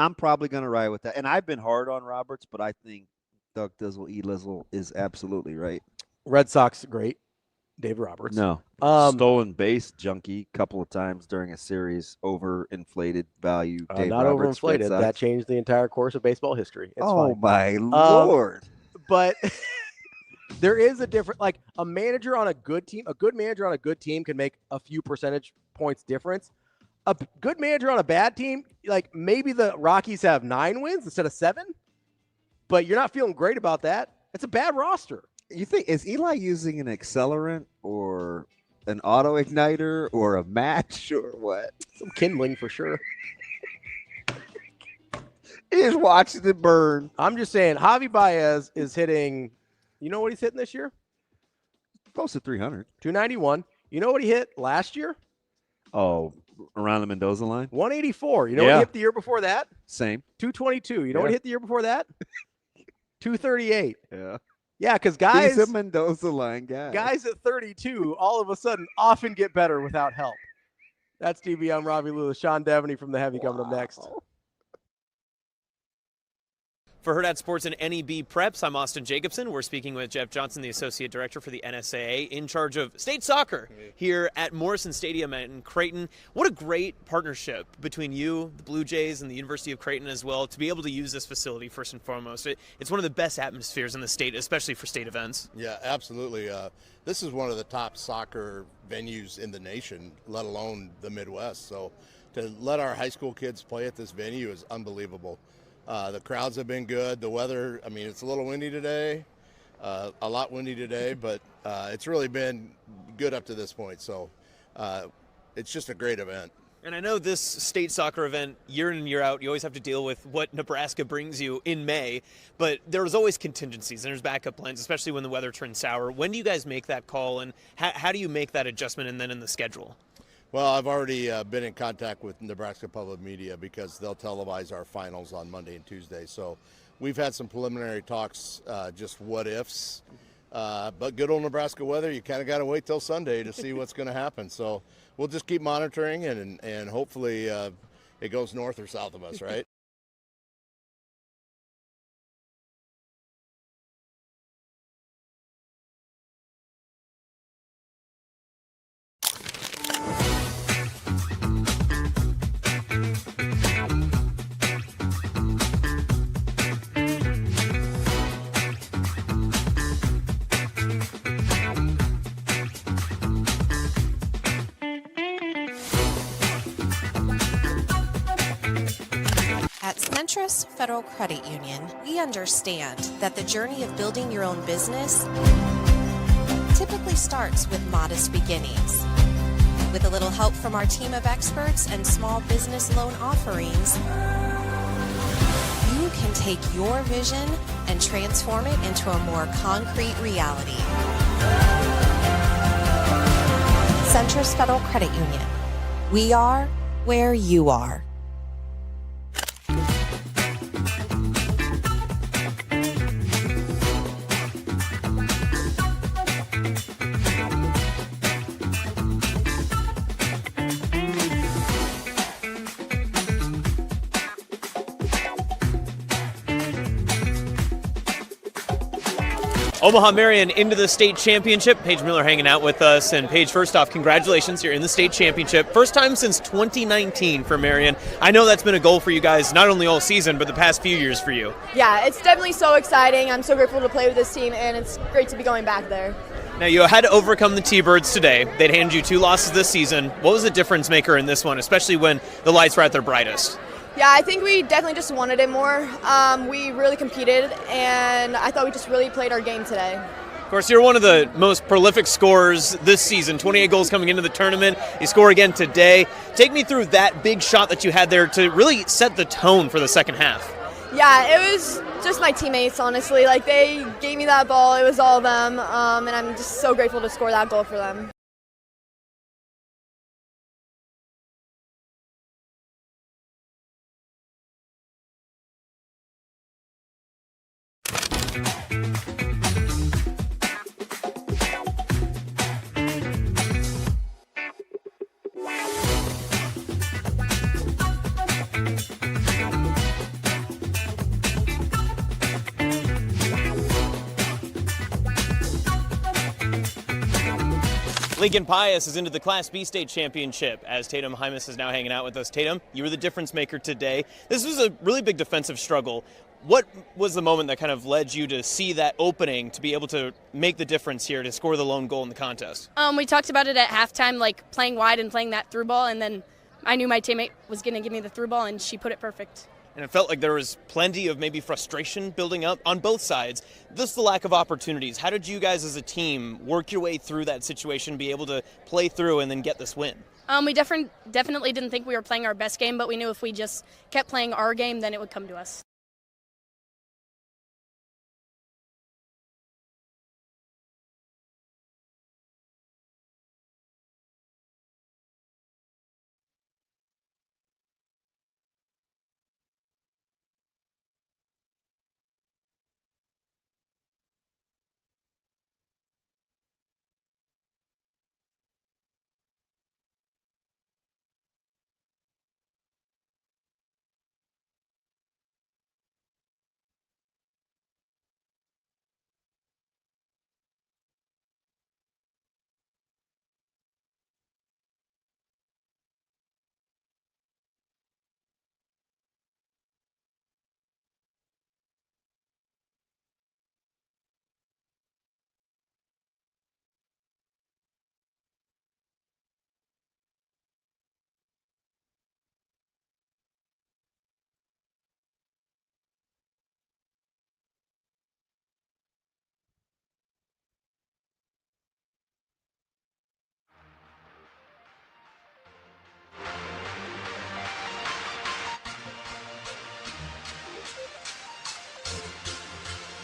going to ride with that. And I've been hard on Roberts, but I think Doug Dizzle, E-Lizzle is absolutely right. Red Sox, great. Dave Roberts. No. Stolen base junkie a couple of times during a series, overinflated value. Dave not Roberts, overinflated. That changed the entire course of baseball history. It's fine. My Lord. But there is a different, like a manager on a good team can make a few percentage points difference. A good manager on a bad team, like maybe the Rockies have 9 wins instead of 7, but you're not feeling great about that. It's a bad roster. You think, is Eli using an accelerant or an auto igniter or a match or what? Some kindling for sure. He's watching it burn. I'm just saying, Javi Baez is hitting, you know what he's hitting this year? Close to 300. 291. You know what he hit last year? Oh, around the Mendoza line. 184. You know what he hit the year before that? Same. 222. You know what he hit the year before that? 238. Yeah. Yeah, because guys, he's a Mendoza line guy. Guys at 32 all of a sudden often get better without help. That's DB. I'm Ravi, Lulla. Sean Deveney from the Heavy coming up next. For Hurrdat Sports and NEB Preps, I'm Austin Jacobson. We're speaking with Jeff Johnson, the Associate Director for the NSAA, in charge of state soccer here at Morrison Stadium in Creighton. What a great partnership between you, the Blue Jays, and the University of Creighton as well, to be able to use this facility first and foremost. It's one of the best atmospheres in the state, especially for state events. Yeah, absolutely. This is one of the top soccer venues in the nation, let alone the Midwest. So to let our high school kids play at this venue is unbelievable. The crowds have been good. The weather, I mean, it's a little windy today, a lot windy today, but it's really been good up to this point. So it's just a great event. And I know this state soccer event, year in and year out, you always have to deal with what Nebraska brings you in May, but there's always contingencies and there's backup plans, especially when the weather turns sour. When do you guys make that call, and how do you make that adjustment and then in the schedule? Well, I've already been in contact with Nebraska Public Media because they'll televise our finals on Monday and Tuesday. So we've had some preliminary talks, just what ifs. But good old Nebraska weather, you kind of got to wait till Sunday to see what's going to happen. So we'll just keep monitoring and hopefully it goes north or south of us, right? At Centris Federal Credit Union, we understand that the journey of building your own business typically starts with modest beginnings. With a little help from our team of experts and small business loan offerings, you can take your vision and transform it into a more concrete reality. Centris Federal Credit Union. We are where you are. Omaha Marion into the state championship. Paige Miller hanging out with us. And Paige, first off, congratulations. You're in the state championship. First time since 2019 for Marion. I know that's been a goal for you guys, not only all season, but the past few years for you. Yeah, it's definitely so exciting. I'm so grateful to play with this team, and it's great to be going back there. Now, you had to overcome the T-Birds today. They'd handed you 2 losses this season. What was the difference maker in this one, especially when the lights were at their brightest? Yeah, I think we definitely just wanted it more. We really competed, and I thought we just really played our game today. Of course, you're one of the most prolific scorers this season, 28 goals coming into the tournament. You score again today. Take me through that big shot that you had there to really set the tone for the second half. Yeah, it was just my teammates, honestly. Like, they gave me that ball. It was all them, and I'm just so grateful to score that goal for them. Lincoln Pius is into the Class B state championship as Tatum Hymas is now hanging out with us. Tatum, you were the difference maker today. This was a really big defensive struggle. What was the moment that kind of led you to see that opening to be able to make the difference here to score the lone goal in the contest? We talked about it at halftime, like playing wide and playing that through ball, and then I knew my teammate was going to give me the through ball, and she put it perfect. And it felt like there was plenty of maybe frustration building up on both sides. Just the lack of opportunities. How did you guys as a team work your way through that situation, be able to play through and then get this win? We definitely didn't think we were playing our best game, but we knew if we just kept playing our game, then it would come to us.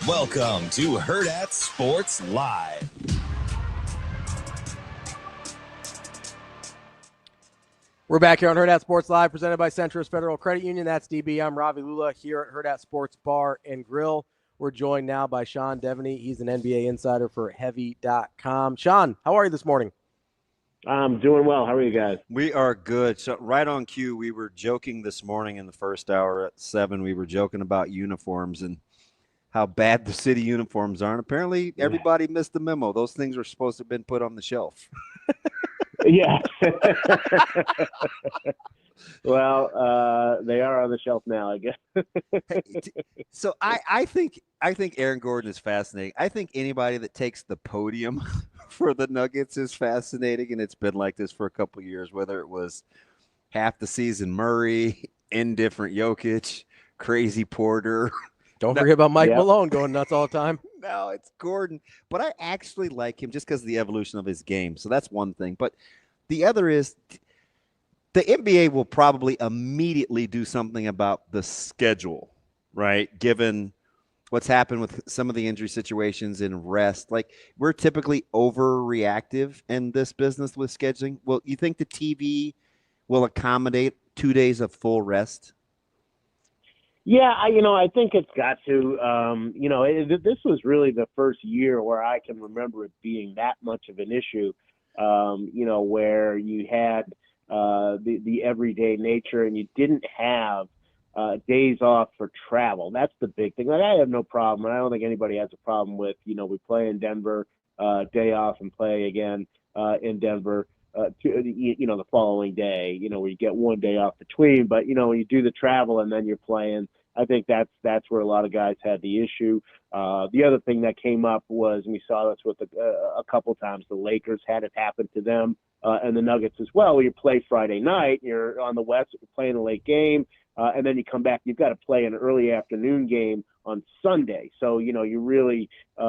Welcome to Hurrdat Sports Live. We're back here on Hurrdat Sports Live, presented by Centris Federal Credit Union. That's DB. I'm Ravi Lulla here at Hurrdat Sports Bar and Grill. We're joined now by Sean Deveney. He's an NBA insider for Heavy.com. Sean, how are you this morning? I'm doing well. How are you guys? We are good. So right on cue, we were joking this morning in the first hour at 7. We were joking about uniforms and how bad the city uniforms are. And apparently everybody missed the memo. Those things were supposed to have been put on the shelf. Yeah. Well, they are on the shelf now, I guess. So I think Aaron Gordon is fascinating. I think anybody that takes the podium for the Nuggets is fascinating, and it's been like this for a couple of years, whether it was half the season Murray, indifferent Jokic, crazy Porter. Don't forget about Mike Malone going nuts all the time. No, it's Gordon. But I actually like him just because of the evolution of his game. So that's one thing. But the other is the NBA will probably immediately do something about the schedule, right? Given what's happened with some of the injury situations and rest. Like, we're typically overreactive in this business with scheduling. Well, you think the TV will accommodate 2 days of full rest? Yeah, I think it's got to. This was really the first year where I can remember it being that much of an issue, where you had the everyday nature and you didn't have days off for travel. That's the big thing. Like, I have no problem, and I don't think anybody has a problem with, we play in Denver, day off and play again in Denver. The following day, where you get 1 day off between. But, when you do the travel and then you're playing, I think that's where a lot of guys had the issue. The other thing that came up was, and we saw this with a couple times, the Lakers had it happen to them and the Nuggets as well, where you play Friday night, you're on the West, you're playing a late game, and then you come back, you've got to play an early afternoon game on Sunday. So, you really you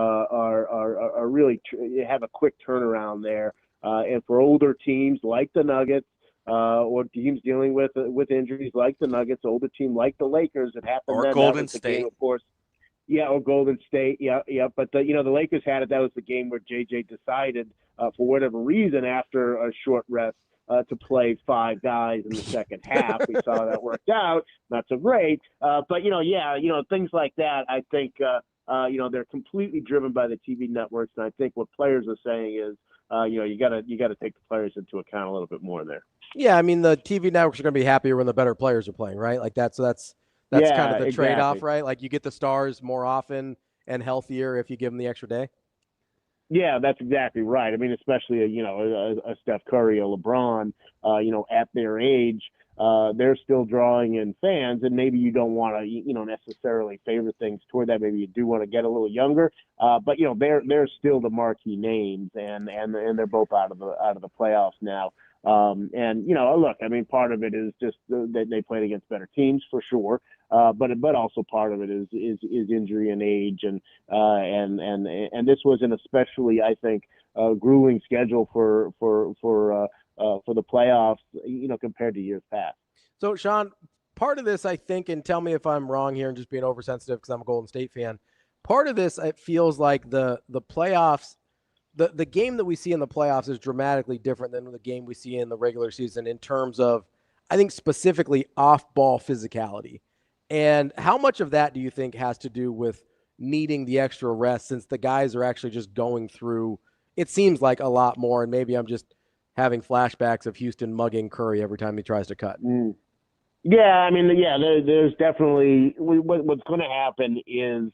have a quick turnaround there. And for older teams like the Nuggets, or teams dealing with injuries like the Nuggets, older team like the Lakers, it happened. Or then. Golden State, game, of course. Yeah, or Golden State. Yeah. But the Lakers had it. That was the game where JJ decided, for whatever reason, after a short rest, to play 5 guys in the second half. We saw that worked out. Not so great. But things like that. I think they're completely driven by the TV networks, and I think what players are saying is, you got to take the players into account a little bit more there. Yeah, I mean, the TV networks are going to be happier when the better players are playing, right? Like that's kind of the trade-off, right? Like, you get the stars more often and healthier if you give them the extra day. Yeah, that's exactly right. I mean, especially a Steph Curry or LeBron, at their age, they're still drawing in fans, and maybe you don't want to, necessarily favor things toward that. Maybe you do want to get a little younger, but they're still the marquee names, and they're both out of the playoffs now. Look, I mean, part of it is just that they played against better teams for sure, but also part of it is injury and age, and this was an especially, I think, grueling schedule for the playoffs, compared to years past. So, Sean, part of this, I think, and tell me if I'm wrong here and just being oversensitive because I'm a Golden State fan, part of this, it feels like the playoffs, the game that we see in the playoffs is dramatically different than the game we see in the regular season in terms of, I think, specifically off-ball physicality. And how much of that do you think has to do with needing the extra rest, since the guys are actually just going through, it seems like, a lot more, and maybe I'm just having flashbacks of Houston mugging Curry every time he tries to cut. Yeah, I mean, there's definitely what's going to happen is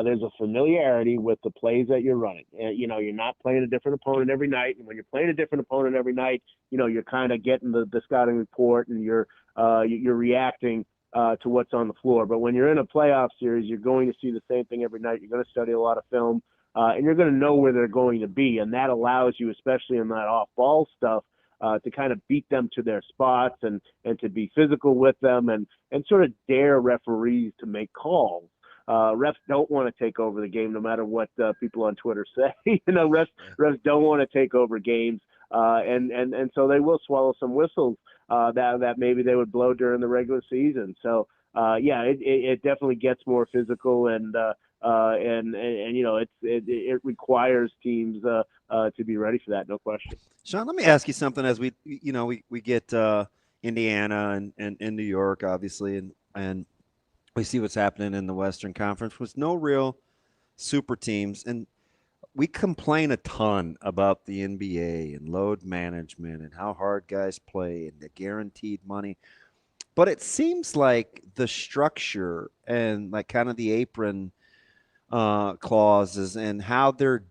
there's a familiarity with the plays that you're running. You're not playing a different opponent every night, and when you're playing a different opponent every night, you're kind of getting the scouting report, and you're reacting to what's on the floor. But when you're in a playoff series, you're going to see the same thing every night. You're going to study a lot of film. And you're going to know where they're going to be, and that allows you, especially in that off-ball stuff, to kind of beat them to their spots and to be physical with them and sort of dare referees to make calls. Refs don't want to take over the game, no matter what people on Twitter say. Refs don't want to take over games, and so they will swallow some whistles that maybe they would blow during the regular season. So. It definitely gets more physical, and and it requires teams to be ready for that, no question. Sean, let me ask you something as we get Indiana and New York, obviously, and we see what's happening in the Western Conference with no real super teams. And we complain a ton about the NBA and load management and how hard guys play and the guaranteed money. But it seems like the structure and like kind of the apron clauses and how they're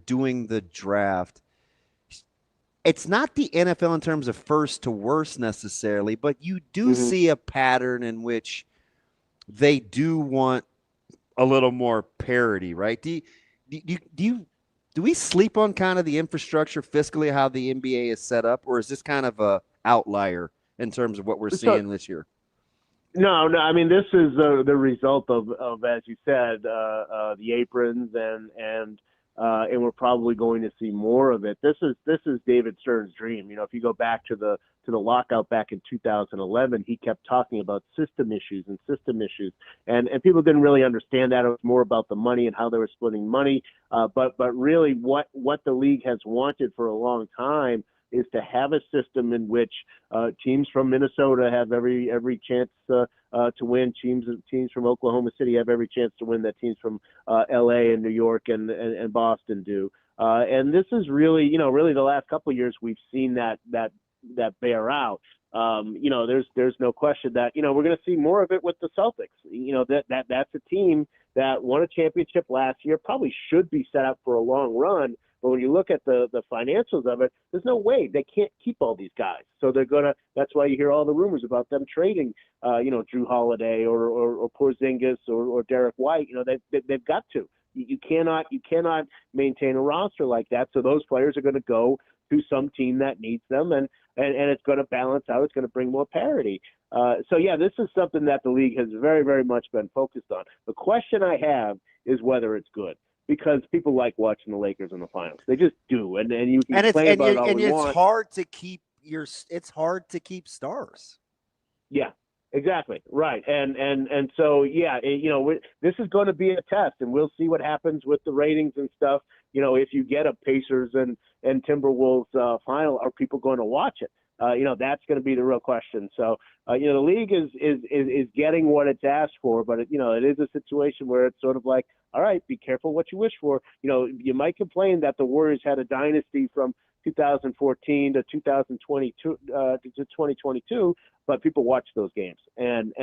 doing the draft. It's not the NFL in terms of first to worst necessarily, but you do see a pattern in which they do want a little more parity, right? Do we sleep on kind of the infrastructure fiscally, how the NBA is set up, or is this kind of a outlier in terms of what we're seeing this year? No. I mean, this is the result of as you said, the aprons and we're probably going to see more of it. This is David Stern's dream. If you go back to the lockout back in 2011, he kept talking about system issues, and people didn't really understand that. It was more about the money and how they were splitting money. But really, what the league has wanted for a long time is to have a system in which teams from Minnesota have every chance to win. Teams from Oklahoma City have every chance to win that teams from L.A. and New York and Boston do. And this is really the last couple of years we've seen that bear out. There's no question that we're going to see more of it with the Celtics. That's a team that won a championship last year, probably should be set up for a long run. But when you look at the financials of it, there's no way they can't keep all these guys. So that's why you hear all the rumors about them trading, Drew Holiday or Porzingis or Derek White. They've got to. You cannot maintain a roster like that. So those players are going to go to some team that needs them, and it's going to balance out. It's going to bring more parity. This is something that the league has very, very much been focused on. The question I have is whether it's good. Because people like watching the Lakers in the finals, they just do, and you can complain about it all you want. It's hard to keep stars. Yeah, exactly, right, and so this is going to be a test, and we'll see what happens with the ratings and stuff. If you get a Pacers and Timberwolves final, are people going to watch it? That's going to be the real question. So, the league is getting what it's asked for, but it is a situation where it's sort of like, all right, be careful what you wish for. You might complain that the Warriors had a dynasty from 2014 to 2022 to 2022, but people watch those games, and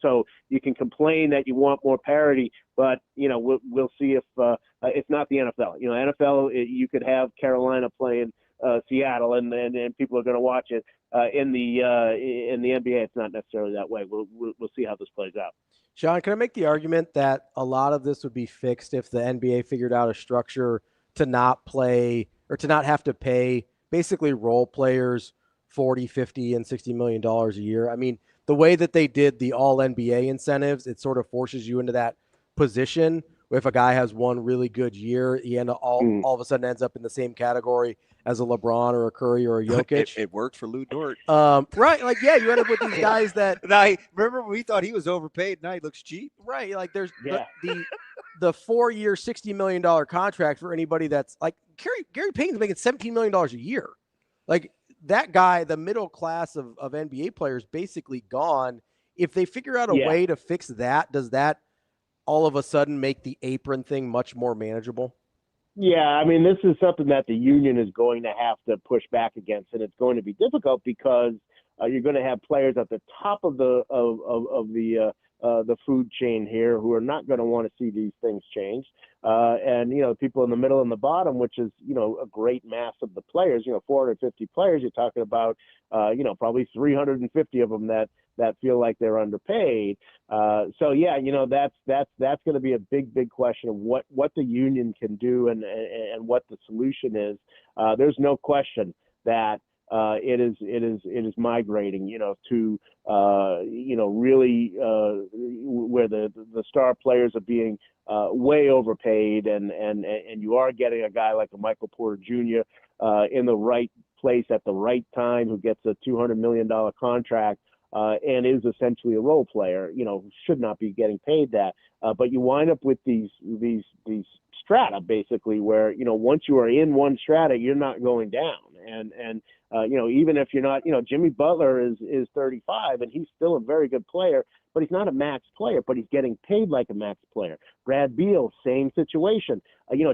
so you can complain that you want more parity, but we'll see if it's not the NFL. NFL, you could have Carolina playing Seattle, and people are going to watch it. In the NBA, it's not necessarily that way. We'll see how this plays out. Sean, can I make the argument that a lot of this would be fixed if the NBA figured out a structure to not play or to not have to pay basically role players $40, $50, and $60 million a year? I mean, the way that they did the all NBA incentives, it sort of forces you into that position. If a guy has one really good year, he all of a sudden ends up in the same category as a LeBron or a Curry or a Jokic. It worked for Lou Dort. Right. Like, yeah, you end up with these guys that. Now, remember we thought he was overpaid. Now he looks cheap. Right. Like there's the 4-year, $60 million contract for anybody that's like Gary Payton's making $17 million a year. Like that guy, the middle class of NBA players basically gone. If they figure out a way to fix that, does that all of a sudden make the apron thing much more manageable? Yeah, I mean, this is something that the union is going to have to push back against, and it's going to be difficult because you're going to have players at the top of the food chain here who are not going to want to see these things changed, and people in the middle and the bottom, which is a great mass of the players. 450 players. You're talking about probably 350 of them that feel like they're underpaid. That's going to be a big question of what the union can do and what the solution is. There's no question that it is migrating, to really where the star players are being way overpaid, and you are getting a guy like a Michael Porter Jr. In the right place at the right time who gets a $200 million contract. and is essentially a role player, should not be getting paid that. But you wind up with these strata basically where, once you are in one strata, you're not going down. And even if you're not, Jimmy Butler is 35 and he's still a very good player, but he's not a max player, but he's getting paid like a max player. Brad Beal, same situation.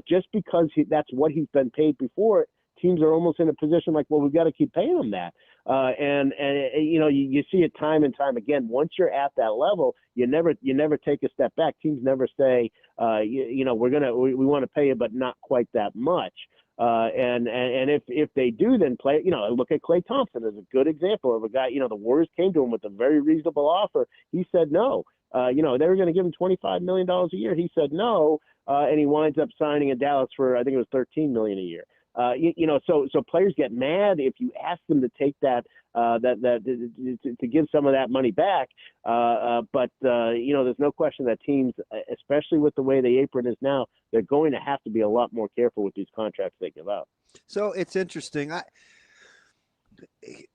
Just because that's what he's been paid before, teams are almost in a position like, well, we've got to keep paying him that. You see it time and time again. Once you're at that level, you never take a step back. Teams never say, we want to pay you, but not quite that much. And if they do, then play. Look at Klay Thompson as a good example of a guy. The Warriors came to him with a very reasonable offer. He said no. They were going to give him $25 million a year. He said no, and he winds up signing in Dallas for, I think it was $13 million a year. So players get mad if you ask them to take that to give some of that money back. But there's no question that teams, especially with the way the apron is now, they're going to have to be a lot more careful with these contracts they give out. So it's interesting.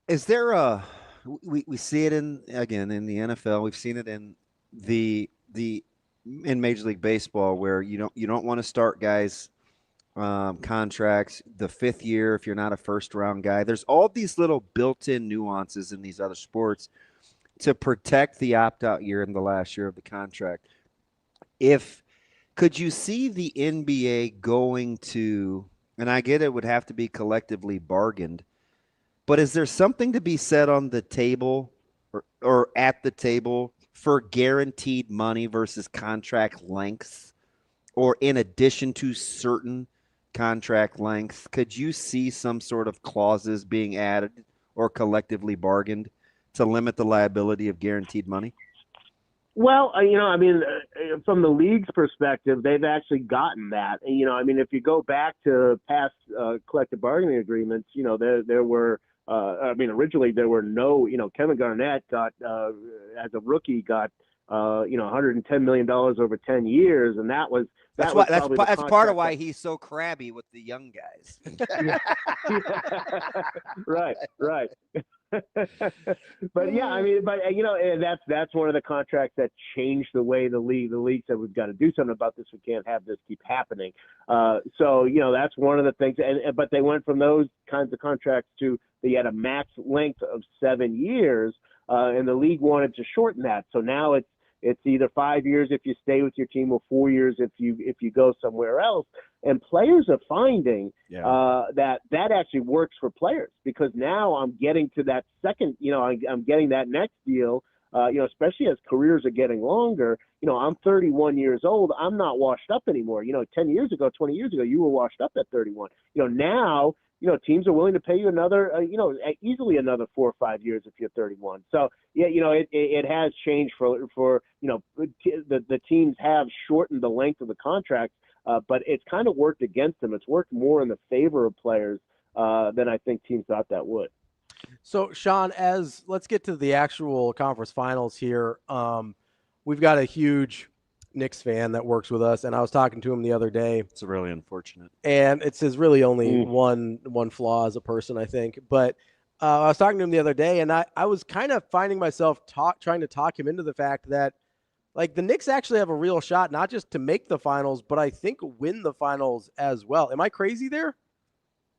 Is there we see it in the NFL. We've seen it in in Major League Baseball where you don't want to start guys contracts the fifth year if you're not a first round guy. There's all these little built-in nuances in these other sports to protect the opt-out year in the last year of the contract. Could you see the NBA going to, and I get it would have to be collectively bargained, but is there something to be said on the table or at the table for guaranteed money versus contract lengths, or in addition to certain contract lengths? Could you see some sort of clauses being added or collectively bargained to limit the liability of guaranteed money? Well, from the league's perspective, they've actually gotten that. If you go back to past collective bargaining agreements, there were, originally there were no, Kevin Garnett got, as a rookie, got, $110 million over 10 years. And that's part of why he's so crabby with the young guys. Right. But that's one of the contracts that changed the way the league said, we've got to do something about this. We can't have this keep happening. That's one of the things. But they went from those kinds of contracts to they had a max length of 7 years, and the league wanted to shorten that. So now it's either 5 years if you stay with your team, or 4 years if you go somewhere else. And players are finding that actually works for players, because now I'm getting to that second, I'm getting that next deal, especially as careers are getting longer. I'm 31 years old. I'm not washed up anymore. 10 years ago, 20 years ago, you were washed up at 31. Now, teams are willing to pay you another, easily another 4 or 5 years if you're 31. So, it has changed for the teams have shortened the length of the contracts, but it's kind of worked against them. It's worked more in the favor of players than I think teams thought that would. So, Sean, let's get to the actual conference finals here. We've got a huge Knicks fan that works with us, and I was talking to him the other day. It's really unfortunate. And it's his really only one flaw as a person, I think. But I was talking to him the other day, and I was kind of finding myself trying to talk him into the fact that, like, the Knicks actually have a real shot, not just to make the finals, but I think win the finals as well. Am I crazy there?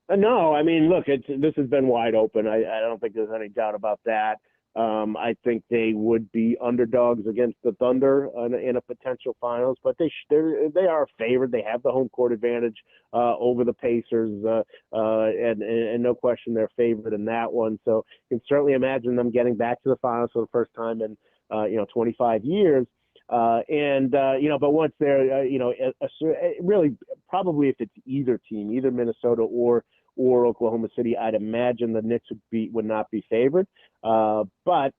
No, look, this has been wide open. I don't think there's any doubt about that. I think they would be underdogs against the Thunder in a potential finals, but they are favored. They have the home court advantage over the Pacers, and no question they're favored in that one. So you can certainly imagine them getting back to the finals for the first time in 25 years. But once they're really probably if it's either team, either Minnesota or Oklahoma City, I'd imagine the Knicks would not be favored. But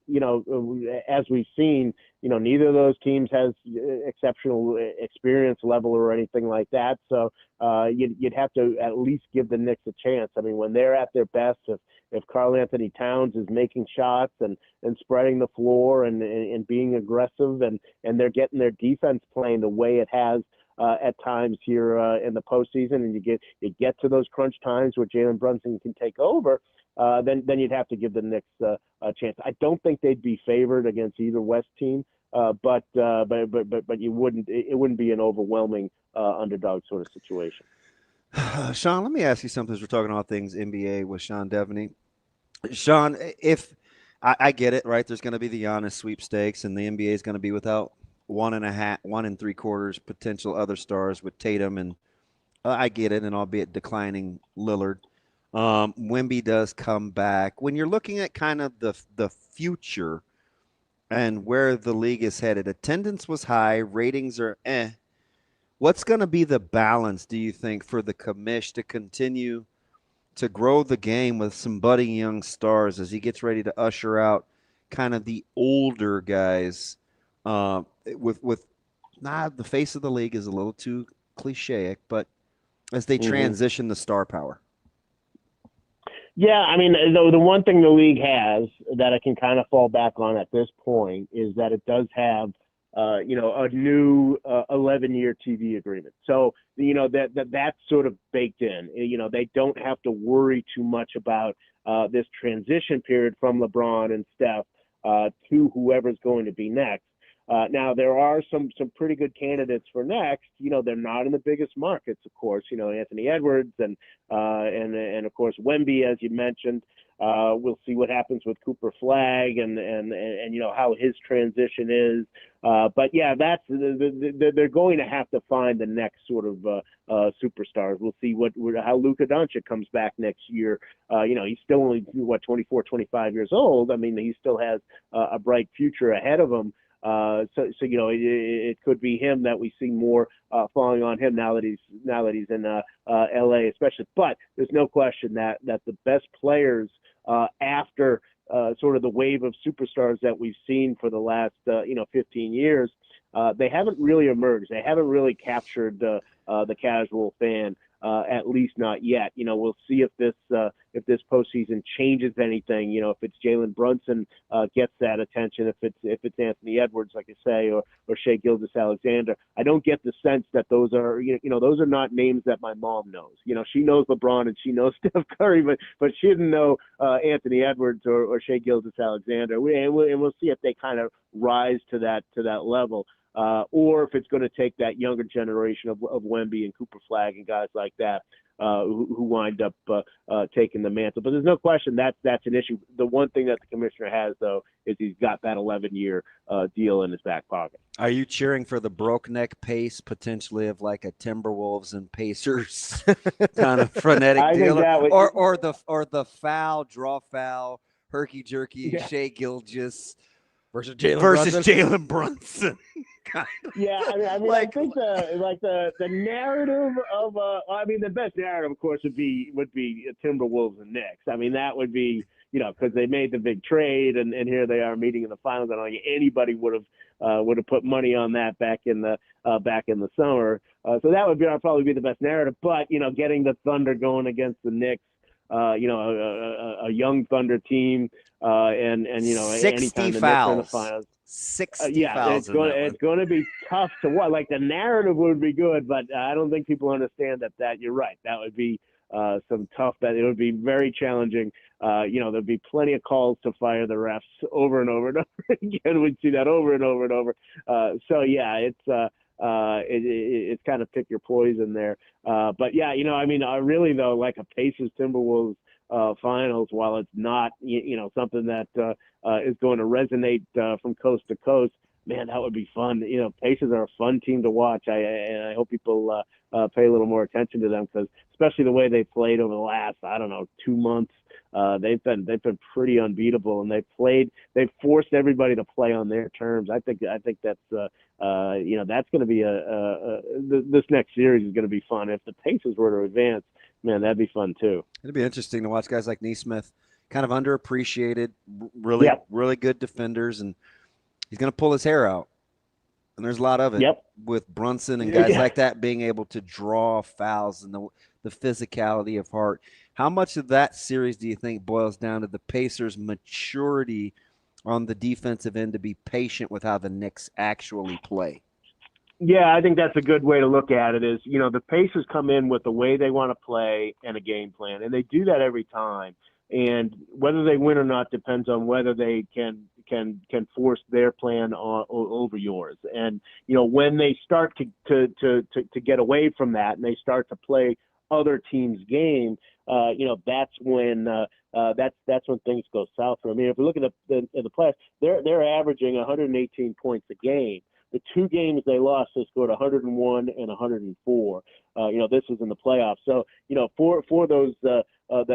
as we've seen, neither of those teams has exceptional experience level or anything like that. So you'd have to at least give the Knicks a chance. When they're at their best, if Karl Anthony Towns is making shots and spreading the floor and being aggressive and they're getting their defense playing the way it has at times here in the postseason, and you get to those crunch times where Jalen Brunson can take over, then you'd have to give the Knicks a chance. I don't think they'd be favored against either West team, but it wouldn't be an overwhelming underdog sort of situation. Sean, let me ask you something as we're talking all things NBA with Sean Deveney. Sean, if I get it, right? There's going to be the Giannis sweepstakes, and the NBA is going to be without 1 3/4 potential other stars with Tatum, and I get it, and albeit declining Lillard. Wemby does come back. When you're looking at kind of the future and where the league is headed, attendance was high, ratings are What's going to be the balance, do you think, for the commish to continue to grow the game with some budding young stars as he gets ready to usher out kind of the older guys with the face of the league is a little too cliche, but as they transition the star power? Yeah, I mean, the one thing the league has that I can kind of fall back on at this point is that it does have a new 11-year TV agreement. So, that's sort of baked in. They don't have to worry too much about this transition period from LeBron and Steph to whoever's going to be next. Now, there are some pretty good candidates for next. They're not in the biggest markets, of course. Anthony Edwards and of course Wemby, as you mentioned. We'll see what happens with Cooper Flagg and how his transition is. But yeah, they're going to have to find the next sort of superstars. We'll see how Luka Doncic comes back next year. He's still only 24, 25 years old. I mean, he still has a bright future ahead of him. So it could be him that we see more falling on him now that he's in LA, especially. But there's no question that the best players after sort of the wave of superstars that we've seen for the last 15 years, they haven't really emerged. They haven't really captured the casual fan. At least not yet. We'll see if this postseason changes anything. If it's Jalen Brunson gets that attention, if it's Anthony Edwards, like I say, or Shai Gilgeous-Alexander. I don't get the sense that those are those are not names that my mom knows. She knows LeBron and she knows Steph Curry, but she didn't know Anthony Edwards or Shai Gilgeous-Alexander. And we'll see if they kind of rise to that level. Or if it's going to take that younger generation of Wemby and Cooper Flagg and guys like that who wind up taking the mantle. But there's no question that's an issue. The one thing that the commissioner has, though, is he's got that 11-year deal in his back pocket. Are you cheering for the broke neck pace potentially of like a Timberwolves and Pacers kind of frenetic deal, or the draw foul, herky jerky, Shai Gilgeous versus Jalen Brunson? Yeah, I mean, I think the narrative of the best narrative, of course, would be Timberwolves and Knicks. I mean, that would be because they made the big trade and here they are meeting in the finals. I don't think anybody would have put money on that back in the summer. So that would probably be the best narrative. But getting the Thunder going against the Knicks. A young Thunder team, and 60 anytime fouls. in the finals, 60 fouls. It's going to be tough to watch. Like the narrative would be good, but I don't think people understand that. You're right. That would be some tough. That it would be very challenging. There'd be plenty of calls to fire the refs over and over and over again. We'd see that over and over and over. So yeah, it's kind of pick your poison there. But yeah, really though, like a Pacers Timberwolves finals, while it's not, something that is going to resonate from coast to coast, man, that would be fun. Pacers are a fun team to watch. I hope people pay a little more attention to them, because especially the way they played over the last, 2 months. They've been pretty unbeatable, and they've forced everybody to play on their terms. I think that's that's going to be this next series is going to be fun. If the Pacers were to advance, man, that'd be fun too. It'd be interesting to watch guys like Nesmith, kind of underappreciated, really good defenders, and he's going to pull his hair out. And there's a lot of it with Brunson and guys like that being able to draw fouls and the physicality of Hart. How much of that series do you think boils down to the Pacers' maturity on the defensive end to be patient with how the Knicks actually play? Yeah, I think that's a good way to look at it is, the Pacers come in with the way they want to play and a game plan, and they do that every time. and whether they win or not depends on whether they can force their plan over yours. And when they start to get away from that and they start to play other teams' game, that's when things go south for them. I mean, if we look at the playoffs, they're averaging 118 points a game. The 2 games they lost, they scored 101 and 104. This is in the playoffs. So, for those the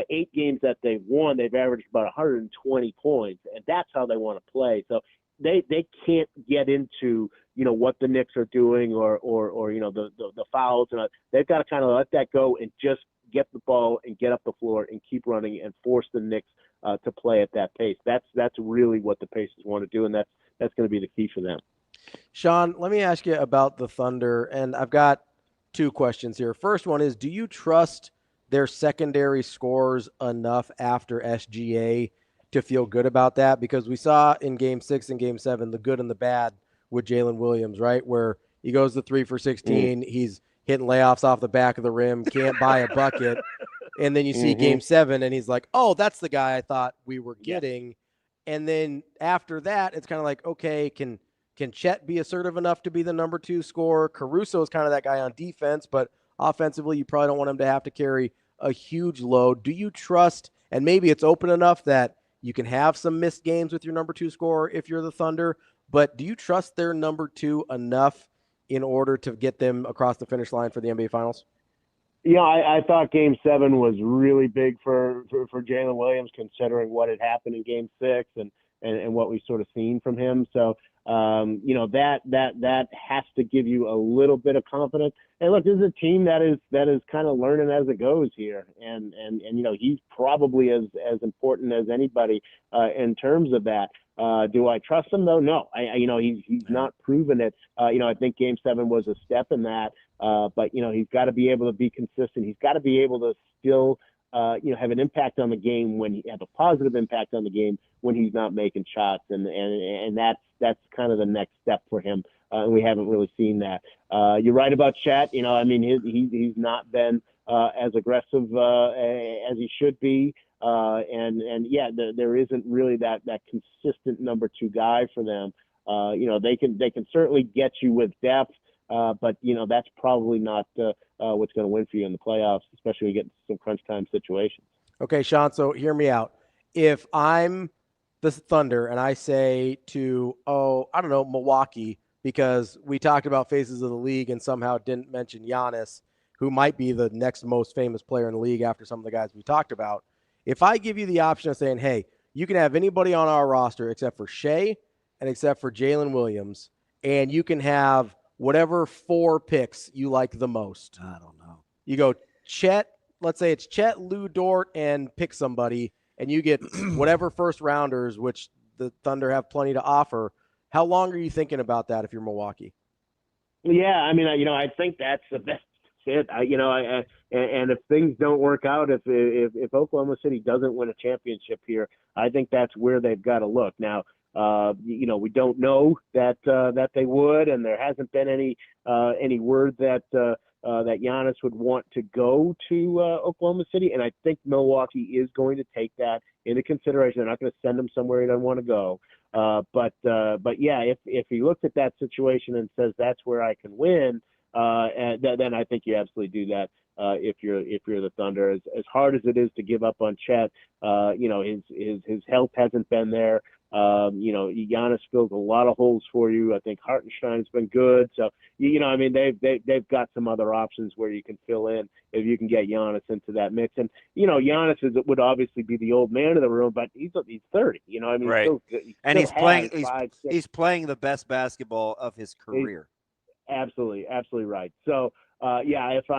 8 games that they've won, they've averaged about 120 points, and that's how they want to play. So they can't get into what the Knicks are doing or the fouls, and they've got to kind of let that go and just get the ball and get up the floor and keep running and force the Knicks to play at that pace. That's really what the Pacers want to do, and that's going to be the key for them. Sean, let me ask you about the Thunder, and I've got 2 questions here. First one is, do you trust their secondary scores enough after SGA to feel good about that? Because we saw in Game 6 and Game 7 the good and the bad with Jalen Williams, right, where he goes to 3 for 16, he's hitting layoffs off the back of the rim, can't buy a bucket, and then you see Game 7, and he's like, oh, that's the guy I thought we were getting. And then after that, it's kind of like, okay, can Chet be assertive enough to be the number 2 scorer? Caruso is kind of that guy on defense, but offensively, you probably don't want him to have to carry a huge load. Do you trust, and maybe it's open enough that you can have some missed games with your number 2 scorer if you're the Thunder, but do you trust their number 2 enough in order to get them across the finish line for the NBA Finals? Yeah, I thought Game 7 was really big for Jalen Williams, considering what had happened in Game 6 and what we've sort of seen from him. So, that has to give you a little bit of confidence. And look, this is a team that is kind of learning as it goes here. And he's probably as important as anybody in terms of that. Do I trust him though? No, he's not proven it. I think Game 7 was a step in that. But he's got to be able to be consistent. He's got to be able to still have an impact on the game when he have a positive impact on the game when he's not making shots, and that's kind of the next step for him. And we haven't really seen that. You're right about Chet. He's not been as aggressive as he should be. There isn't really that consistent number 2 guy for them. They can certainly get you with depth. But that's probably not what's going to win for you in the playoffs, especially when you get into some crunch time situations. Okay, Sean, so hear me out. If I'm the Thunder and I say to, Milwaukee, because we talked about faces of the league and somehow didn't mention Giannis, who might be the next most famous player in the league after some of the guys we talked about. If I give you the option of saying, hey, you can have anybody on our roster except for Shea and except for Jalen Williams, and you can have whatever 4 picks you like the most. I don't know. You go Chet, let's say it's Chet, Lou Dort, and pick somebody, and you get whatever first rounders, which the Thunder have plenty to offer. How long are you thinking about that if you're Milwaukee? Yeah, I think that's the best fit. And if things don't work out, if Oklahoma City doesn't win a championship here, I think that's where they've got to look. Now, we don't know that they would, and there hasn't been any word that Giannis would want to go to Oklahoma City, and I think Milwaukee is going to take that into consideration. They're not going to send him somewhere he doesn't want to go. But yeah, if he looks at that situation and says that's where I can win, then I think you absolutely do that. If you're the Thunder, as hard as it is to give up on Chet, his health hasn't been there. Giannis fills a lot of holes for you. I think Hartenstein's been good. So, they've got some other options where you can fill in if you can get Giannis into that mix. And, Giannis would obviously be the old man of the room, but he's 30, right. He's playing the best basketball of his career. Absolutely right. So, if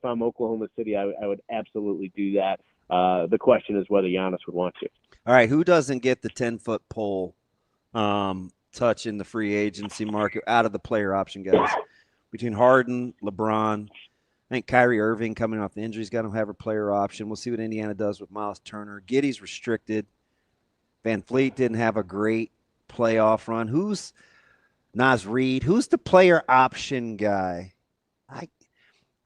I'm Oklahoma City, I would absolutely do that. The question is whether Giannis would want to. All right, who doesn't get the 10-foot pole touch in the free agency market out of the player option guys? Between Harden, LeBron, I think Kyrie Irving coming off the injury is going to have a player option. We'll see what Indiana does with Miles Turner. Giddey's restricted. Van Fleet didn't have a great playoff run. Who's Naz Reid? Who's the player option guy?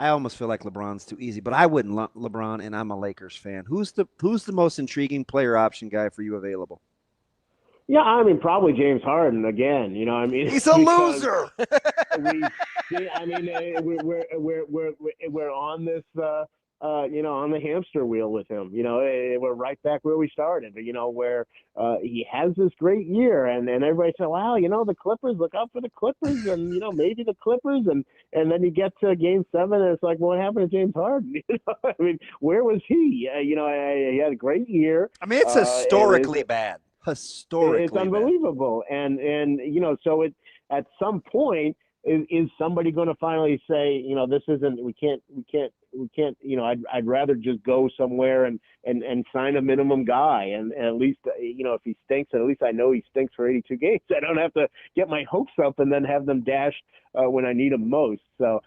I almost feel like LeBron's too easy, but I wouldn't lump LeBron, and I'm a Lakers fan. Who's the most intriguing player option guy for you available? Yeah, I mean, probably James Harden again. You know, I mean, he's a loser. We're on this, on the hamster wheel with him. You know, we're right back where we started. You know, where he has this great year, and everybody said, "Wow, you know, the Clippers. Look out for the Clippers, and you know, maybe the Clippers." And then you get to Game 7, and it's like, what happened to James Harden? You know, I mean, where was he? You know, he had a great year. I mean, it's historically bad. Historically, it's unbelievable, and you know, so it at some point is somebody going to finally say, you know, this isn't, we can't, you know, I'd rather just go somewhere and sign a minimum guy, and at least, you know, if he stinks, at least I know he stinks for 82 games. I don't have to get my hopes up and then have them dashed when I need them most. So.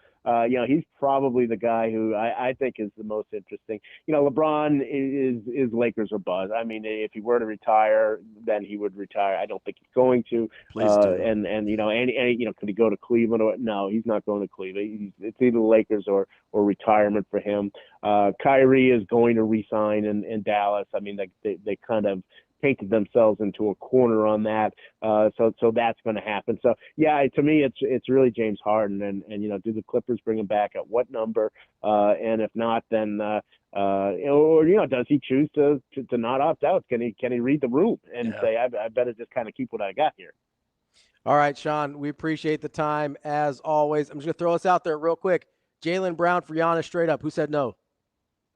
You know, he's probably the guy who I think is the most interesting. You know, LeBron is Lakers or buzz. I mean, if he were to retire, then he would retire. I don't think he's going to. Please do. And you know, you know, could he go to Cleveland or no? He's not going to Cleveland. It's either Lakers or retirement for him. Kyrie is going to re-sign in Dallas. I mean, they kind of painted themselves into a corner on that. So that's going to happen. So yeah, to me, it's really James Harden, and you know, do the Clippers bring him back at what number? And if not, then or you know, does he choose to not opt out? Can he read the room and say, I better just kind of keep what I got here? All right, Sean, we appreciate the time as always. I'm just gonna throw this out there real quick. Jaylen Brown for Giannis straight up. Who said no?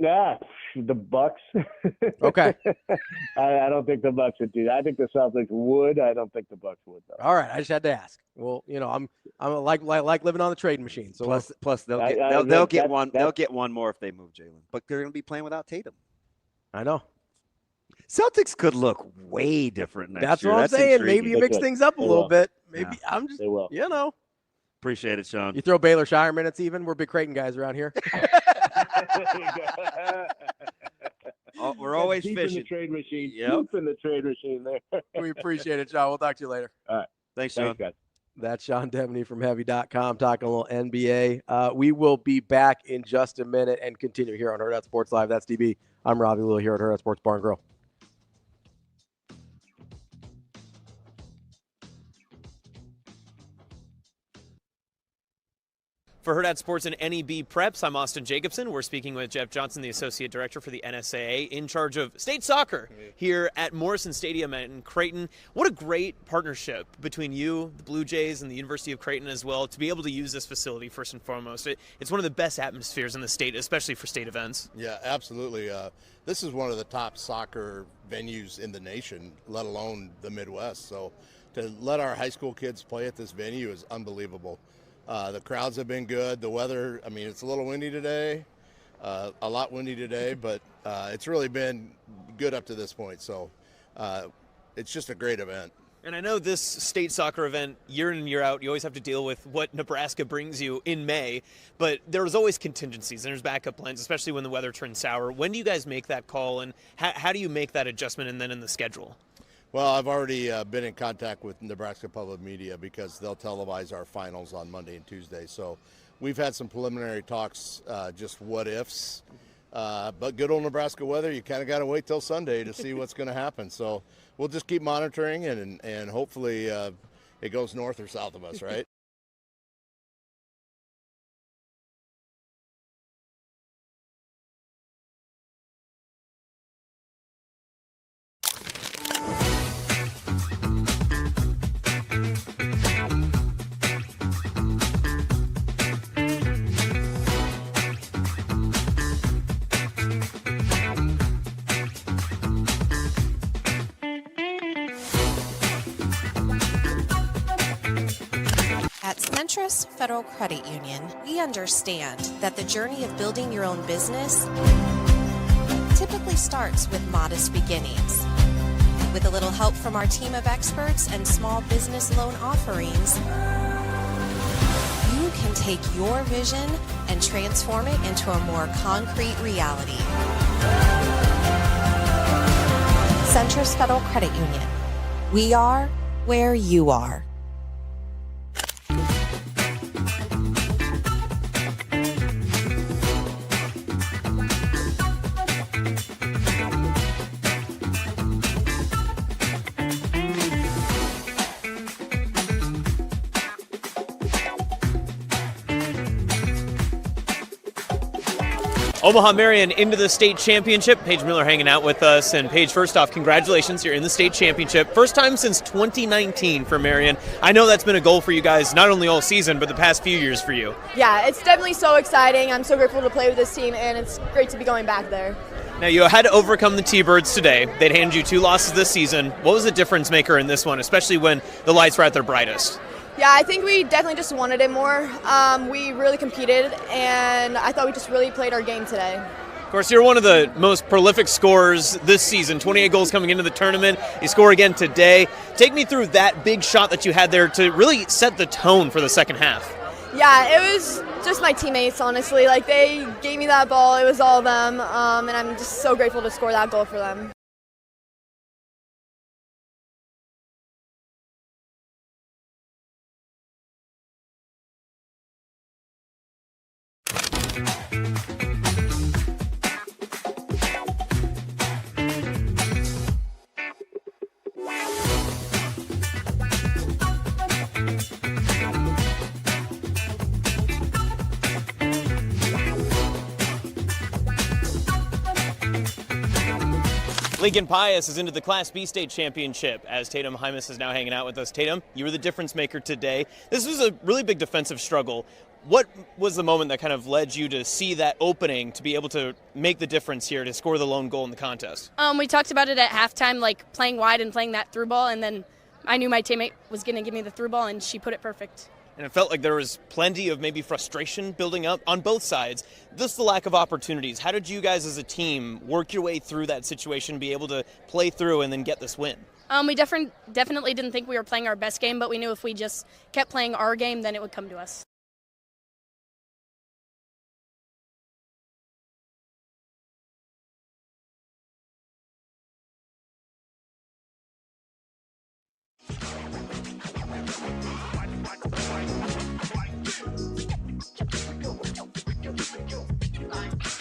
Yeah, the Bucks. Okay. I don't think the Bucks would do that. I think the Celtics would. I don't think the Bucks would, though. All right, I just had to ask. Well, you know, I'm like living on the trading machine. So plus they'll get one more if they move Jaylen, but they're going to be playing without Tatum. I know. Celtics could look way different next year. That's what I'm saying. Intriguing. Maybe you mix things up a little bit. Maybe I'm just, they will. You know. Appreciate it, Sean. You throw Baylor Shire minutes even. We're big Creighton guys around here. We're always deep fishing. In the trade machine. Yep. Deep in the trade machine there. We appreciate it, Sean. We'll talk to you later. All right. Thanks, Sean. Guys. That's Sean Deveney from Heavy.com talking a little NBA. We will be back in just a minute and continue here on Hurrdat Sports Live. That's DB. I'm Ravi Lulla here at Hurrdat Sports Bar and Grill. For Hurrdat Sports and NEB Preps, I'm Austin Jacobson. We're speaking with Jeff Johnson, the Associate Director for the NSAA, in charge of state soccer here at Morrison Stadium in Creighton. What a great partnership between you, the Blue Jays, and the University of Creighton as well, to be able to use this facility first and foremost. It's one of the best atmospheres in the state, especially for state events. Yeah, absolutely. This is one of the top soccer venues in the nation, let alone the Midwest. So to let our high school kids play at this venue is unbelievable. The crowds have been good. The weather, I mean, it's a little windy today, a lot windy today, but it's really been good up to this point. So it's just a great event. And I know this state soccer event, year in and year out, you always have to deal with what Nebraska brings you in May, but there's always contingencies and there's backup plans, especially when the weather turns sour. When do you guys make that call, and how do you make that adjustment and then in the schedule? Well, I've already been in contact with Nebraska Public Media because they'll televise our finals on Monday and Tuesday. So we've had some preliminary talks, just what ifs. But good old Nebraska weather, you kind of got to wait till Sunday to see what's going to happen. So we'll just keep monitoring and hopefully it goes north or south of us, right? Centris Federal Credit Union, we understand that the journey of building your own business typically starts with modest beginnings. With a little help from our team of experts and small business loan offerings, you can take your vision and transform it into a more concrete reality. Centris Federal Credit Union. We are where you are. Omaha Marion into the state championship. Paige Miller hanging out with us. And Paige, first off, congratulations. You're in the state championship. First time since 2019 for Marion. I know that's been a goal for you guys, not only all season, but the past few years for you. Yeah, it's definitely so exciting. I'm so grateful to play with this team, and it's great to be going back there. Now, you had to overcome the T-Birds today. They'd handed you 2 losses this season. What was the difference maker in this one, especially when the lights were at their brightest? Yeah, I think we definitely just wanted it more. We really competed, and I thought we just really played our game today. Of course, you're one of the most prolific scorers this season, 28 goals coming into the tournament. You score again today. Take me through that big shot that you had there to really set the tone for the second half. Yeah, it was just my teammates, honestly. Like, they gave me that ball. It was all them, and I'm just so grateful to score that goal for them. Lincoln Pius is into the Class B state championship as Tatum Hymas is now hanging out with us. Tatum, you were the difference maker today. This was a really big defensive struggle. What was the moment that kind of led you to see that opening to be able to make the difference here to score the lone goal in the contest? We talked about it at halftime, like playing wide and playing that through ball, and then I knew my teammate was going to give me the through ball, and she put it perfect. And it felt like there was plenty of maybe frustration building up on both sides. Just the lack of opportunities. How did you guys as a team work your way through that situation, be able to play through and then get this win? We definitely didn't think we were playing our best game, but we knew if we just kept playing our game, then it would come to us.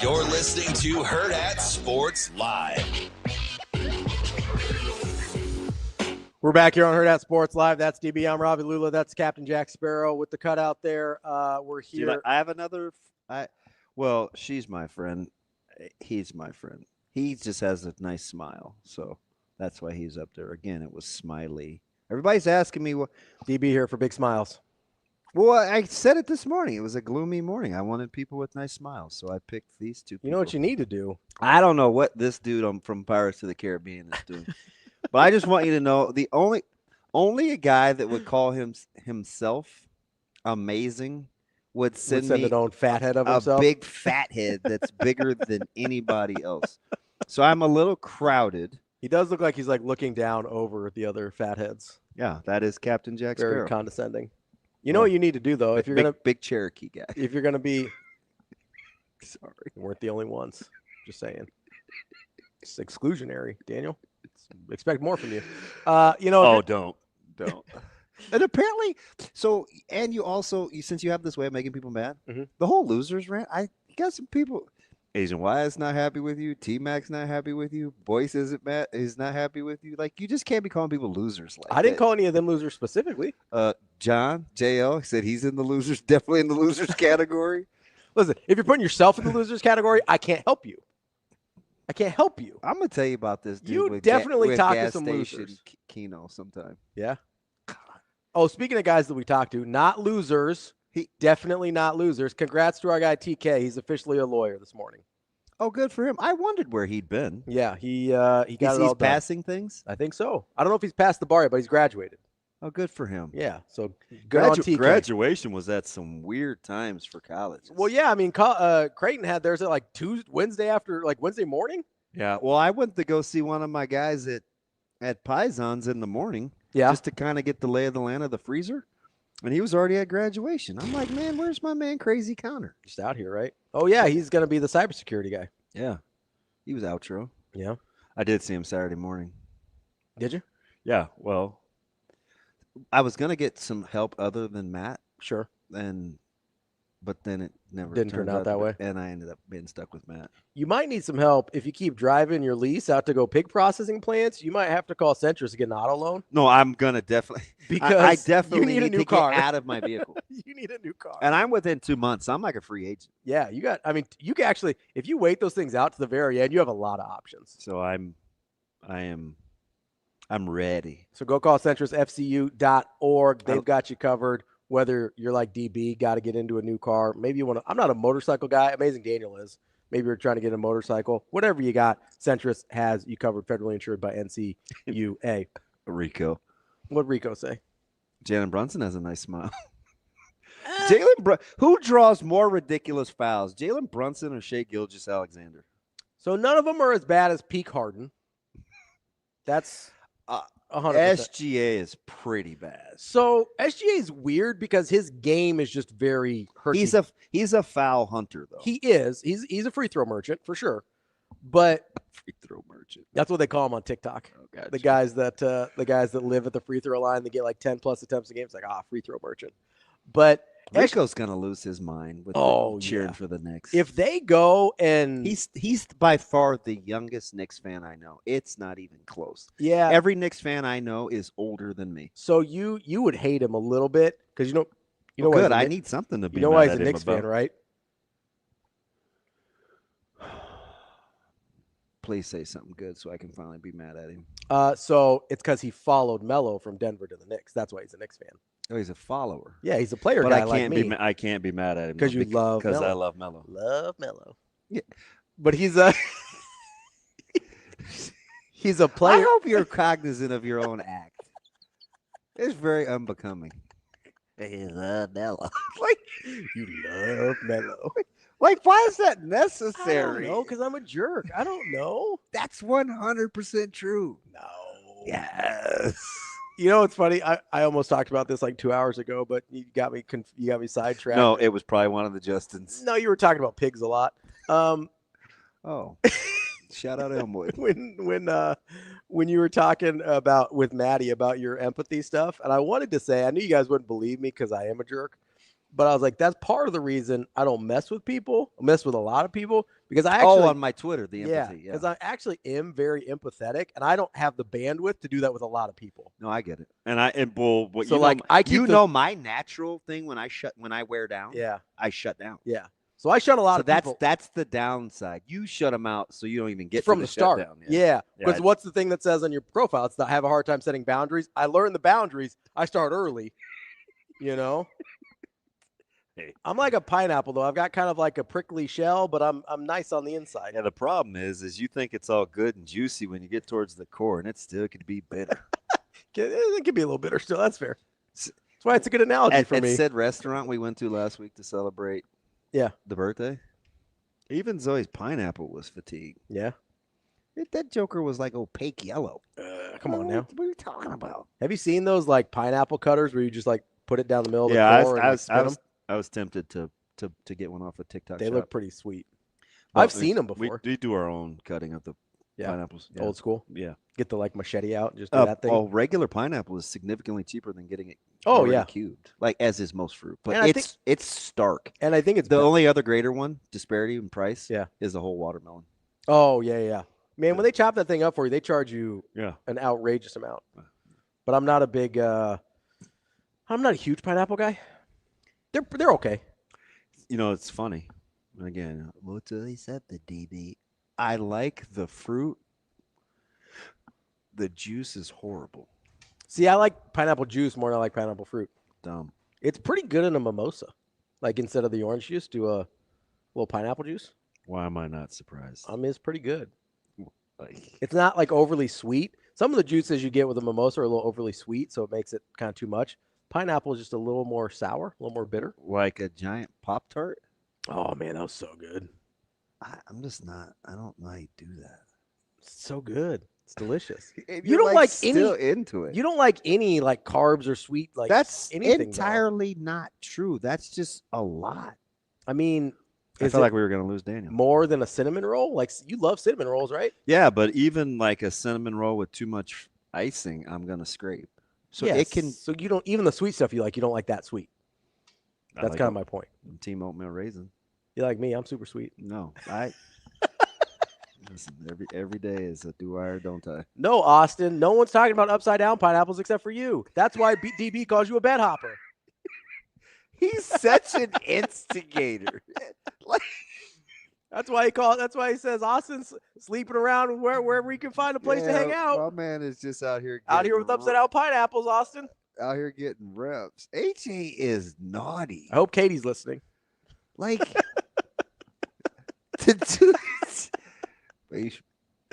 You're listening to Hurrdat Sports Live. We're back here on Hurrdat Sports Live. That's DB. I'm Ravi. Lulla. That's Captain Jack Sparrow with the cutout there. We're here. I have another. Well, she's my friend. He's my friend. He just has a nice smile, so that's why he's up there. Again, it was Smiley. Everybody's asking me what. DB here for big smiles. Well, I said it this morning. It was a gloomy morning. I wanted people with nice smiles, so I picked these two people. You know what you need to do? I don't know what this dude from Pirates of the Caribbean is doing, but I just want you to know the only a guy that would call himself amazing would send me an own fathead of himself. A big fathead that's bigger than anybody else. So I'm a little crowded. He does look like he's like looking down over the other fatheads. Yeah, that is Captain Jack Sparrow. Very condescending. You know what you need to do though, if you're big Cherokee guy. If you're gonna be, sorry, we weren't the only ones. Just saying, it's exclusionary, Daniel. Expect more from you. Don't. And apparently, and you also, since you have this way of making people mad, the whole losers rant. You got some people. Asian Y is not happy with you. T Mac's not happy with you. Boyce is not happy with you. Like, you just can't be calling people losers. Like I didn't call any of them losers specifically. John JL said he's in the losers, definitely in the losers category. Listen, if you're putting yourself in the losers category, I can't help you. I can't help you. I'm gonna tell you about this dude. You with definitely talk to gas some station losers. Keno sometime. Yeah. Oh, speaking of guys that we talked to, not losers. Definitely not losers. Congrats to our guy TK. He's officially a lawyer this morning. Oh, good for him. I wondered where he'd been. Yeah, he got it all He's done. passing things? I think so. I don't know if he's passed the bar yet, but he's graduated. Oh, good for him. Yeah, so good on TK. Graduation was at some weird times for college. Well, yeah, I mean, Creighton had theirs at like Wednesday morning. Yeah, well, I went to go see one of my guys at Pisons in the morning. Yeah. Just to kind of get the lay of the land of the freezer. And he was already at graduation. I'm like, man, where's my man Crazy Counter? Just out here, right? Oh, yeah, he's going to be the cybersecurity guy. Yeah. He was outro. Yeah. I did see him Saturday morning. Did you? Yeah, well, I was going to get some help other than Matt. Sure. And but then it never Didn't turn out that way. And I ended up being stuck with Matt. You might need some help if you keep driving your lease out to go pig processing plants. You might have to call Centris to get an auto loan. No, I'm gonna definitely because I definitely you need a new to car. get out of my vehicle. You need a new car, and I'm within 2 months. I'm like a free agent. Yeah, you got. I mean, you can actually, if you wait those things out to the very end, you have a lot of options. So I'm ready. So go call centrisfcu.org. They've got you covered. Whether you're like DB, got to get into a new car. Maybe you want to. I'm not a motorcycle guy. Amazing Daniel is. Maybe you're trying to get a motorcycle. Whatever you got, Centris has you covered. Federally insured by NCUA. Rico. What'd Rico say? Jalen Brunson has a nice smile. Who draws more ridiculous fouls, Jalen Brunson or Shea Gilgeous-Alexander? So none of them are as bad as Peak Harden. That's 100%. SGA is pretty bad. So SGA is weird because his game is just very hurty. He's a foul hunter though. He is. He's a free throw merchant for sure. But free throw merchant. That's what they call him on TikTok. Oh, gotcha. The guys that live at the free throw line, they get like 10 plus attempts a game. It's like free throw merchant. But Rico's gonna lose his mind with cheering for the Knicks. If they go and he's by far the youngest Knicks fan I know. It's not even close. Yeah. Every Knicks fan I know is older than me. So you would hate him a little bit because you know good. I need something to be. You know why he's a Knicks fan, right? Please say something good so I can finally be mad at him. So it's because he followed Melo from Denver to the Knicks. That's why he's a Knicks fan. Oh, he's a follower. Yeah, he's a player but guy I can't be mad at him because you love because Melo. I love Melo. Love Melo. Yeah, but he's a player. I hope you're cognizant of your own act. It's very unbecoming. You love Melo. Like you love Melo. Like, why is that necessary? I don't know, because I'm a jerk. I don't know. That's 100% true. No. Yes. You know, it's funny. I almost talked about this like 2 hours ago, but you got me sidetracked. No, it was probably one of the Justins. No, you were talking about pigs a lot. Oh, shout out Elmwood. when you were talking with Maddie about your empathy stuff, and I wanted to say I knew you guys wouldn't believe me because I am a jerk. But I was like, that's part of the reason I don't mess with people. I mess with a lot of people because I actually on my Twitter, the empathy. Yeah, because I actually am very empathetic, and I don't have the bandwidth to do that with a lot of people. No, I get it. And my natural thing when I wear down. Yeah, I shut down. Yeah, so I shut a lot of people. That's the downside. You shut them out, so you don't even get from to the start. Shutdown. Yeah, because what's the thing that says on your profile? It's that I have a hard time setting boundaries. I learned the boundaries. I start early. You know. I'm like a pineapple, though. I've got kind of like a prickly shell, but I'm nice on the inside. Yeah, the problem is you think it's all good and juicy when you get towards the core, and it still could be bitter. It could be a little bitter still. That's fair. That's why it's a good analogy for me. At said restaurant we went to last week to celebrate the birthday, even Zoe's pineapple was fatigued. Yeah. That joker was like opaque yellow. Come on now. What are you talking about? Have you seen those like pineapple cutters where you just like put it down the middle of the core? I was tempted to get one off a TikTok. They look pretty sweet. I've seen them before. We do our own cutting of the pineapples. Old school. Yeah. Get the like machete out and just do that thing. Well, regular pineapple is significantly cheaper than getting it cubed, like as is most fruit. But it's stark. And I think it's the only other greater one, disparity in price, is the whole watermelon. Oh, yeah. Man, when they chop that thing up for you, they charge you an outrageous amount. But I'm not a huge pineapple guy. They're okay. You know, it's funny. Again, what's always said the DB. I like the fruit. The juice is horrible. See, I like pineapple juice more than I like pineapple fruit. Dumb. It's pretty good in a mimosa. Like instead of the orange juice, do a little pineapple juice. Why am I not surprised? I mean, it's pretty good. It's not like overly sweet. Some of the juices you get with a mimosa are a little overly sweet, so it makes it kind of too much. Pineapple is just a little more sour, a little more bitter. Like a giant Pop-Tart? Oh, man, that was so good. I'm just not. I don't like do that. It's so good. It's delicious. You don't like still into it. You don't like any like carbs or sweet like that's anything. Entirely not true. That's just a lot. I mean, I felt like we were going to lose Daniel. More than a cinnamon roll? Like you love cinnamon rolls, right? Yeah, but even like a cinnamon roll with too much icing, I'm going to scrape. So it can. So you don't even the sweet stuff you don't like that sweet. That's kind of my point. Team oatmeal raisin. You like me? I'm super sweet. No, listen, every day is a do I or don't I. No, Austin. No one's talking about upside down pineapples except for you. That's why DB calls you a bed hopper. He's such an instigator. That's why he says Austin's sleeping around wherever he can find a place to hang out. My man is just out here with upside down pineapples, Austin. Out here getting reps. HA is naughty. I hope Katie's listening. Like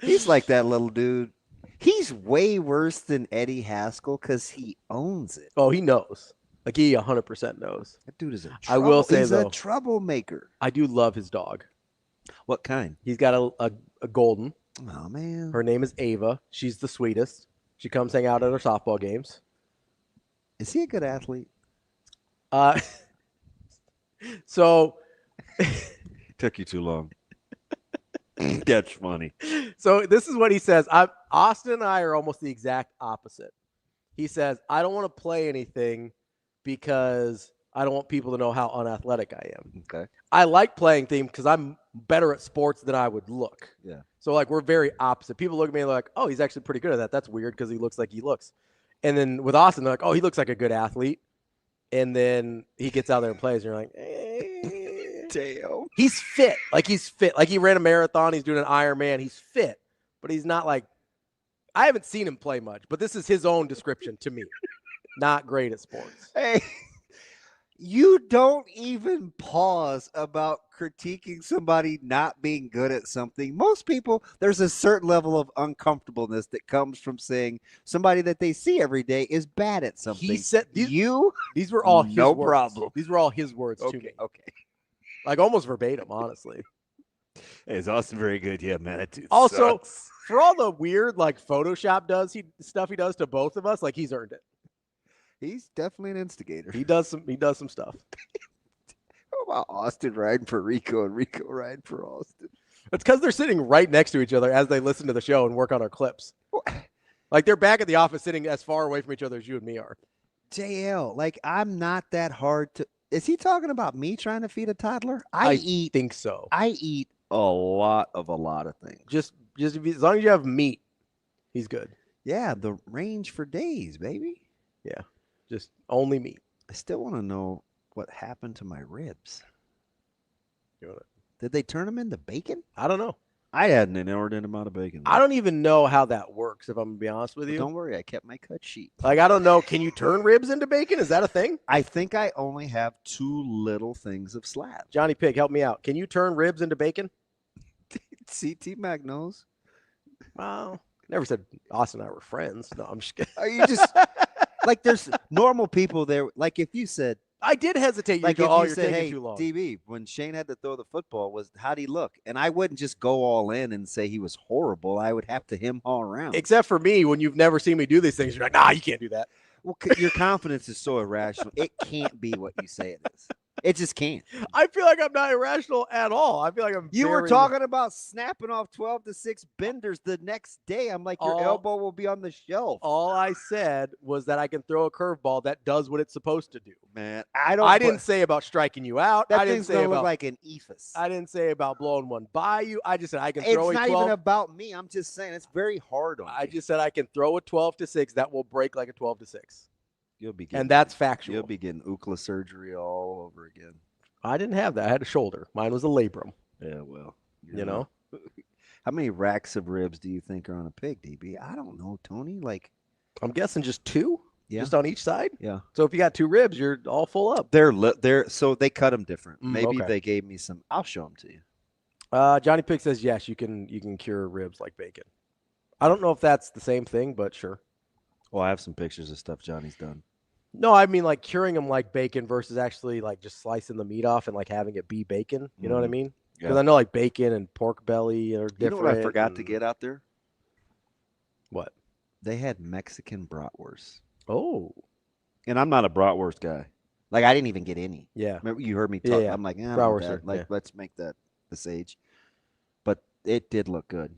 he's like that little dude. He's way worse than Eddie Haskell because he owns it. Oh, he knows. Like he 100% knows. That dude is I will say he's though, a troublemaker. I do love his dog. What kind? He's got a golden. Oh man. Her name is Ava. She's the sweetest. She comes hang out at our softball games. Is he a good athlete? So took you too long. That's funny. So this is what he says. Austin and I are almost the exact opposite. He says, I don't want to play anything because I don't want people to know how unathletic I am. Okay. I like playing theme because I'm better at sports than I would look. Yeah. So like we're very opposite. People look at me and they're like, oh, he's actually pretty good at that. That's weird because he looks like he looks. And then with Austin, they're like, oh, he looks like a good athlete. And then he gets out there and plays, and you're like, damn. He's fit. Like he's fit. Like he ran a marathon. He's doing an Ironman. He's fit. But he's not like, I haven't seen him play much, but this is his own description to me. Not great at sports. Hey, you don't even pause about critiquing somebody not being good at something. Most people, there's a certain level of uncomfortableness that comes from saying somebody that they see every day is bad at something. He said these were all his no words. problem. These were all his words to me. Okay. Like almost verbatim, honestly. Hey, is Austin very good? Yeah, man. That dude Also, sucks. for all the weird like Photoshop stuff he does to both of us, like he's earned it. He's definitely an instigator. He does some stuff. How about Austin riding for Rico and Rico riding for Austin? It's because they're sitting right next to each other as they listen to the show and work on our clips. Like they're back at the office sitting as far away from each other as you and me are. JL, like I'm not that hard to. Is he talking about me trying to feed a toddler? I think so. I eat a lot of things. Just as long as you have meat, he's good. Yeah, the range for days, baby. Yeah, just only meat. I still want to know what happened to my ribs. You want it? Did they turn them into bacon? I don't know. I had an inordinate amount of bacon. I don't even know how that works, if I'm going to be honest with you. Don't worry, I kept my cut sheet. Like, I don't know. Can you turn ribs into bacon? Is that a thing? I think I only have 2 little things of slab. Johnny Pig, help me out. Can you turn ribs into bacon? CT Mac knows. Wow. Never said Austin and I were friends. No, I'm just kidding. Are you just like there's normal people there? Like if you said, I did hesitate. Like you if go, you you're said, taking hey, too long. DB, when Shane had to throw the football, how'd he look? And I wouldn't just go all in and say he was horrible. I would have to him all around. Except for me, when you've never seen me do these things, you're like, nah, you can't do that. Well, your confidence is so irrational. It can't be what you say it is. It just can't. I feel like I'm not irrational at all. I feel like I'm. You were talking about snapping off 12-6 benders the next day. I'm like, your elbow will be on the shelf. All I said was that I can throw a curveball that does what it's supposed to do. Man, I didn't say about striking you out. That I didn't thing's say gonna about look like an ephus. I didn't say about blowing one by you. I just said I can throw a 12. It's not even about me. I'm just saying it's very hard on I just said I can throw a 12-6 that will break like a 12-6. You'll be getting, and that's factual. You'll be getting UCLA surgery all over again. I didn't have that. I had a shoulder. Mine was a labrum. Yeah, well, you know. How many racks of ribs do you think are on a pig, DB? I don't know, Tony. Like, I'm guessing just 2, just on each side. Yeah. So if you got 2 ribs, you're all full up. They're so they cut them different. Maybe okay. they gave me some. I'll show them to you. Johnny Pig says yes, you can cure ribs like bacon. I don't know if that's the same thing, but sure. Well, I have some pictures of stuff Johnny's done. No, I mean like curing them like bacon versus actually like just slicing the meat off and like having it be bacon. You know what I mean? Because I know like bacon and pork belly are different. You know what I forgot to get out there? What? They had Mexican bratwurst. Oh. And I'm not a bratwurst guy. Like I didn't even get any. Yeah. Remember you heard me talk. Yeah. I'm like, bratwurst. Like let's make that the sage. But it did look good.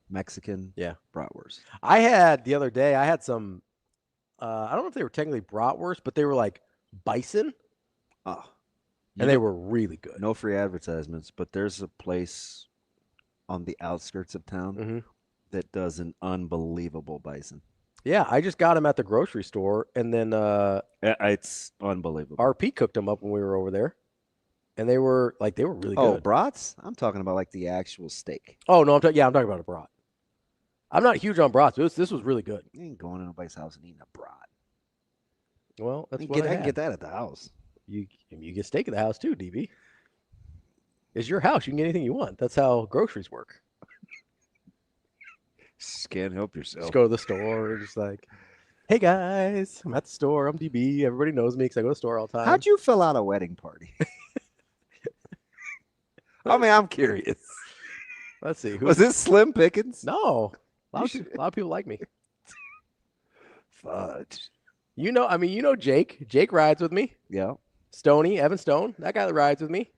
Mexican bratwurst. I had the other day, I had some I don't know if they were technically bratwurst, but they were like bison. Oh, and they were really good. No free advertisements, but there's a place on the outskirts of town that does an unbelievable bison. Yeah, I just got them at the grocery store, and then it's unbelievable. RP cooked them up when we were over there, and they were really Oh, good. brats? I'm talking about like the actual steak. Oh no, I'm talking about a brat. I'm not huge on brats, but this was really good. You ain't going to nobody's house and eating a brat. Well, that's I what can get that at the house. You get steak at the house too, DB. It's your house. You can get anything you want. That's how groceries work. Just can't help yourself. Just go to the store and just like, hey guys, I'm at the store. I'm DB. Everybody knows me because I go to the store all the time. How'd you fill out a wedding party? I mean, I'm curious. Let's see. Was this Slim Pickens? No. A lot of people like me. Fudge. You know Jake. Jake rides with me. Yeah. Stoney, Evan Stone, that guy that rides with me.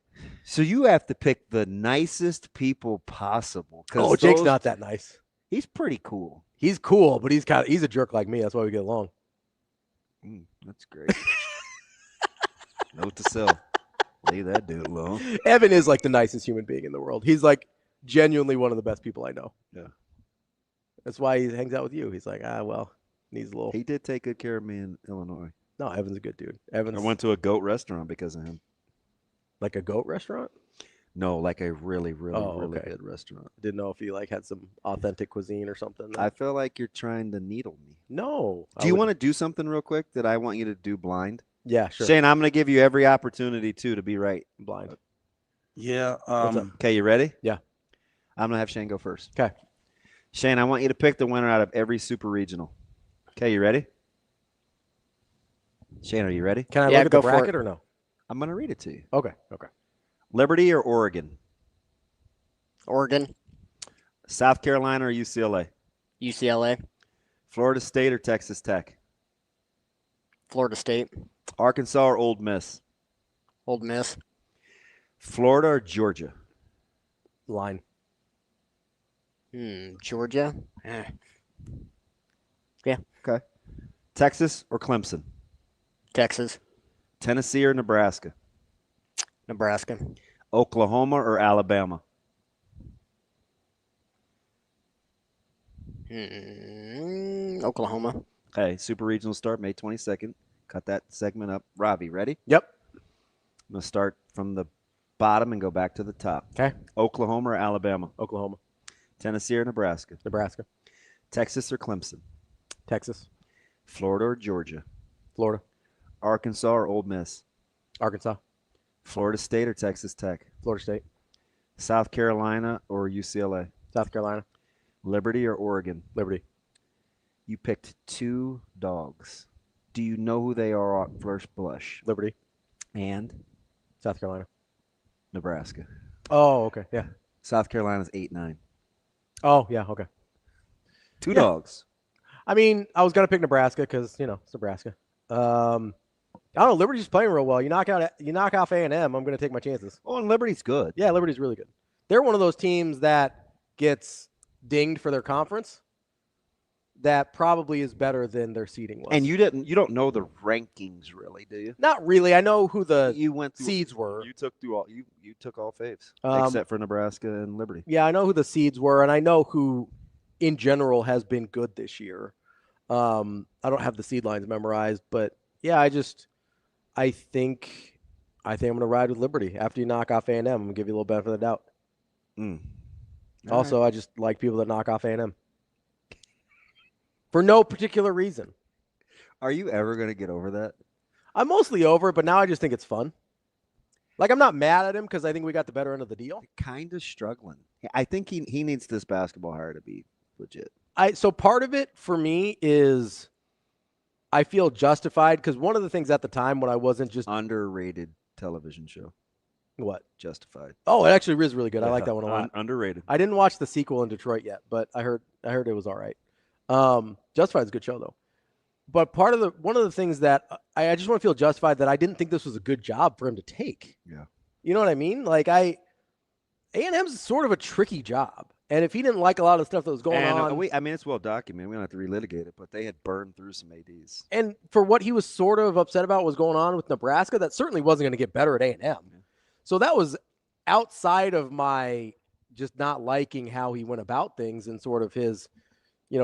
So you have to pick the nicest people possible. Oh, Jake's not that nice. He's pretty cool. He's cool, but he's a jerk like me. That's why we get along. That's great. Note to self. Leave that dude alone. Evan is like the nicest human being in the world. He's like genuinely one of the best people I know. Yeah. That's why he hangs out with you. He's like, needs a little. He did take good care of me in Illinois. No, Evan's a good dude. I went to a goat restaurant because of him. Like a goat restaurant? No, like a really, really good restaurant. Didn't know if he like had some authentic cuisine or something. I feel like you're trying to needle me. No. Do you want to do something real quick that I want you to do blind? Yeah, sure. Shane, I'm going to give you every opportunity to be right. Blind. Yeah. Okay, you ready? Yeah. I'm going to have Shane go first. Okay. Shane, I want you to pick the winner out of every super regional. Okay, you ready? Shane, are you ready? Can I look at the bracket or no? I'm going to read it to you. Okay. Liberty or Oregon? Oregon. South Carolina or UCLA? UCLA. Florida State or Texas Tech? Florida State. Arkansas or Ole Miss? Ole Miss. Florida or Georgia? Line. Georgia. Yeah. Okay. Texas or Clemson? Texas. Tennessee or Nebraska? Nebraska. Oklahoma or Alabama? Oklahoma. Okay, Super Regional start May 22nd. Cut that segment up. Ravi, ready? Yep. I'm going to start from the bottom and go back to the top. Okay. Oklahoma or Alabama? Oklahoma. Tennessee or Nebraska? Nebraska. Texas or Clemson? Texas. Florida or Georgia? Florida. Arkansas or Ole Miss? Arkansas. Florida State or Texas Tech? Florida State. South Carolina or UCLA? South Carolina. Liberty or Oregon? Liberty. You picked two dogs. Do you know who they are at first blush? Liberty. And? South Carolina. Nebraska. Oh, okay. Yeah. South Carolina's 8-9. Oh, yeah. Okay. Two dogs. I mean, I was going to pick Nebraska because, it's Nebraska. I don't know. Liberty's playing real well. You knock off A&M, I'm going to take my chances. Oh, and Liberty's good. Yeah, Liberty's really good. They're one of those teams that gets dinged for their conference that probably is better than their seeding was. And you don't know the rankings really, do you? Not really. I know who the through, seeds were. You took through all you took all faves except for Nebraska and Liberty. Yeah, I know who the seeds were, and I know who in general has been good this year. I don't have the seed lines memorized, but yeah, I think I'm going to ride with Liberty. After you knock off A&M, I'm going to give you a little benefit of the doubt. Also, I just like people that knock off A&M. For no particular reason. Are you ever going to get over that? I'm mostly over it, but now I just think it's fun. Like, I'm not mad at him because I think we got the better end of the deal. Kind of struggling. I think he needs this basketball hire to be legit. So part of it for me is I feel justified because one of the things at the time when I wasn't just underrated television show. What? Justified. Oh, it actually is really good. I like that one a lot. Underrated. I didn't watch the sequel in Detroit yet, but I heard it was all right. Justified's a good show though. But one of the things that I just want to feel justified that I didn't think this was a good job for him to take. Yeah. You know what I mean? Like A&M's sort of a tricky job. And if he didn't like a lot of the stuff that was going on. I mean, it's well documented. We don't have to relitigate it, but they had burned through some ADs. And for what he was sort of upset about was going on with Nebraska, that certainly wasn't going to get better at A&M. So that was outside of my just not liking how he went about things and sort of his,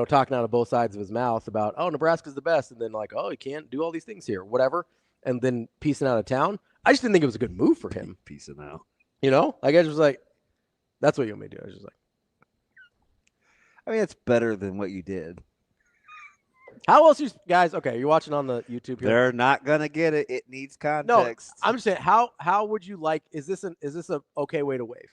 talking out of both sides of his mouth about, oh, Nebraska's the best. And then like, oh, you can't do all these things here, whatever. And then piecing out of town. I just didn't think it was a good move for him. Piecing out. I just was like, that's what you want me to do. I was just like, I mean, it's better than what you did. How else guys? Okay, you're watching on the YouTube here. They're not gonna get it. It needs context. No, I'm just saying. How would you like? Is this a okay way to wave?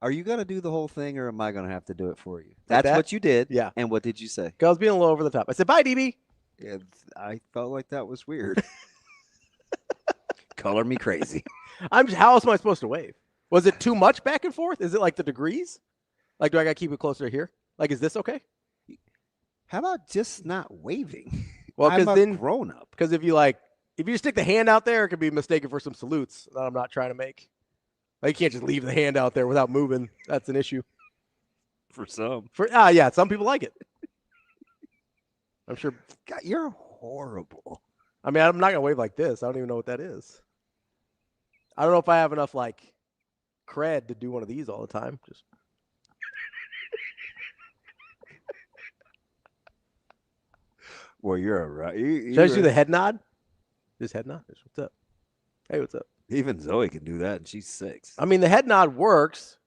Are you gonna do the whole thing, or am I gonna have to do it for you? Like That's what you did. Yeah. And what did you say? I was being a little over the top. I said, "Bye, DB." Yeah, I felt like that was weird. Color me crazy. How else am I supposed to wave? Was it too much back and forth? Is it like the degrees? Like, do I gotta keep it closer to here? Like, is this okay? How about just not waving? Well, I'm because a then grown up. Because if you stick the hand out there, it could be mistaken for some salutes that I'm not trying to make. Like, you can't just leave the hand out there without moving. That's an issue. For some. Yeah, some people like it. I'm sure. God, you're horrible. I mean, I'm not gonna wave like this. I don't even know what that is. I don't know if I have enough cred to do one of these all the time. Just. Well, you're all right. Should I just do the head nod? Just head nod? Just, what's up? Hey, what's up? Even Zoe can do that, and she's 6. I mean, the head nod works,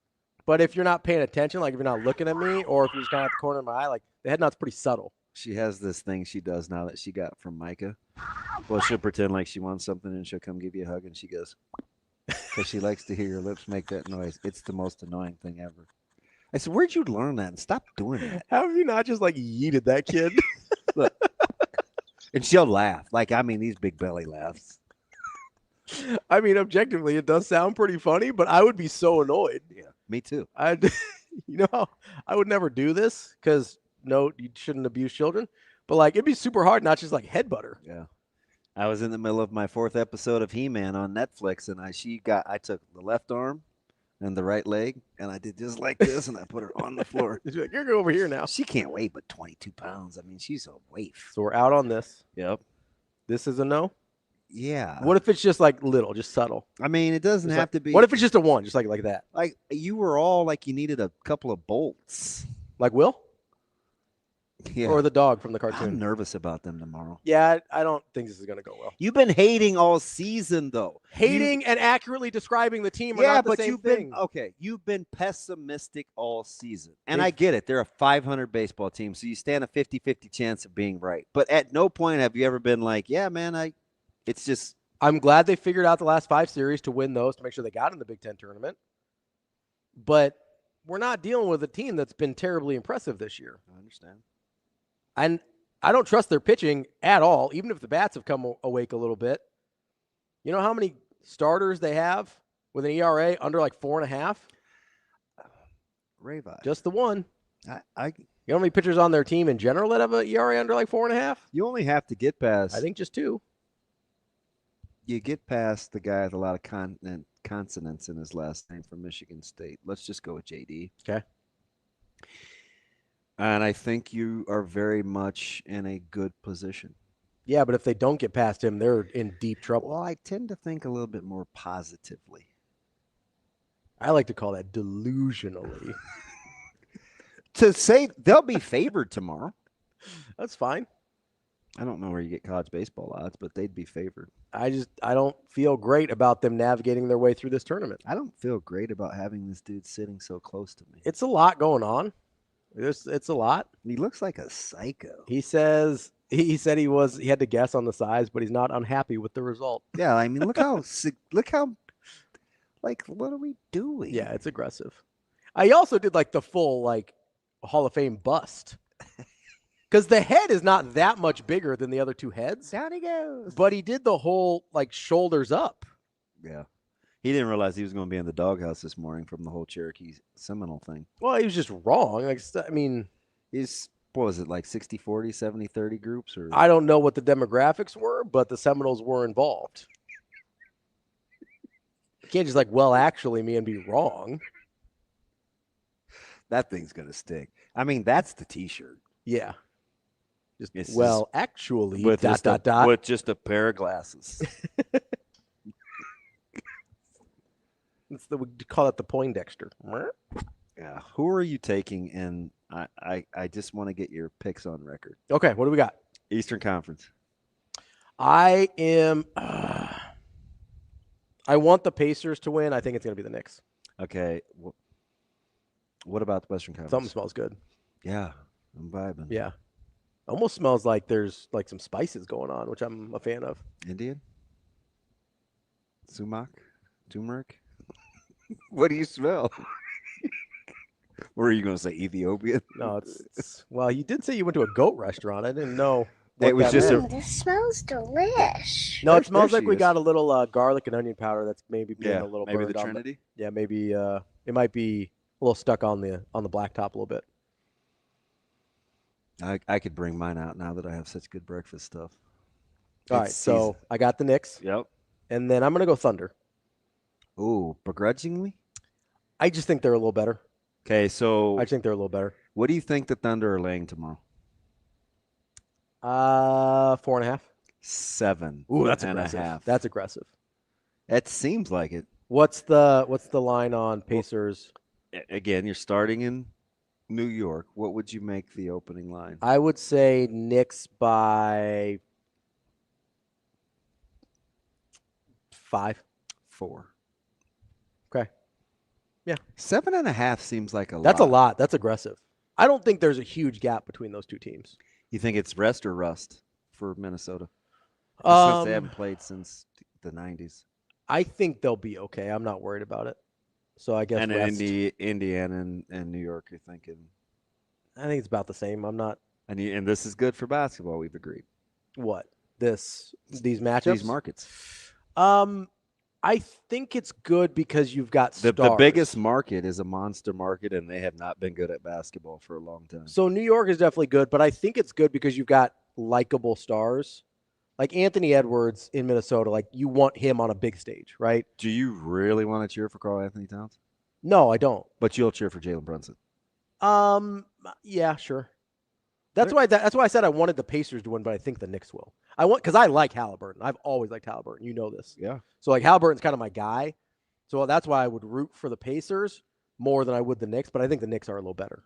but if you're not paying attention, like if you're not looking at me, or if you're just kind of at the corner of my eye, like the head nod's pretty subtle. She has this thing she does now that she got from Micah. Well, she'll pretend like she wants something, and she'll come give you a hug, and she goes, because she likes to hear your lips make that noise. It's the most annoying thing ever. I said, where'd you learn that? And stop doing that. How have you not just yeeted that kid? Look. And she'll laugh. These big belly laughs. I mean, objectively, it does sound pretty funny, but I would be so annoyed. Yeah, me too. I would never do this because, no, you shouldn't abuse children. But, it'd be super hard not just, headbutt her. Yeah. I was in the middle of my 4th episode of He-Man on Netflix, and I took the left arm and the right leg, and I did just like this, and I put her on the floor. You're like, you're over here now. She can't weigh but 22 pounds. I mean, she's a waif. So we're out on this. Yep. This is a no? Yeah. What if it's just little, just subtle? I mean, it doesn't have to be. What if it's just a 1, just like that? Like you were all you needed a couple of bolts. Like Will? Yeah. Or the dog from the cartoon? I'm nervous about them tomorrow. Yeah, I don't think this is going to go well. You've been hating all season, though. Hating and accurately describing the team are not the same thing. You've been pessimistic all season. And I get it. They're a 500 baseball team, so you stand a 50-50 chance of being right. But at no point have you ever been like, yeah, man, it's just. I'm glad they figured out the last 5 series to win those to make sure they got in the Big Ten tournament. But we're not dealing with a team that's been terribly impressive this year. I understand. And I don't trust their pitching at all, even if the bats have come awake a little bit. You know how many starters they have with an ERA under 4.5? Ravi. Just the one. You know how many pitchers on their team in general that have an ERA under 4.5? You only have to get past. I think just 2. You get past the guy with a lot of consonants in his last name from Michigan State. Let's just go with JD. Okay. And I think you are very much in a good position. Yeah, but if they don't get past him, they're in deep trouble. Well, I tend to think a little bit more positively. I like to call that delusionally. To say they'll be favored tomorrow. That's fine. I don't know where you get college baseball odds, but they'd be favored. I don't feel great about them navigating their way through this tournament. I don't feel great about having this dude sitting so close to me. It's a lot going on. It's a lot. He looks like a psycho. He said he had to guess on the size, but he's not unhappy with the result. Yeah, I mean, look how what are we doing? Yeah, it's aggressive. I also did the full Hall of Fame bust. Because the head is not that much bigger than the other 2 heads. Down he goes. But he did the whole shoulders up. Yeah. He didn't realize he was going to be in the doghouse this morning from the whole Cherokee Seminole thing. Well, he was just wrong. He's, what was it, 60-40, 70-30 groups? Or I don't know what the demographics were, but the Seminoles were involved. You can't just actually me and be wrong. That thing's gonna stick. I mean, that's the T-shirt. Yeah. It's Actually, with dot, just dot, dot. with just a pair of glasses. We call it the Poindexter. Yeah. Who are you taking? And I just want to get your picks on record. Okay, what do we got? Eastern Conference. I am. I want the Pacers to win. I think it's going to be the Knicks. Okay. What about the Western Conference? Something smells good. Yeah, I'm vibing. Yeah. Almost smells like there's like some spices going on, which I'm a fan of. Indian? Sumac? Turmeric? What do you smell? Or are you going to say Ethiopian? No, it's well, you did say you went to a goat restaurant. I didn't know. It was just This smells delish. No, it smells like we got a little garlic and onion powder that's maybe being a little maybe burned the on Trinity. Yeah, maybe it might be a little stuck on the blacktop a little bit. I could bring mine out now that I have such good breakfast stuff. All right, so I got the Knicks. Yep. And then I'm going to go Thunder. Ooh, begrudgingly? I just think they're a little better. Okay, so I think they're a little better. What do you think the Thunder are laying tomorrow? 4.5. 7. Ooh, that's and aggressive. a half. That's aggressive. It seems like it. What's the line on Pacers? Again, you're starting in New York. What would you make the opening line? I would say Knicks by 5. 4. Okay. Yeah. 7.5 seems like a lot. That's a lot. That's aggressive. I don't think there's a huge gap between those two teams. You think it's rest or rust for Minnesota? Since they haven't played since the 90s. I think they'll be okay. I'm not worried about it. So I guess and rest. Indiana and New York, you're thinking. I think it's about the same. I'm not. And this is good for basketball. We've agreed. What these matchups? These markets. I think it's good because you've got stars. The biggest market is a monster market, and they have not been good at basketball for a long time. So New York is definitely good, but I think it's good because you've got likable stars. Like Anthony Edwards in Minnesota, like you want him on a big stage, right? Do you really want to cheer for Karl Anthony Towns? No, I don't. But you'll cheer for Jalen Brunson. Yeah, sure. That's why I said I wanted the Pacers to win, but I think the Knicks will. Because I like Halliburton. I've always liked Halliburton. You know this. Yeah. So like Halliburton's kind of my guy. So that's why I would root for the Pacers more than I would the Knicks, but I think the Knicks are a little better.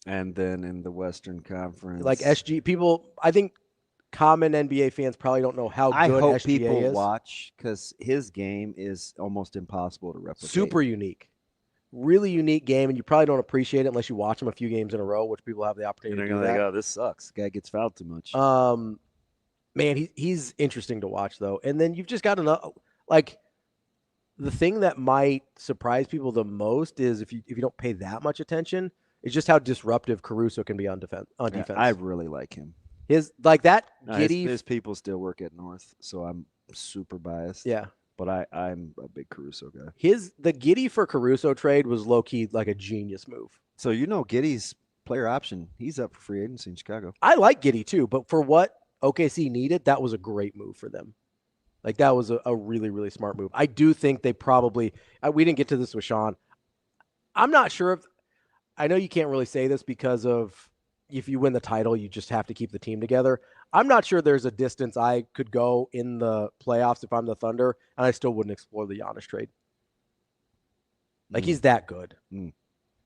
And then in the Western Conference, like SG people, I think common NBA fans probably don't know how good I hope SGA people is. watch because his game is almost impossible to replicate. Super unique. Really unique game, and you probably don't appreciate it unless you watch him a few games in a row, which people have the opportunity to do that. Like, oh, this sucks. Guy gets fouled too much. Man, he's interesting to watch, though. And then you've just got enough. Like, the thing that might surprise people the most is if you don't pay that much attention, is just how disruptive Caruso can be on defense. I really like him. His giddy. His people still work at North, so I'm super biased. Yeah. But I'm a big Caruso guy. The Giddey for Caruso trade was low-key like a genius move. So Giddey's player option, he's up for free agency in Chicago. I like Giddey too, but for what OKC needed, that was a great move for them. Like that was a really, really smart move. I do think they probably we didn't get to this with Sean. I'm not sure I know you can't really say this because of if you win the title, you just have to keep the team together. I'm not sure there's a distance I could go in the playoffs if I'm the Thunder, and I still wouldn't explore the Giannis trade. Like, he's that good. And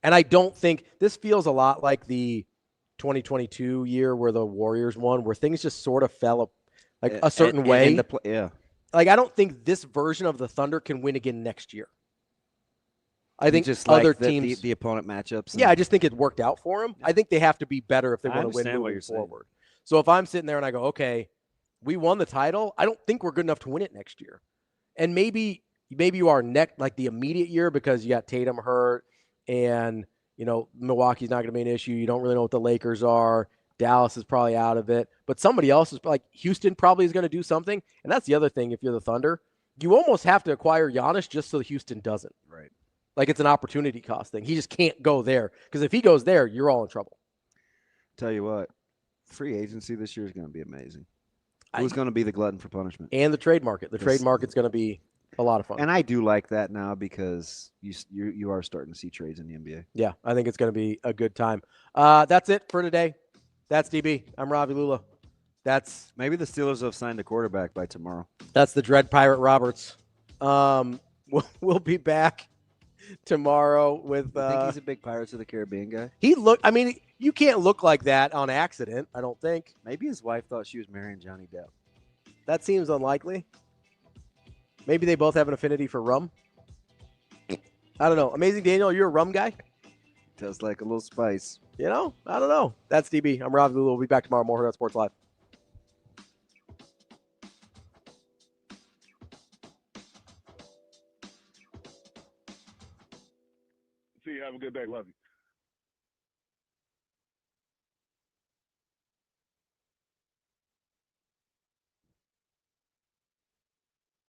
I don't think – this feels a lot like the 2022 year where the Warriors won, where things just sort of fell a certain way. Yeah. Like, I don't think this version of the Thunder can win again next year. I think just other like teams – the opponent matchups. Yeah, I just think it worked out for them. I think they have to be better if they want to win moving forward. So if I'm sitting there and I go, okay, we won the title, I don't think we're good enough to win it next year. And maybe you are like the immediate year because you got Tatum hurt and, Milwaukee's not going to be an issue. You don't really know what the Lakers are. Dallas is probably out of it. But somebody else is like Houston probably is going to do something. And that's the other thing if you're the Thunder. You almost have to acquire Giannis just so Houston doesn't. Right. Like it's an opportunity cost thing. He just can't go there because if he goes there, you're all in trouble. Tell you what. Free agency this year is going to be amazing. Who's going to be the glutton for punishment? And the trade market. The trade market's going to be A lot of fun. And I do like that now because you are starting to see trades in the NBA. Yeah, I think it's going to be a good time. That's it for today. That's DB. I'm Ravi Lulla. That's maybe the Steelers have signed a quarterback by tomorrow. That's the Dread Pirate Roberts. We'll be back tomorrow with. I think he's a big Pirates of the Caribbean guy. I mean, you can't look like that on accident. I don't think. Maybe his wife thought she was marrying Johnny Depp. That seems unlikely. Maybe they both have an affinity for rum. I don't know. Amazing Daniel, you're a rum guy? Does like a little spice. You know? I don't know. That's DB. I'm Ravi Lulla. We'll be back tomorrow. More Hurrdat Sports Live. See you. Have a good day. Love you.